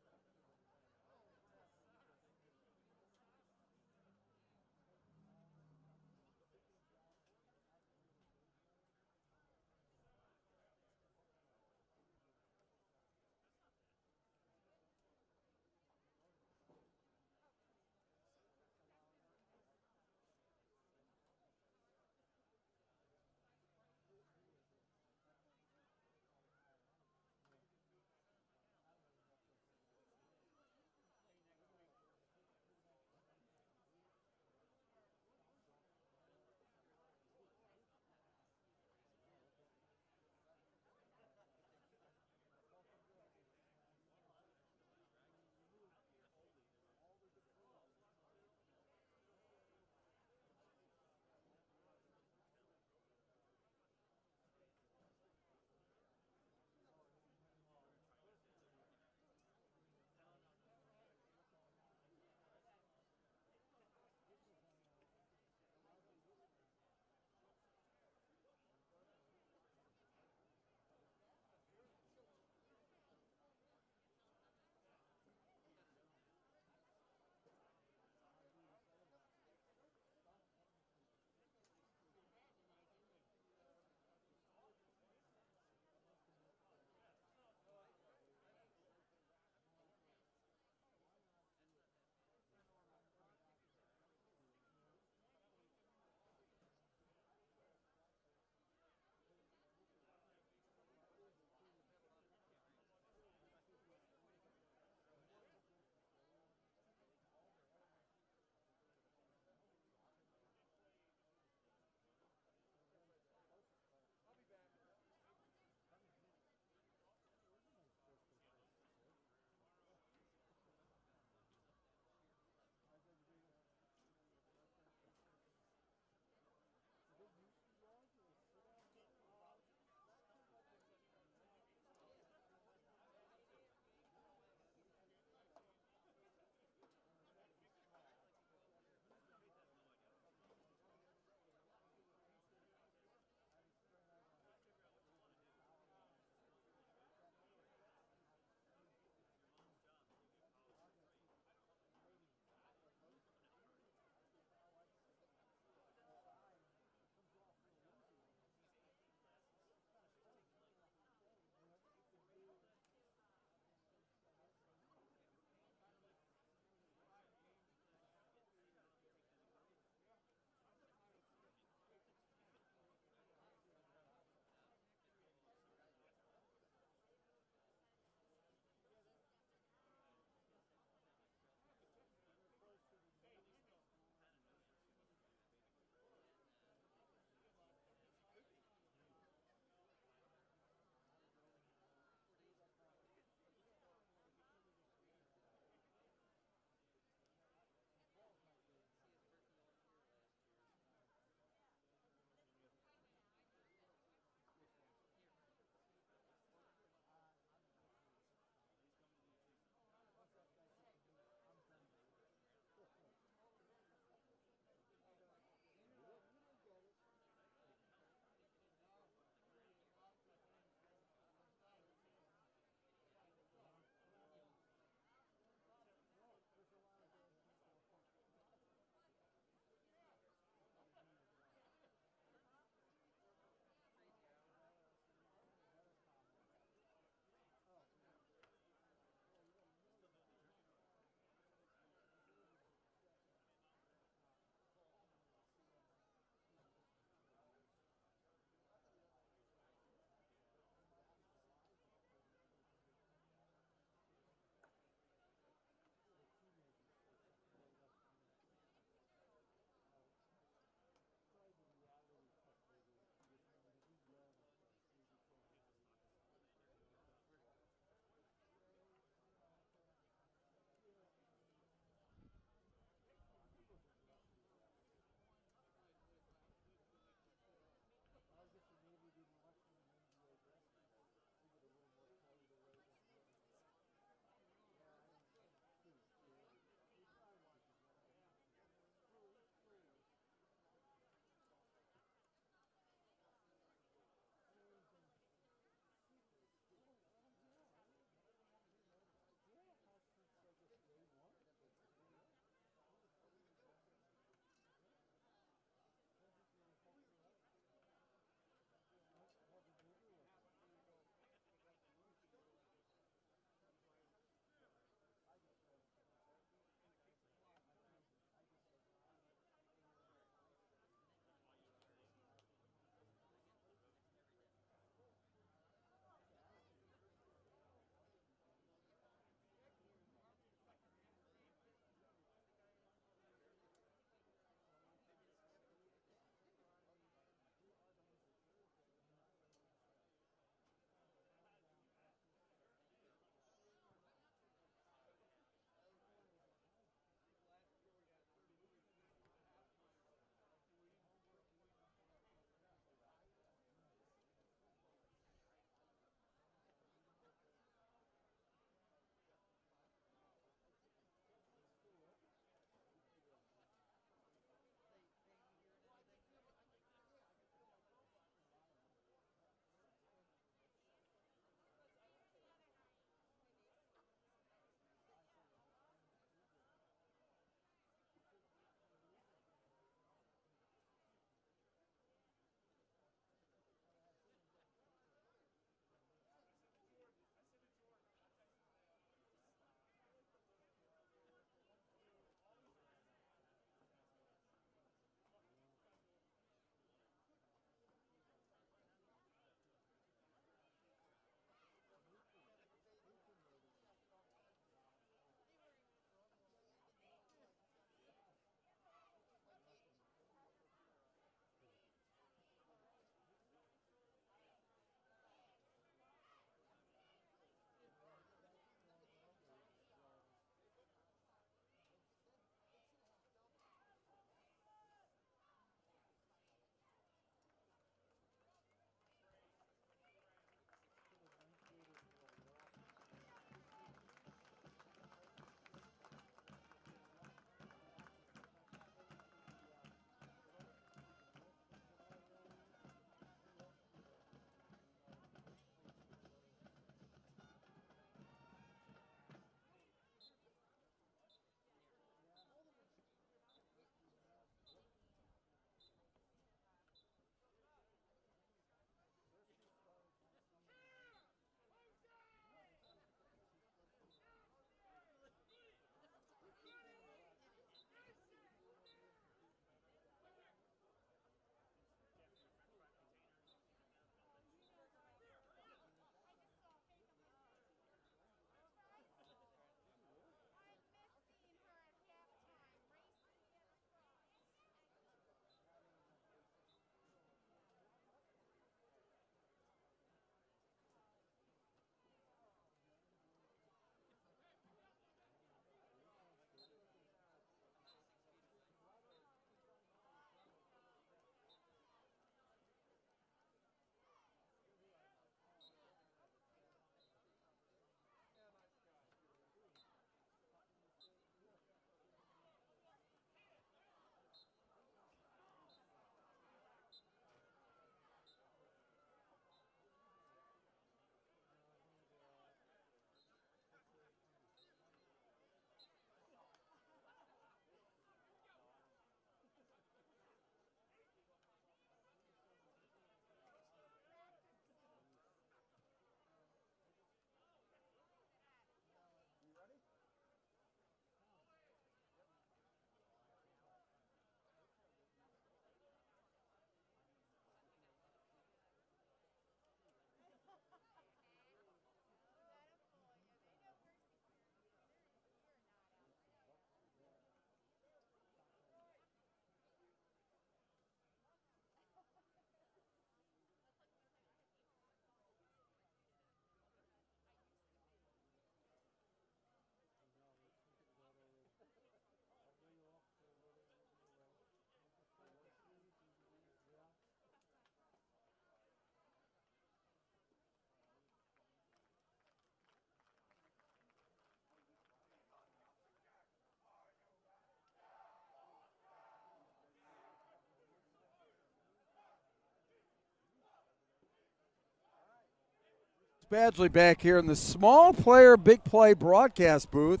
[SPEAKER 11] Badgley back here in the small player, big play broadcast booth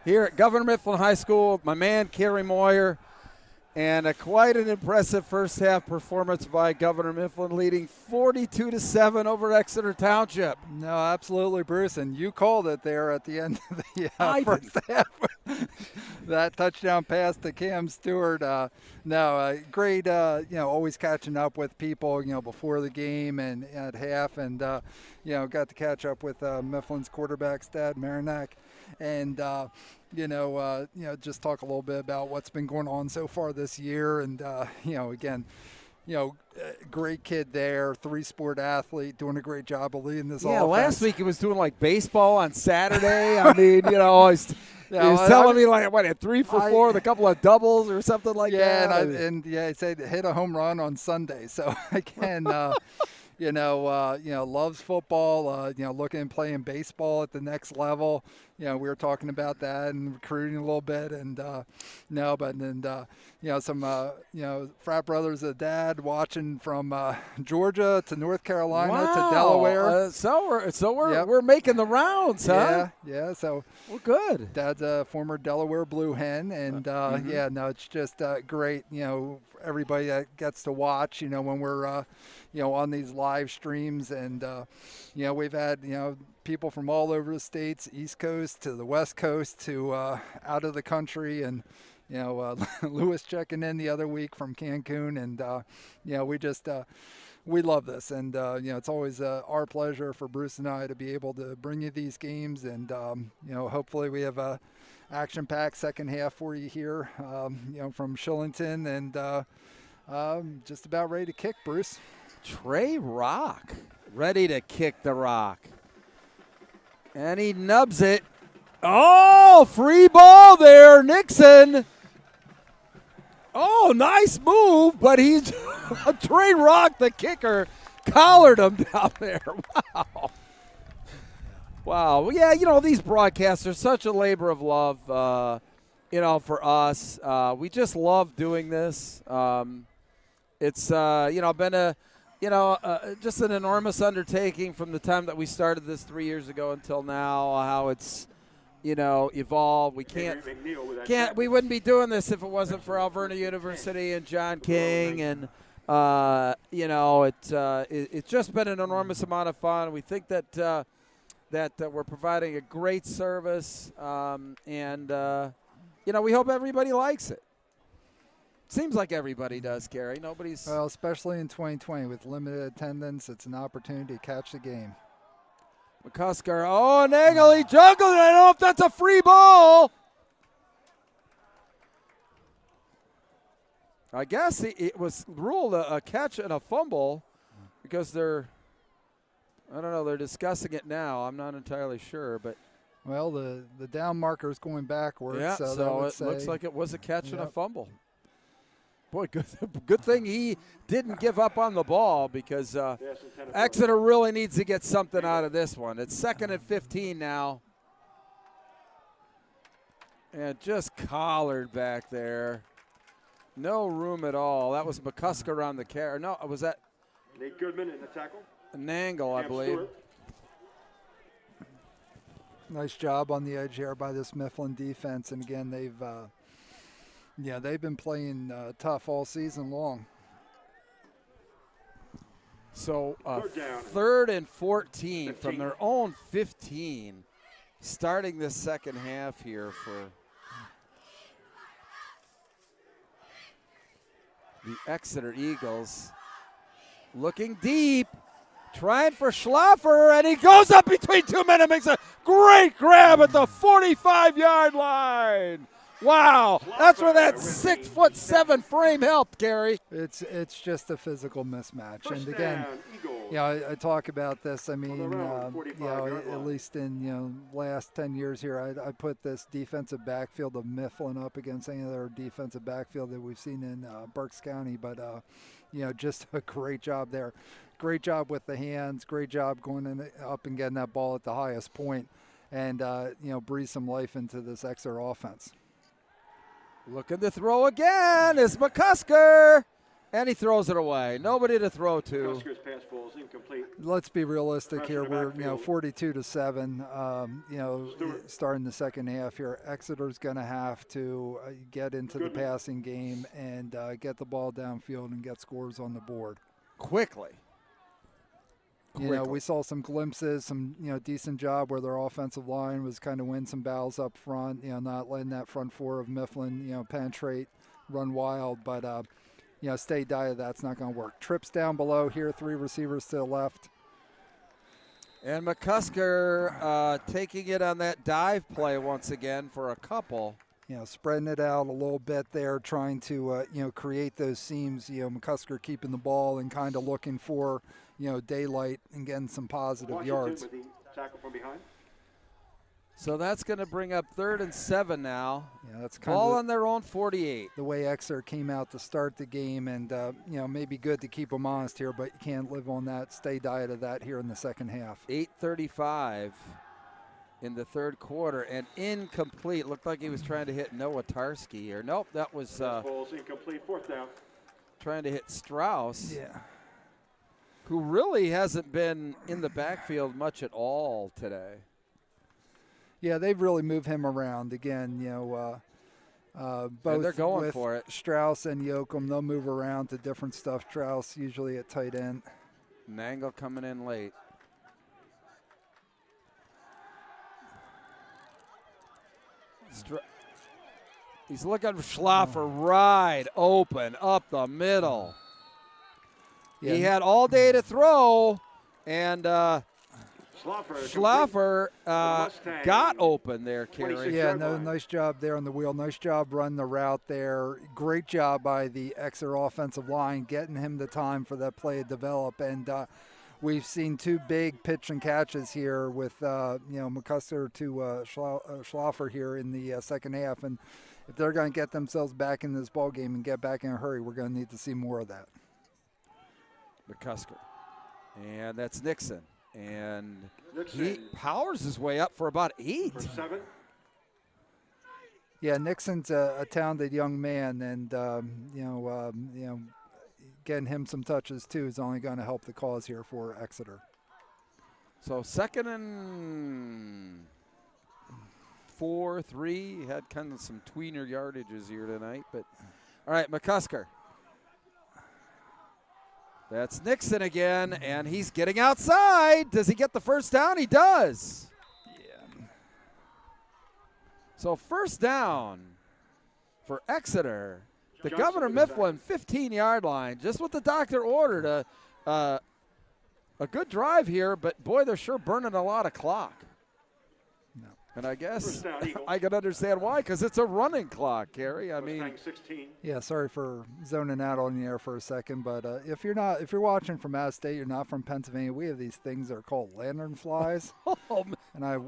[SPEAKER 11] here at Governor Mifflin High School with my man, Kerry Moyer. And quite an impressive first half performance by Governor Mifflin, leading 42-7 over Exeter Township.
[SPEAKER 10] No, absolutely, Bruce. And you called it there at the end of the first half. That touchdown pass to Cam Stewart. Great, always catching up with people, before the game and at half. And, got to catch up with Mifflin's quarterback, Stad Marinac. And, just talk a little bit about what's been going on so far this year. And, great kid there, 3-sport athlete, doing a great job of leading this offense.
[SPEAKER 11] Yeah, last week he was doing like baseball on Saturday. I mean, he was telling me like, what, 3 for 4 with a couple of doubles or something like that.
[SPEAKER 10] He said hit a home run on Sunday. So again, loves football, looking and playing baseball at the next level. We were talking about that and recruiting a little bit, and some frat brothers of dad watching from Georgia to North Carolina to Delaware.
[SPEAKER 11] We're making the rounds, huh?
[SPEAKER 10] Yeah. So
[SPEAKER 11] we're good.
[SPEAKER 10] Dad's a former Delaware Blue Hen, and it's just great. Everybody that gets to watch. When we're on these live streams, and we've had people from all over the states, East Coast to the West Coast to out of the country, and Lewis checking in the other week from Cancun, and we love this, and it's always our pleasure for Bruce and I to be able to bring you these games, and hopefully we have a action-packed second half for you here, from Shillington, and just about ready to kick, Bruce.
[SPEAKER 11] Trey Rock ready to kick the rock. And he nubs it. Oh, free ball there, Nixon. Oh, nice move, but he's Trey Rock, the kicker, collared him down there. Wow. Wow. Well, yeah, these broadcasts are such a labor of love, for us. We just love doing this. It's, been just an enormous undertaking from the time that we started this 3 years ago until now, how it's, evolved. We wouldn't be doing this if it wasn't for Alverna University and John King, and, it's just been an enormous amount of fun. We think that we're providing a great service, and we hope everybody likes it. Seems like everybody does, Gary.
[SPEAKER 10] Well, especially in 2020 with limited attendance, it's an opportunity to catch the game.
[SPEAKER 11] McCusker, Nagel, he juggled it. I don't know if that's a free ball. I guess it was ruled a catch and a fumble because they're discussing it now. I'm not entirely sure, but.
[SPEAKER 10] Well, the down marker is going backwards.
[SPEAKER 11] Yeah, so it looks like it was a catch and a fumble. Boy, good thing he didn't give up on the ball, because Exeter really needs to get something out of this one. It's 2nd and 15 now. And just collared back there. No room at all. That was McCusker on the carry. No, was that
[SPEAKER 8] Nate Goodman in the tackle?
[SPEAKER 11] Nangle, I believe.
[SPEAKER 8] Stewart.
[SPEAKER 10] Nice job on the edge here by this Mifflin defense, and again they've been playing tough all season long.
[SPEAKER 11] So 3rd and 14 from their own 15, starting this second half here for the Exeter Eagles. Looking deep, trying for Schlaffer, and he goes up between 2 men and makes a great grab at the 45-yard line. Wow, that's where that 6'7" frame helped, Gary.
[SPEAKER 10] It's just a physical mismatch, and again, I talk about this. I mean, at least in last 10 years here, I put this defensive backfield of Mifflin up against any other defensive backfield that we've seen in Berks County, but just a great job there. Great job with the hands. Great job going up and getting that ball at the highest point, and breathe some life into this Exeter offense.
[SPEAKER 11] Looking to throw again is McCusker. And he throws it away. Nobody to throw to.
[SPEAKER 8] McCusker's pass ball is incomplete.
[SPEAKER 10] Let's be realistic
[SPEAKER 8] Pressure
[SPEAKER 10] here.
[SPEAKER 8] in the
[SPEAKER 10] We're
[SPEAKER 8] backfield.
[SPEAKER 10] 42-7. Starting the second half here, Exeter's going to have to get into the passing game and get the ball downfield and get scores on the board
[SPEAKER 11] Quickly.
[SPEAKER 10] We saw some glimpses, some decent job where their offensive line was kind of win some battles up front. Not letting that front four of Mifflin penetrate, run wild, but. Stay diet, that's not going to work. Trips down below here, 3 receivers to the left.
[SPEAKER 11] And McCusker taking it on that dive play once again for a couple.
[SPEAKER 10] Spreading it out a little bit there, trying to, create those seams. McCusker keeping the ball and kind of looking for, daylight and getting some positive
[SPEAKER 8] Washington
[SPEAKER 10] yards.
[SPEAKER 8] with the tackle from behind.
[SPEAKER 11] So that's going to bring up 3rd and 7 now.
[SPEAKER 10] Yeah, that's kind
[SPEAKER 11] ball
[SPEAKER 10] of
[SPEAKER 11] on their own 48.
[SPEAKER 10] The way Exeter came out to start the game, and maybe good to keep them honest here, but you can't live on that. Stay diet of that here in the second half.
[SPEAKER 11] 8:35 in the 3rd quarter, and incomplete. Looked like he was trying to hit Noah Tarski here. Nope, that was
[SPEAKER 8] Ball's incomplete. 4th down.
[SPEAKER 11] trying to hit Strauss.
[SPEAKER 10] Yeah.
[SPEAKER 11] Who really hasn't been in the backfield much at all today.
[SPEAKER 10] Yeah, they've really moved him around again. Both
[SPEAKER 11] and they're going
[SPEAKER 10] with
[SPEAKER 11] for it.
[SPEAKER 10] Strauss and Yoakum, they'll move around to different stuff. Strauss usually at tight end.
[SPEAKER 11] Nangle coming in late. He's looking for Schlaffer wide open up the middle.
[SPEAKER 10] Yeah.
[SPEAKER 11] He had all day to throw, and Schlaffer got open there, Kerry.
[SPEAKER 10] Yeah, nice job there on the wheel. Nice job running the route there. Great job by the Exeter offensive line getting him the time for that play to develop. And we've seen 2 big pitch and catches here with McCusker to Schlaffer here in the second half. And if they're going to get themselves back in this ball game and get back in a hurry, we're going to need to see more of that.
[SPEAKER 11] McCusker, and that's Nixon. And he powers his way up for about 8.
[SPEAKER 8] For 7.
[SPEAKER 10] Yeah, Nixon's a talented young man, and getting him some touches too is only going to help the cause here for Exeter.
[SPEAKER 11] So 2nd and 4, 3. Had kind of some tweener yardages here tonight, but all right, McCusker. That's Nixon again, and he's getting outside. Does he get the first down? He does.
[SPEAKER 10] Yeah.
[SPEAKER 11] So 1st down for Exeter. The Governor Mifflin 15-yard line, just what the doctor ordered. A good drive here, but boy, they're sure burning a lot of clock.
[SPEAKER 10] No.
[SPEAKER 11] And I guess I can understand why, because it's a running clock, Kerry. I mean,
[SPEAKER 8] 16.
[SPEAKER 10] Yeah, sorry for zoning out on the air for a second, but if you're watching from out of state, you're not from Pennsylvania, we have these things that are called lantern flies. And I,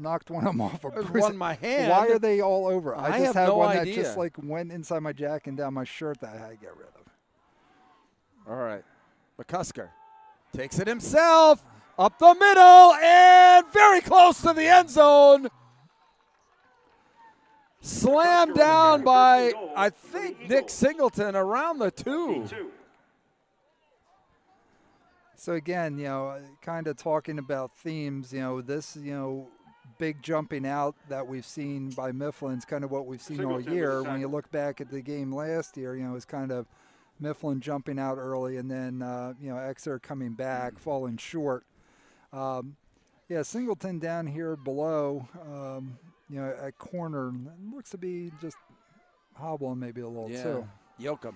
[SPEAKER 10] knocked one of them off.
[SPEAKER 11] One in my hand.
[SPEAKER 10] Why are they all over? I just had
[SPEAKER 11] no
[SPEAKER 10] one
[SPEAKER 11] idea.
[SPEAKER 10] that just went inside my jacket and down my shirt that I had to get rid of.
[SPEAKER 11] All right, McCusker takes it himself. Up the middle and very close to the end zone. Slammed down by, I think, Nick Singleton around the 2.
[SPEAKER 10] So again, kind of talking about themes, this, big jumping out that we've seen by Mifflin's kind of what we've seen all year. When you look back at the game last year, it's kind of Mifflin jumping out early and then, Exeter coming back, falling short. Singleton down here below, at corner, looks to be just hobbling maybe a little too.
[SPEAKER 11] Yoakum.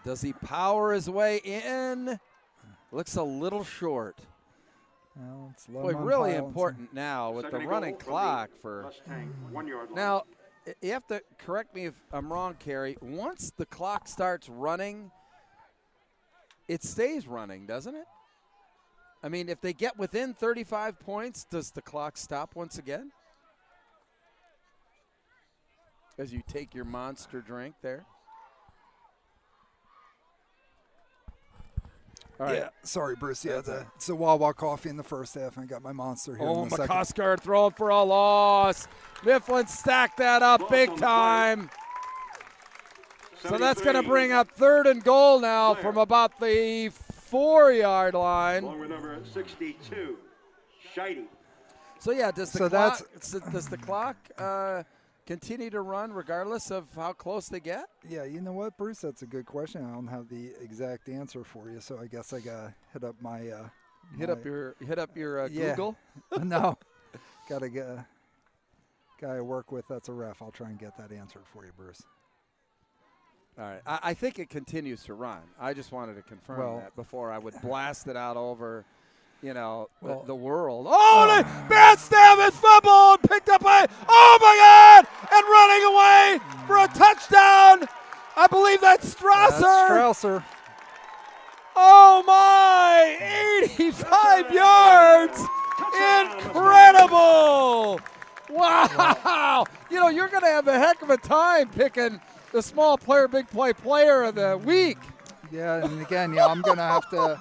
[SPEAKER 11] Does he power his way in? Looks a little short.
[SPEAKER 10] Well, it's
[SPEAKER 11] boy, really important now with the running clock for.
[SPEAKER 8] Mustang, 1-yard line.
[SPEAKER 11] Now, you have to correct me if I'm wrong, Kerry. Once the clock starts running, it stays running, doesn't it? I mean, if they get within 35 points, does the clock stop once again? As you take your monster drink there. All right.
[SPEAKER 10] Yeah, sorry, Bruce. Yeah, it's a Wawa coffee in the first half, and I got my monster here in the second.
[SPEAKER 11] McCusker throwing for a loss. Mifflin stacked that up big time. So that's going to bring up 3rd and goal now from about the 4-yard line.
[SPEAKER 8] Along with number 62, Scheide.
[SPEAKER 11] So yeah, does the clock continue to run regardless of how close they get?
[SPEAKER 10] Yeah, you know what, Bruce? That's a good question. I don't have the exact answer for you, so I guess I gotta hit up my
[SPEAKER 11] hit up your
[SPEAKER 10] yeah.
[SPEAKER 11] Google.
[SPEAKER 10] No, gotta get guy I work with. That's a ref. I'll try and get that answered for you, Bruce.
[SPEAKER 11] All right, I think it continues to run. I just wanted to confirm that before I would blast it out over, the world. Oh, Batstam is fumbled, picked up by, oh my God, and running away for a touchdown. I believe that's Strasser.
[SPEAKER 10] That's Strasser.
[SPEAKER 11] Oh my, 85 yards. Incredible. Wow. You're going to have a heck of a time picking the small player, big play player of the week.
[SPEAKER 10] Yeah, and again, I'm going to have to,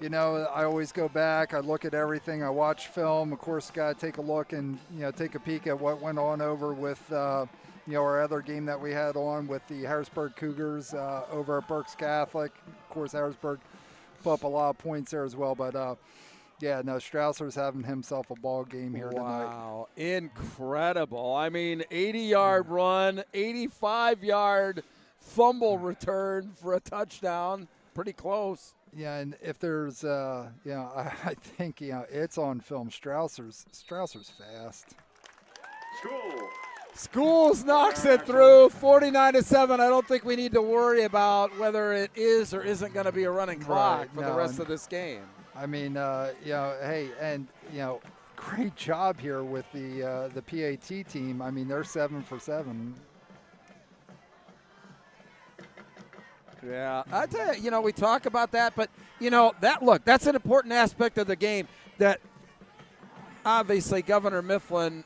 [SPEAKER 10] I always go back. I look at everything. I watch film. Of course, got to take a look and, take a peek at what went on over with, our other game that we had on with the Harrisburg Cougars over at Berks Catholic. Of course, Harrisburg put up a lot of points there as well. But, Strausser's having himself a ball game here tonight.
[SPEAKER 11] Wow, incredible. I mean, 80-yard run, 85-yard fumble return for a touchdown. Pretty close.
[SPEAKER 10] Yeah, and if there's, I think, it's on film. Strausser's fast.
[SPEAKER 11] Schools knocks it through, 49-7. I don't think we need to worry about whether it is or isn't going to be a running clock for the rest of this game.
[SPEAKER 10] I mean, hey, and, great job here with the PAT team. I mean, they're 7 for 7.
[SPEAKER 11] Yeah, I tell you, we talk about that, but, that's an important aspect of the game that obviously Governor Mifflin,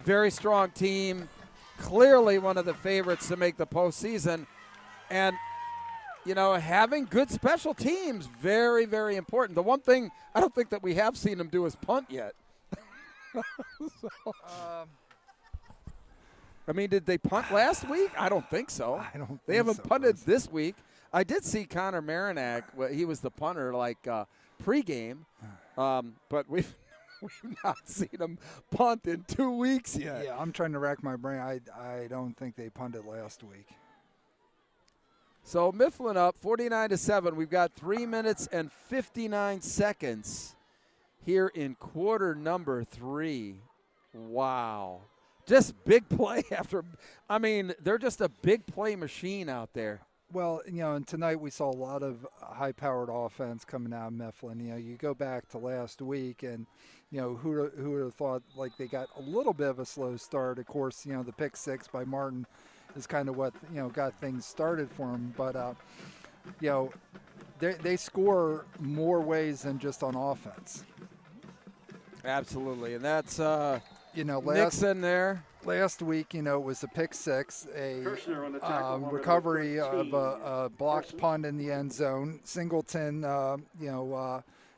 [SPEAKER 11] very strong team, clearly one of the favorites to make the postseason, and having good special teams, very, very important. The one thing I don't think that we have seen them do is punt yet. I mean, did they punt last week? I don't think so.
[SPEAKER 10] I don't think
[SPEAKER 11] They haven't
[SPEAKER 10] so,
[SPEAKER 11] punted
[SPEAKER 10] Bruce.
[SPEAKER 11] this week. I did see Connor Marinac. He was the punter, pregame, but we've not seen him punt in 2 weeks yet.
[SPEAKER 10] Yeah, I'm trying to rack my brain. I don't think they punted last week.
[SPEAKER 11] So Mifflin up 49-7. We've got 3 minutes and 59 seconds here in quarter number 3. Wow. Just big play after. I mean, they're just a big play machine out there.
[SPEAKER 10] Well, and tonight we saw a lot of high-powered offense coming out of Mifflin. You go back to last week, and who would have thought they got a little bit of a slow start. Of course, the pick 6 by Martin is kind of what got things started for them. But they score more ways than just on offense.
[SPEAKER 11] Absolutely, and that's
[SPEAKER 10] Nixon
[SPEAKER 11] there.
[SPEAKER 10] Last week, it was a pick 6, a recovery of a blocked punt in the end zone. Singleton,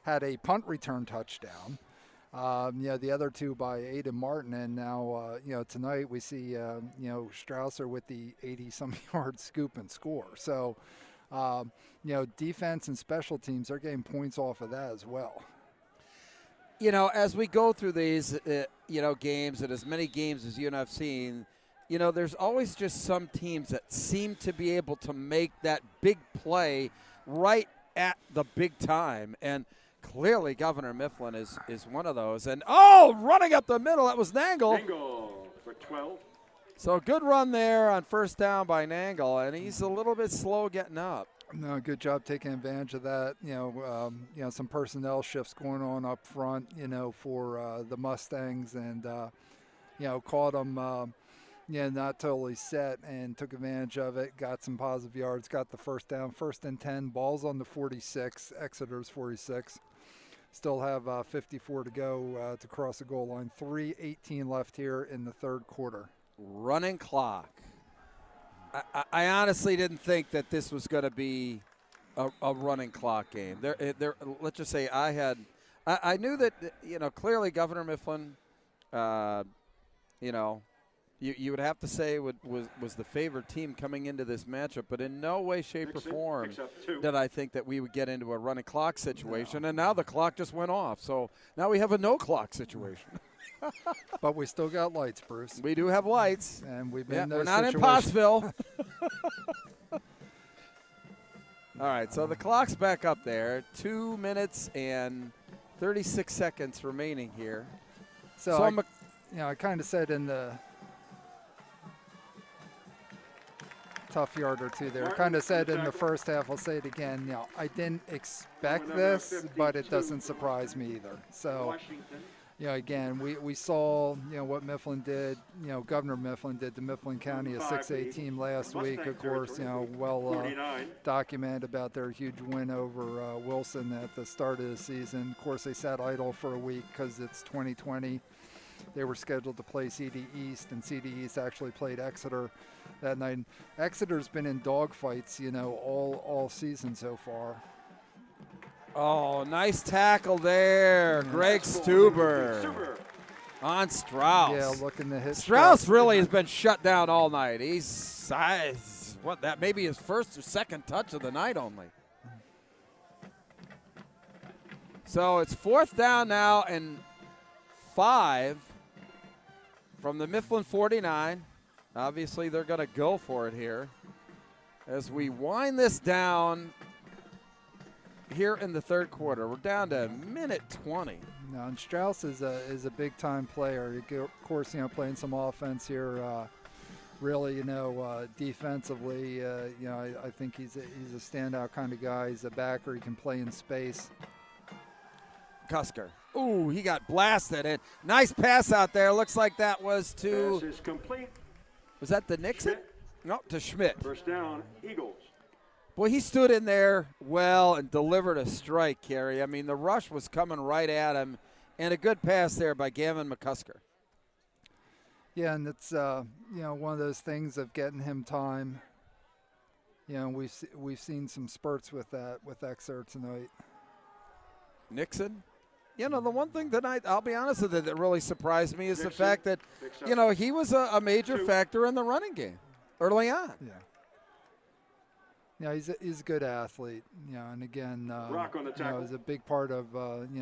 [SPEAKER 10] had a punt return touchdown. The other 2 by Aiden Martin, and now, tonight we see, Strausser with the 80-some yard scoop and score. So, defense and special teams, they're getting points off of that as well.
[SPEAKER 11] As we go through these, games, and as many games as you and I've seen, there's always just some teams that seem to be able to make that big play right at the big time. And clearly Governor Mifflin is one of those. And, running up the middle, that was Nangle.
[SPEAKER 8] Nangle for 12.
[SPEAKER 11] So good run there on first down by Nangle, and he's a little bit slow getting up.
[SPEAKER 10] No, good job taking advantage of that. Some personnel shifts going on up front, for the Mustangs, and caught them, not totally set, and took advantage of it. Got some positive yards. Got the first down, 1st and 10. Ball's on the 46. Exeter's 46. Still have 54 to go to cross the goal line. 3:18 left here in the third quarter.
[SPEAKER 11] Running clock. I honestly didn't think that this was going to be a running clock game. Let's just say I knew that, clearly Governor Mifflin, you you would have to say was the favored team coming into this matchup, but in no way, shape, or form did I think that we would get into a running clock situation. And now the clock just went off, so now we have a no clock situation.
[SPEAKER 10] But we still got lights, Bruce.
[SPEAKER 11] We do have lights,
[SPEAKER 10] and we've been in those
[SPEAKER 11] we're not in Pottsville. All right, so the clock's back up there. 2 minutes and 36 seconds remaining here.
[SPEAKER 10] So I kind of said in the tough yard or two there. Kind of said in the first half, I'll say it again, I didn't expect this, but it doesn't surprise me either. So, again, we saw, what Mifflin did, Governor Mifflin did to Mifflin County, a 6A team last week, of course, well documented about their huge win over Wilson at the start of the season. Of course, they sat idle for a week because it's 2020. They were scheduled to play CD East, and CD East actually played Exeter that night. Exeter's been in dogfights, all season so far.
[SPEAKER 11] Oh, nice tackle there. Greg Stuber on Strauss.
[SPEAKER 10] Yeah, looking to hit.
[SPEAKER 11] Strauss really has been shut down all night. He's maybe his first or second touch of the night only. So it's 4th down now and 5 from the Mifflin 49. Obviously, they're going to go for it here as we wind this down here in the third quarter. We're down to minute 20.
[SPEAKER 10] No, and Strauss is a big-time player. Of course, playing some offense here. Really, defensively, I think he's a standout kind of guy. He's a backer. He can play in space.
[SPEAKER 11] Cusker. Ooh, he got blasted. And nice pass out there. Looks like that was to.
[SPEAKER 8] Pass is complete.
[SPEAKER 11] Was that the Nixon?
[SPEAKER 8] Schmidt.
[SPEAKER 11] No, to Schmidt.
[SPEAKER 8] First down, Eagles.
[SPEAKER 11] Boy, he stood in there well and delivered a strike, Kerry. I mean, the rush was coming right at him, and a good pass there by Gavin McCusker.
[SPEAKER 10] Yeah, and it's one of those things of getting him time. We've seen some spurts with that with Exeter tonight.
[SPEAKER 11] Nixon. The one thing tonight, I'll be honest with you, that really surprised me is the fact that, he was a major factor in the running game early on.
[SPEAKER 10] Yeah. Yeah, he's a good athlete, and again, he's a big part of,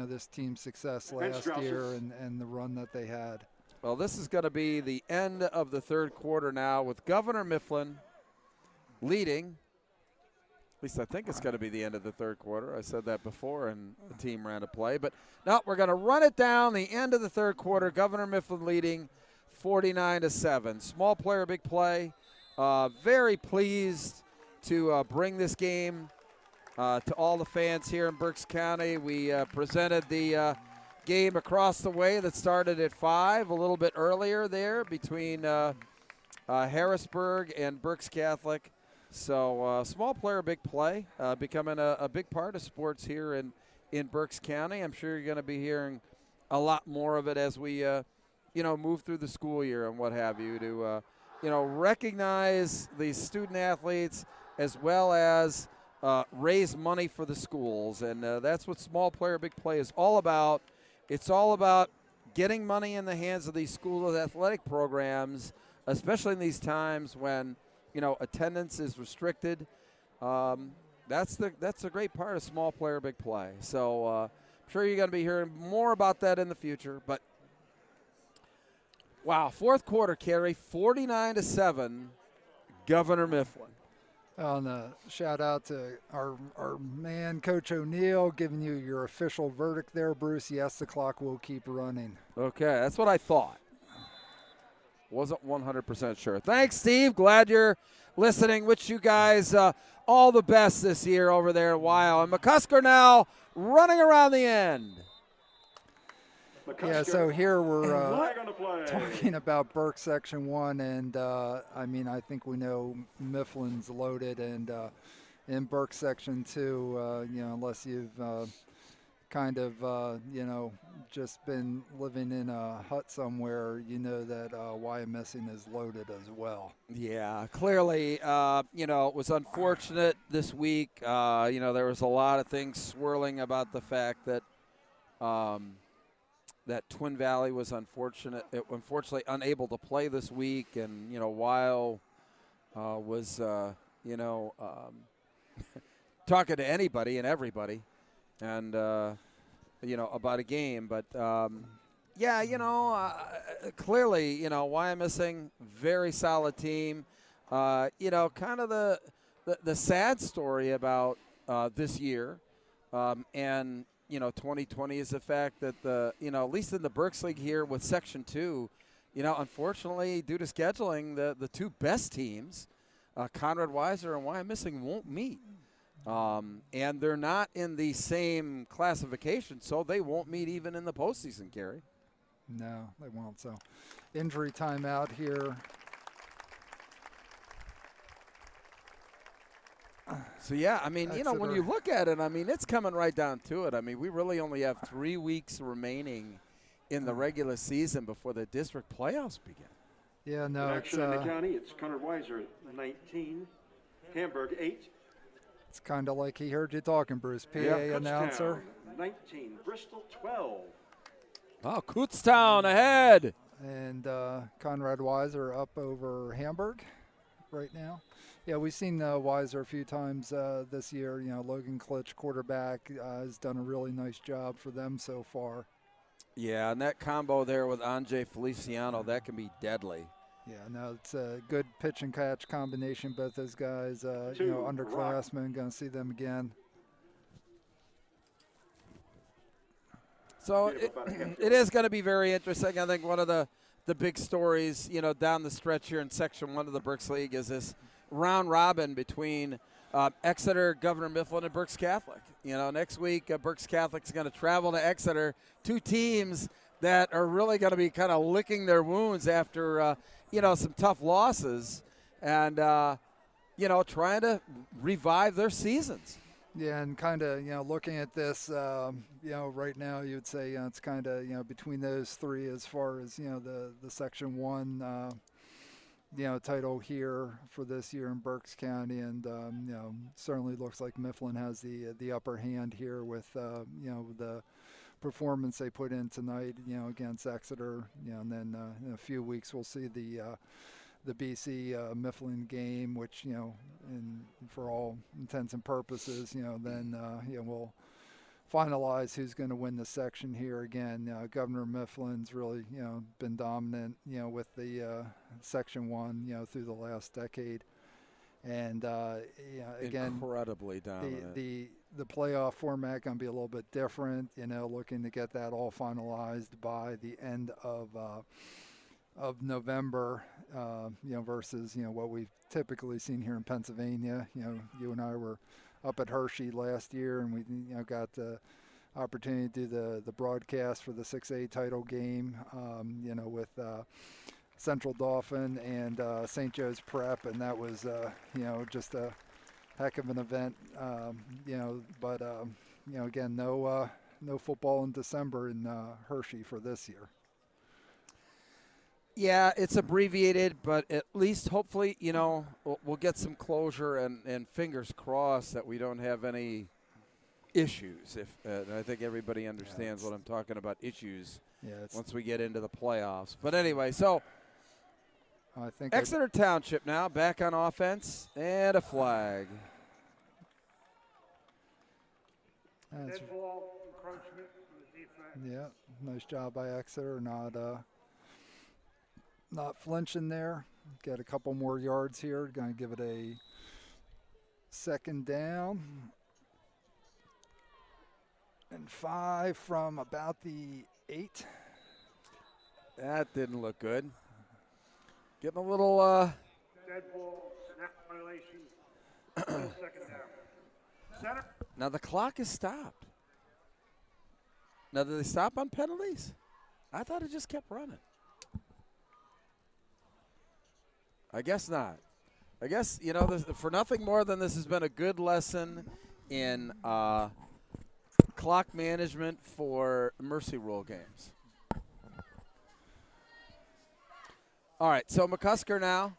[SPEAKER 10] this team's success last year and the run that they had.
[SPEAKER 11] Well, this is going to be the end of the third quarter now with Governor Mifflin leading. At least I think it's going to be the end of the third quarter. I said that before, and the team ran a play. But no, we're going to run it down. The end of the third quarter, Governor Mifflin leading 49-7. Small player, big play. Very pleased to bring this game to all the fans here in Berks County. We presented the game across the way that started at 5, a little bit earlier there between Harrisburg and Berks Catholic. So small player, big play, becoming a big part of sports here in Berks County. I'm sure you're going to be hearing a lot more of it as we, move through the school year and what have you to, recognize these student athletes as well as raise money for the schools. And that's what small player, big play is all about. It's all about getting money in the hands of these school athletic programs, especially in these times when attendance is restricted. That's a great part of small player, big play. So I'm sure you're going to be hearing more about that in the future. But, wow, fourth quarter, Kerry, 49-7, Governor Mifflin.
[SPEAKER 10] And shout out to our man, Coach O'Neill, giving you your official verdict there, Bruce. Yes, the clock will keep running.
[SPEAKER 11] Okay, that's what I thought. Wasn't 100% sure. Thanks, Steve. Glad you're listening. Wish you guys all the best this year over there at Weill. And McCusker now running around the end.
[SPEAKER 10] Yeah, so here we're talking about Berks Section 1, and I think we know Mifflin's loaded, and in Berks Section 2, unless you've kind of, just been living in a hut somewhere, that Wyomissing is loaded as well.
[SPEAKER 11] Yeah, clearly, it was unfortunate this week. There was a lot of things swirling about the fact that that Twin Valley was unfortunately unable to play this week, and Weil was talking to anybody and everybody, and about a game. But clearly, Wyomissing, very solid team. Kind of the sad story about this year, and 2020 is the fact that at least in the Berks League here with Section 2, unfortunately due to scheduling, the two best teams, Conrad Weiser and Wyomissing, won't meet. And they're not in the same classification, so they won't meet even in the postseason, Gary.
[SPEAKER 10] No, they won't. So injury timeout here.
[SPEAKER 11] So, yeah, I mean, when you look at it, I mean, it's coming right down to it. I mean, we really only have 3 weeks remaining in the regular season before the district playoffs begin.
[SPEAKER 10] Yeah, no,
[SPEAKER 8] Action in the county, it's Conrad Weiser, 19, Hamburg, 8.
[SPEAKER 10] It's kind of like he heard you talking, Bruce. PA announcer.
[SPEAKER 8] 19, Bristol, 12.
[SPEAKER 11] Oh, Kutztown ahead.
[SPEAKER 10] And Conrad Weiser up over Hamburg right now. Yeah, we've seen Weiser a few times this year. Logan Klitsch, quarterback, has done a really nice job for them so far.
[SPEAKER 11] Yeah, and that combo there with Anjay Feliciano, that can be deadly.
[SPEAKER 10] Yeah, no, it's a good pitch and catch combination. Both those guys, underclassmen, going to see them again.
[SPEAKER 11] So it is going to be very interesting. I think one of the big stories, down the stretch here in Section 1 of the Berks League is this round robin between Exeter, Governor Mifflin, and Berks Catholic. Next week, Berks Catholic is going to travel to Exeter. Two teams that are really going to be kind of licking their wounds after, some tough losses and, trying to revive their seasons.
[SPEAKER 10] Yeah, and kind of, looking at this, right now you would say it's kind of, between those three as far as, the Section 1, title here for this year in Berks County. And, certainly looks like Mifflin has the upper hand here with, the performance they put in tonight, against Exeter. And then in a few weeks we'll see the BC Mifflin game, which, for all intents and purposes, then we'll finalize who's going to win the section here. Again, Governor Mifflin's really, been dominant, with the Section 1, through the last decade. And, again,
[SPEAKER 11] incredibly dominant.
[SPEAKER 10] The playoff format going to be a little bit different, looking to get that all finalized by the end of November, versus, what we've typically seen here in Pennsylvania. You and I were up at Hershey last year, and we, got the opportunity to do the broadcast for the 6A title game, with Central Dauphin and St. Joe's Prep, and that was, just a heck of an event, but, again, no football in December in Hershey for this year.
[SPEAKER 11] Yeah, it's abbreviated, but at least hopefully, we'll get some closure and fingers crossed that we don't have any issues. And I think everybody understands what I'm talking about, issues, once we get into the playoffs. But anyway, so
[SPEAKER 10] I think
[SPEAKER 11] Exeter Township now back on offense and a flag.
[SPEAKER 3] Dead ball, encroachment from the defense.
[SPEAKER 10] Yeah, nice job by Exeter, not flinching there. Get a couple more yards here. Going to give it a second down. And 5 from about the 8.
[SPEAKER 11] That didn't look good. Getting a little
[SPEAKER 3] Dead ball, snap violation, second down. Center.
[SPEAKER 11] Now the clock is stopped. Now, did they stop on penalties? I thought it just kept running. I guess not. I guess, for nothing more than this has been a good lesson in clock management for Mercy Rule games. All right, so McCusker now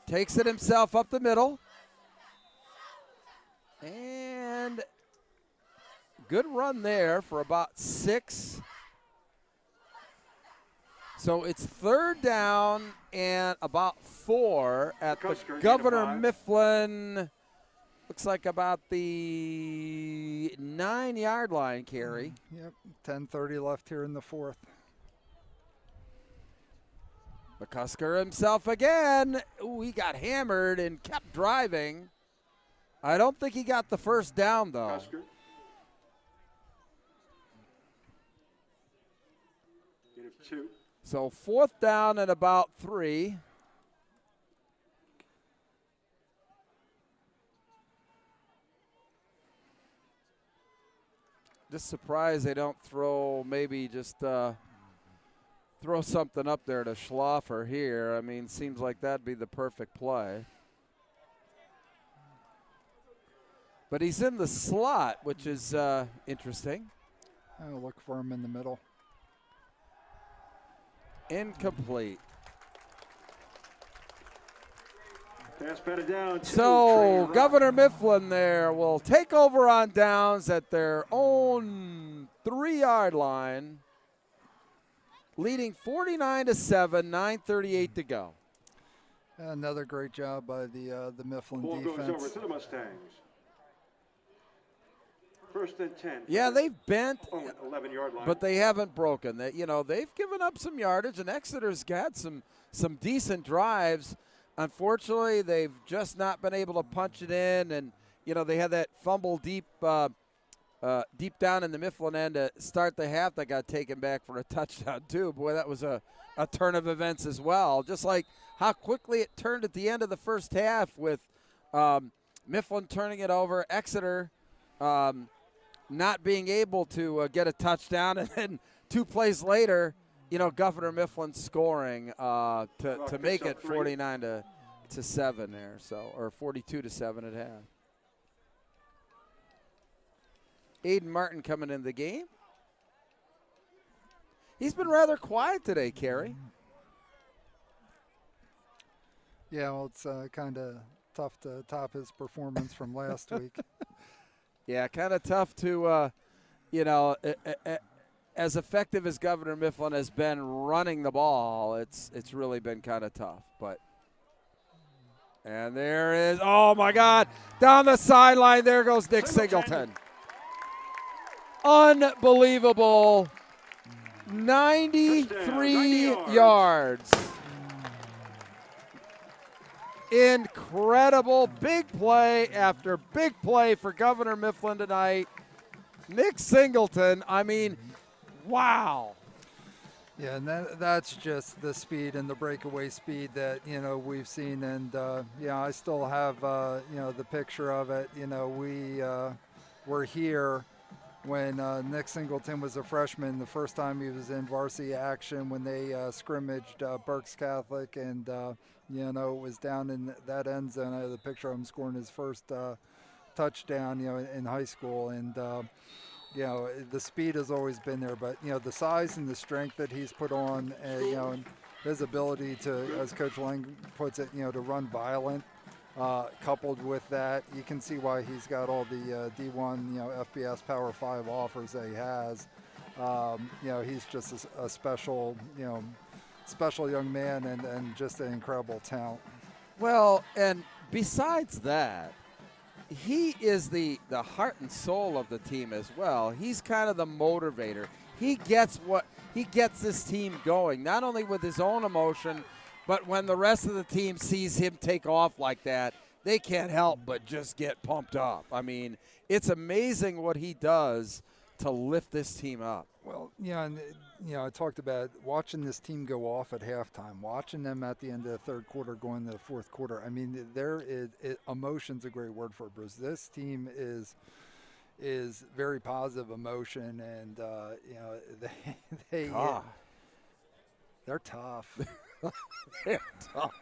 [SPEAKER 11] takes it himself up the middle and good run there for about 6. So it's 3rd down and about 4 at the Governor Mifflin. Looks like about the 9-yard line, Carey.
[SPEAKER 10] Yep, 10:30 left here in the 4th.
[SPEAKER 11] McCusker himself again. Ooh, he got hammered and kept driving. I don't think he got the first down, though.
[SPEAKER 8] Two.
[SPEAKER 11] So 4th down and about 3. Just surprised they don't throw, maybe just throw something up there to Schlaffer here. I mean, seems like that'd be the perfect play. But he's in the slot, which is interesting.
[SPEAKER 10] I'll look for him in the middle.
[SPEAKER 11] Incomplete.
[SPEAKER 8] Pass batted down.
[SPEAKER 11] So Governor Mifflin there will take over on downs at their own 3-yard line, leading 49-7, 9:38 to go.
[SPEAKER 10] Another great job by the Mifflin
[SPEAKER 8] Ball
[SPEAKER 10] defense.
[SPEAKER 8] goes over to the Mustangs. 1st and 10.
[SPEAKER 11] Yeah, they've bent,
[SPEAKER 8] 11-yard line.
[SPEAKER 11] but they haven't broken. They've given up some yardage, and Exeter's got some decent drives. Unfortunately, they've just not been able to punch it in, and they had that fumble deep down in the Mifflin end to start the half that got taken back for a touchdown too. Boy, that was a turn of events as well. Just like how quickly it turned at the end of the first half with Mifflin turning it over, Exeter not being able to get a touchdown, and then 2 plays later, Governor Mifflin scoring to make it 49-7 there, or 42-7 at half. Aiden Martin coming in the game. He's been rather quiet today, Carey.
[SPEAKER 10] Yeah, well, it's kind of tough to top his performance from last week.
[SPEAKER 11] Yeah, kind of tough to, as effective as Governor Mifflin has been running the ball, it's really been kind of tough. And there is, oh my God, down the sideline, there goes Nick Singleton. Unbelievable, 93 yards. Incredible, big play after big play for Governor Mifflin tonight. Nick Singleton, I mean, wow.
[SPEAKER 10] Yeah, and that's just the speed and the breakaway speed that, we've seen. And, I still have, the picture of it. We were here when Nick Singleton was a freshman, the first time he was in varsity action when they scrimmaged Berks Catholic. And, it was down in that end zone. I have the picture of him scoring his first touchdown, in high school. And, the speed has always been there, but, the size and the strength that he's put on, and his ability to, as Coach Lang puts it, to run violent, coupled with that, you can see why he's got all the D1, FBS Power 5 offers that he has. He's just a special, special young man and just an incredible talent.
[SPEAKER 11] Well, and besides that, he is the heart and soul of the team as well. He's kind of the motivator. He gets this team going, not only with his own emotion, but when the rest of the team sees him take off like that, they can't help but just get pumped up. I mean, it's amazing what he does to lift this team up.
[SPEAKER 10] Well, and I talked about watching this team go off at halftime, watching them at the end of the third quarter, going to the fourth quarter. I mean, emotion's a great word for it, Bruce. This team is very positive emotion, and they're tough.
[SPEAKER 11] They're tough.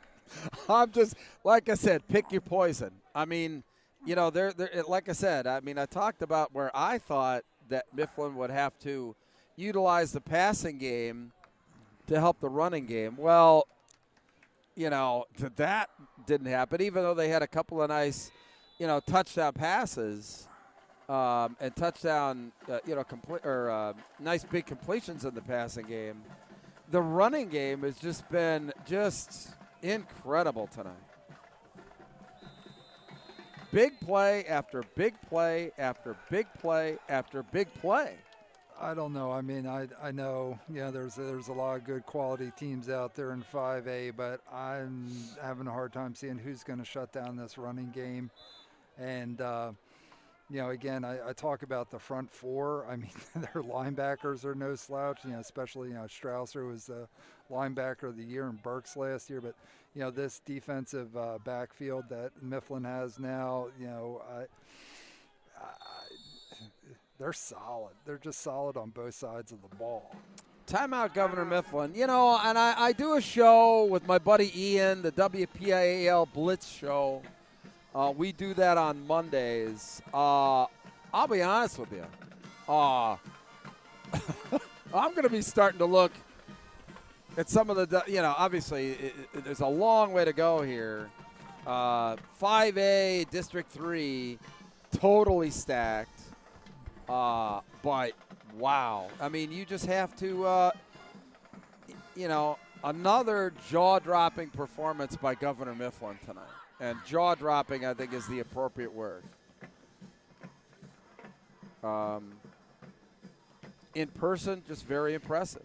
[SPEAKER 11] I'm just, like I said, pick your poison. I mean, they're like I said. I mean, I talked about where I thought that Mifflin would have to utilize the passing game to help the running game. Well, that didn't happen, even though they had a couple of nice, touchdown passes. and touchdown, nice big completions in the passing game. The running game has just been incredible tonight. Big play after big play after big play after big play.
[SPEAKER 10] I don't know. I mean, I know, there's a lot of good quality teams out there in 5A, but I'm having a hard time seeing who's going to shut down this running game. And, again, I talk about the front four. I mean, their linebackers are no slouch, especially, Strausser was the linebacker of the year in Berks last year. But, this defensive backfield that Mifflin has now, they're solid. They're just solid on both sides of the ball.
[SPEAKER 11] Timeout, Governor Mifflin. And I do a show with my buddy Ian, the WPIAL Blitz show. We do that on Mondays. I'll be honest with you. I'm going to be starting to look at some of the, obviously there's a long way to go here. 5A, District 3, totally stacked. But, wow. I mean, you just have to, another jaw-dropping performance by Governor Mifflin tonight. And jaw-dropping, I think, is the appropriate word. In person, just very impressive.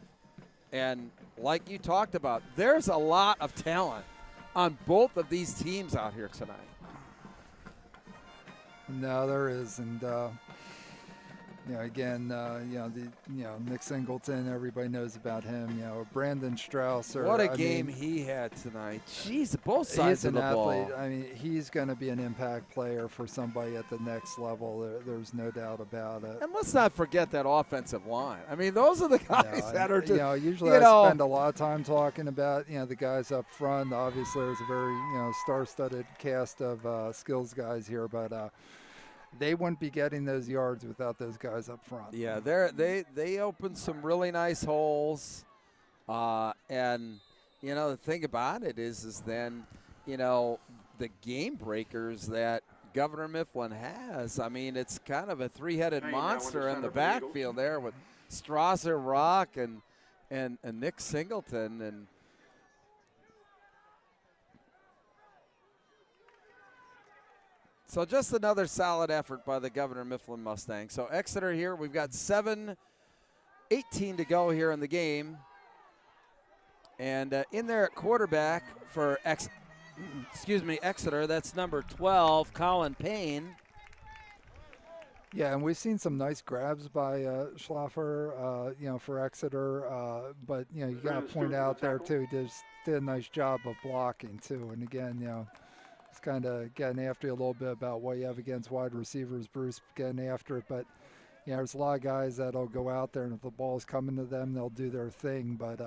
[SPEAKER 11] And like you talked about, there's a lot of talent on both of these teams out here tonight.
[SPEAKER 10] No, there is. And, again, Nick Singleton, everybody knows about him. Brandon Strausser.
[SPEAKER 11] What a game he had tonight. Jeez, both sides of the ball.
[SPEAKER 10] I mean, he's going to be an impact player for somebody at the next level. There's no doubt about it.
[SPEAKER 11] And let's not forget that offensive line. I mean, those are the guys that are just,
[SPEAKER 10] usually I spend a lot of time talking about, the guys up front. Obviously, there's a very, star-studded cast of skills guys here, but they wouldn't be getting those yards without those guys up front.
[SPEAKER 11] Yeah, they opened some really nice holes, and the thing about it is then the game breakers that Governor Mifflin has. I mean, it's kind of a three-headed monster in the backfield there with Strausser, Rock, and Nick Singleton, and so just another solid effort by the Governor Mifflin Mustangs. So Exeter here, we've got 7:18 to go here in the game. And in there at quarterback for Exeter, that's number 12, Colin Payne.
[SPEAKER 10] Yeah, and we've seen some nice grabs by Schlaffer, for Exeter. But, you got to point out there, too, he did a nice job of blocking, too. And, again, it's kind of getting after you a little bit about what you have against wide receivers, Bruce, getting after it. But, there's a lot of guys that'll go out there, and if the ball's coming to them, they'll do their thing. But,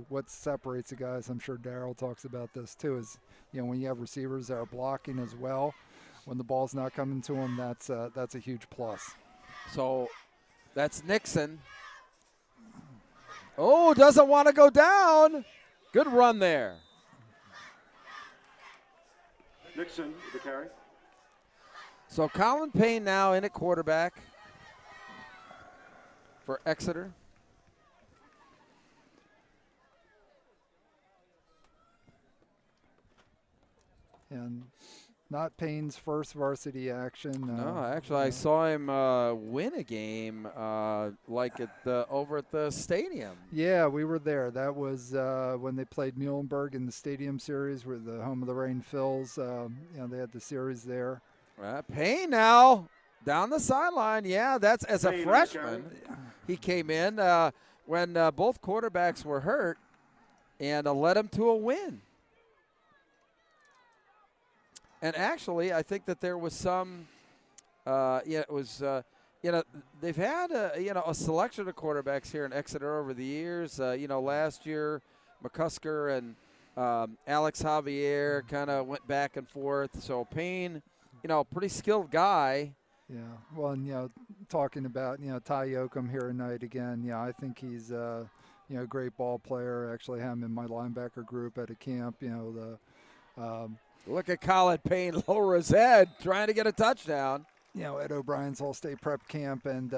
[SPEAKER 10] what separates the guys, I'm sure Darryl talks about this too, is, when you have receivers that are blocking as well, when the ball's not coming to them, that's a huge plus.
[SPEAKER 11] So that's Nixon. Oh, doesn't want to go down. Good run there.
[SPEAKER 3] Nixon with the carry.
[SPEAKER 11] So Colin Payne now in at quarterback for Exeter.
[SPEAKER 10] And not Payne's first varsity action.
[SPEAKER 11] No, actually, I saw him win a game over at the stadium.
[SPEAKER 10] Yeah, we were there. That was when they played Muhlenberg in the Stadium Series, where the home of the Rain Phils. They had the series there.
[SPEAKER 11] Payne now down the sideline. Yeah, that's as a freshman. He came in when both quarterbacks were hurt and led him to a win. And actually, I think that there was some, they've had a selection of quarterbacks here in Exeter over the years. Last year, McCusker and Alex Javier kind of went back and forth. So Payne, pretty skilled guy.
[SPEAKER 10] Yeah, well, and, talking about, Ty Yoakum here tonight again, I think he's, a great ball player. Actually, had him in my linebacker group at a camp,
[SPEAKER 11] Look at Colin Payne lower his head, trying to get a touchdown.
[SPEAKER 10] Ed O'Brien's All-State Prep Camp, and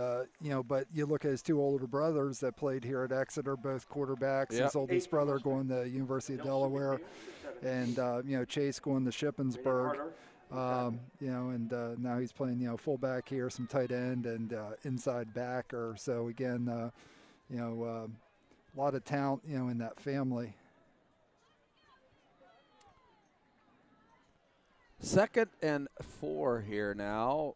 [SPEAKER 10] but you look at his two older brothers that played here at Exeter, both quarterbacks.
[SPEAKER 11] Yep.
[SPEAKER 10] His oldest brother going to University of Delaware, and Chase going to Shippensburg. And now he's playing fullback here, some tight end, and inside backer. So again, a lot of talent in that family.
[SPEAKER 11] 2nd and 4 here now.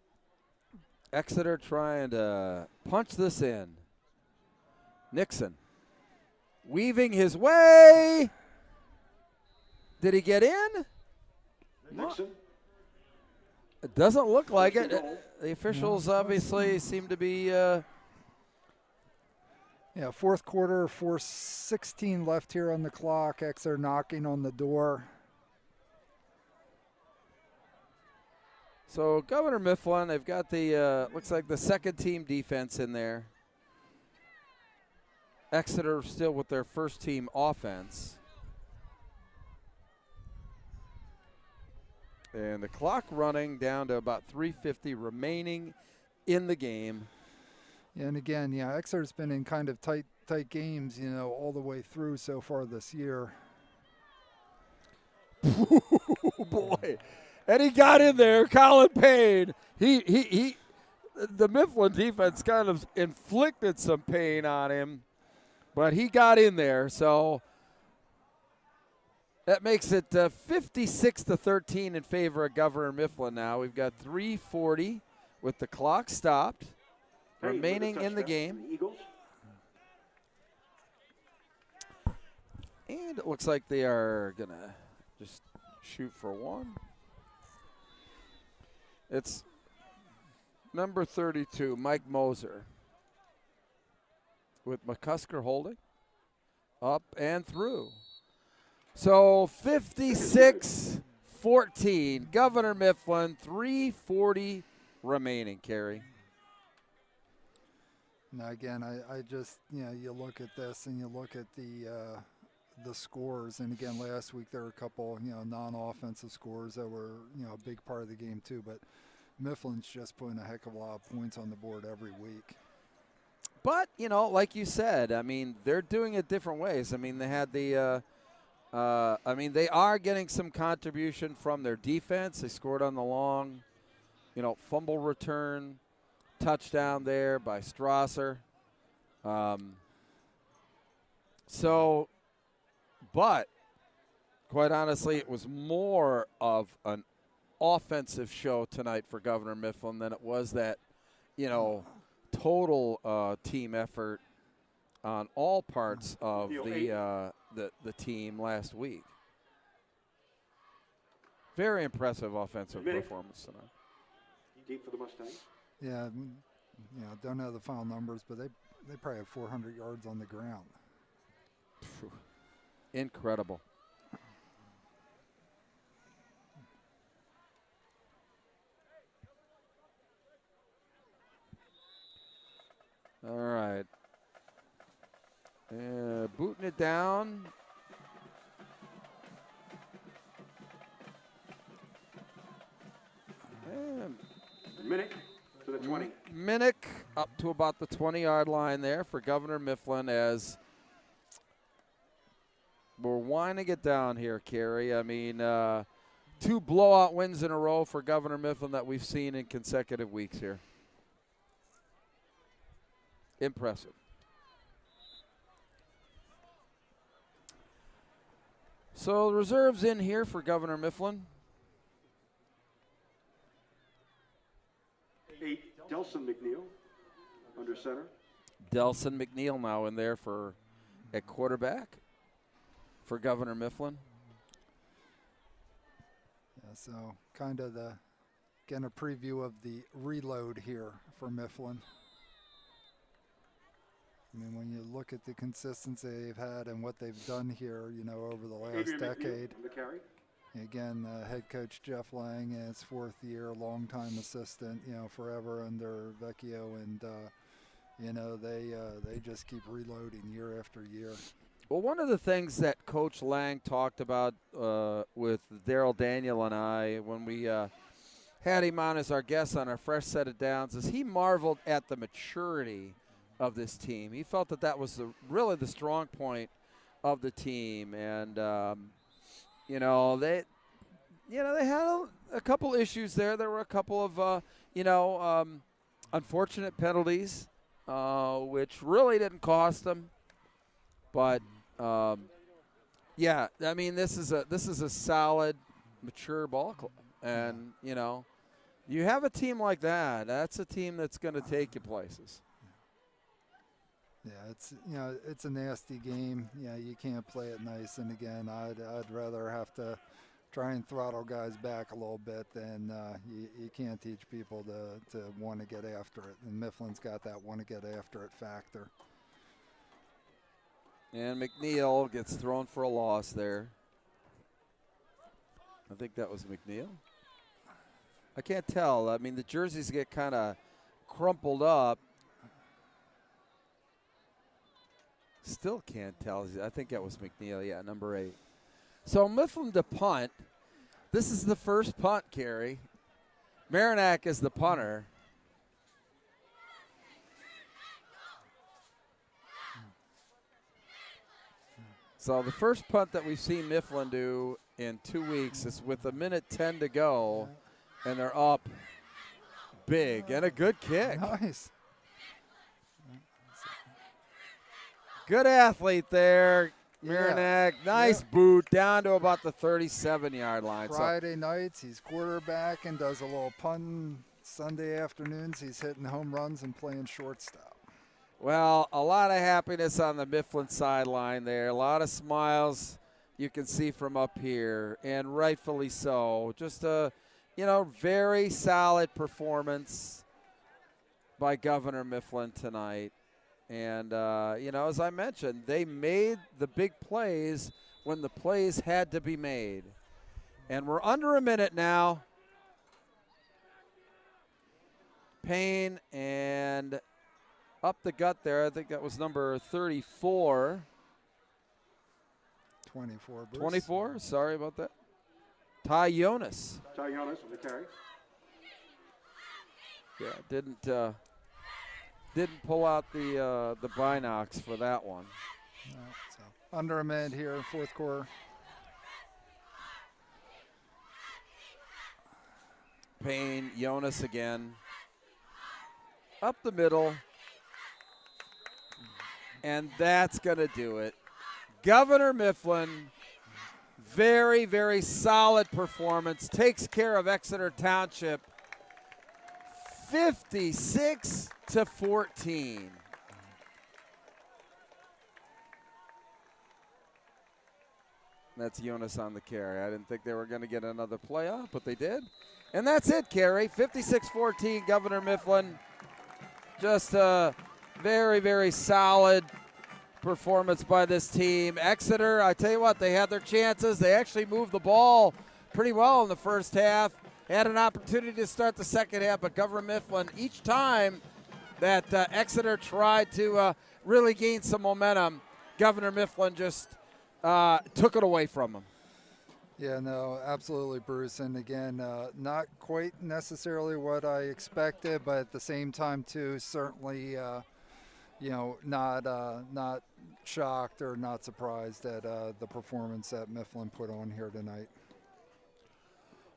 [SPEAKER 11] Exeter trying to punch this in. Nixon weaving his way. Did he get in?
[SPEAKER 8] Nixon.
[SPEAKER 11] It doesn't look like it. The officials obviously seem to be.
[SPEAKER 10] Fourth quarter, 4:16 left here on the clock. Exeter knocking on the door.
[SPEAKER 11] So Governor Mifflin, they've got the looks like the second team defense in there. Exeter still with their first team offense. And the clock running down to about 3:50 remaining in the game.
[SPEAKER 10] And again, Exeter's been in kind of tight games, all the way through so far this year.
[SPEAKER 11] Oh boy. And he got in there, Colin Payne. The Mifflin defense kind of inflicted some pain on him, but he got in there. So that makes it 56-13 in favor of Governor Mifflin now. We've got 3:40 with the clock stopped, remaining in the game. And it looks like they are going to just shoot for one. It's number 32, Mike Moser, with McCusker holding, up and through. So 56-14, Governor Mifflin, 3:40 remaining, Kerry.
[SPEAKER 10] Now again, I just, you look at this and you look at the scores, and again, last week there were a couple, non-offensive scores that were, a big part of the game too, but Mifflin's just putting a heck of a lot of points on the board every week.
[SPEAKER 11] But, like you said, I mean, they're doing it different ways. I mean, they had the, they are getting some contribution from their defense. They scored on the long, fumble return, touchdown there by Strasser. But quite honestly, it was more of an offensive show tonight for Governor Mifflin than it was that, total team effort on all parts of the team last week. Very impressive offensive performance tonight.
[SPEAKER 8] Deep for the Mustangs.
[SPEAKER 10] Yeah, don't know the final numbers, but they probably have 400 yards on the ground.
[SPEAKER 11] Incredible. All right. Booting it down.
[SPEAKER 8] Minnick to the 20.
[SPEAKER 11] Minnick up to about the 20-yard line there for Governor Mifflin as we're winding it down here, Kerry. I mean, 2 blowout wins in a row for Governor Mifflin that we've seen in consecutive weeks here. Impressive. So the reserves in here for Governor Mifflin.
[SPEAKER 8] 8, Delson McNeil under center.
[SPEAKER 11] Delson McNeil now in there at quarterback for Governor Mifflin.
[SPEAKER 10] Yeah, so kind of again, a preview of the reload here for Mifflin. I mean, when you look at the consistency they've had and what they've done here, over the last decade. Again, head coach Jeff Lang in his 4th year, longtime assistant, forever under Vecchio, and they just keep reloading year after year.
[SPEAKER 11] Well, one of the things that Coach Lang talked about with Daryl Daniel and I when we had him on as our guest on our Fresh Set of Downs is he marveled at the maturity of this team. He felt that that was really the strong point of the team, and they had a couple issues there. There were a couple of unfortunate penalties, which really didn't cost them. But yeah, I mean, this is a solid, mature ball club, and you have a team like that. That's a team that's going to take you places.
[SPEAKER 10] Yeah, it's a nasty game. Yeah, you can't play it nice. And again, I'd rather have to try and throttle guys back a little bit than you can't teach people to want to get after it. And Mifflin's got that want to get after it factor.
[SPEAKER 11] And McNeil gets thrown for a loss there. I think that was McNeil. I can't tell. I mean, the jerseys get kind of crumpled up. Still can't tell. I think that was McNeil, yeah, number 8. So Mifflin to punt. This is the first punt, Carrie. Marinac is the punter. So the first punt that we've seen Mifflin do in 2 weeks is with 1:10 to go, and they're up big, and a good kick.
[SPEAKER 10] Nice.
[SPEAKER 11] Good athlete there, Marinac.
[SPEAKER 10] Yeah.
[SPEAKER 11] Nice boot down to about the 37-yard line.
[SPEAKER 10] Friday nights, he's quarterback and does a little punting. Sunday afternoons, he's hitting home runs and playing shortstop.
[SPEAKER 11] Well, a lot of happiness on the Mifflin sideline there. A lot of smiles you can see from up here, and rightfully so. Just a, very solid performance by Governor Mifflin tonight. And, as I mentioned, they made the big plays when the plays had to be made. And we're under a minute now. Payne and up the gut there. I think that was number 34.
[SPEAKER 10] 24, Bruce.
[SPEAKER 11] 24, sorry about that. Ty Jonas.
[SPEAKER 8] Ty Jonas with the carry.
[SPEAKER 11] Yeah, didn't pull out the binocs for that one.
[SPEAKER 10] No, so under a minute here in fourth quarter.
[SPEAKER 11] Payne, Jonas again. Up the middle. And that's going to do it. Governor Mifflin, very, very solid performance. Takes care of Exeter Township 56-14. That's Jonas on the carry. I didn't think they were going to get another playoff, but they did. And that's it, Carrie. 56-14, Governor Mifflin. Just a very, very solid performance by this team. Exeter, I tell you what, they had their chances. They actually moved the ball pretty well in the first half. Had an opportunity to start the second half, but Governor Mifflin, each time that Exeter tried to really gain some momentum, Governor Mifflin just took it away from them.
[SPEAKER 10] Yeah, no, absolutely, Bruce. And again, not quite necessarily what I expected, but at the same time, too, certainly, not shocked or not surprised at the performance that Mifflin put on here tonight.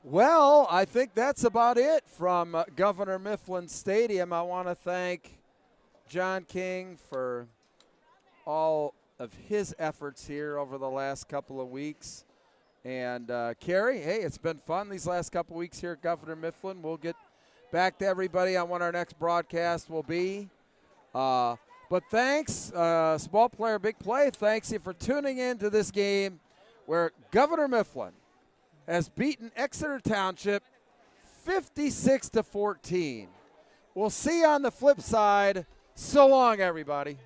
[SPEAKER 11] Well, I think that's about it from Governor Mifflin Stadium. I want to thank John King for all of his efforts here over the last couple of weeks. And Carrie, hey, it's been fun these last couple of weeks here at Governor Mifflin. We'll get back to everybody on when our next broadcast will be. But thanks, small player, big play. Thanks you for tuning in to this game where Governor Mifflin has beaten Exeter Township 56-14. We'll see you on the flip side. So long, everybody.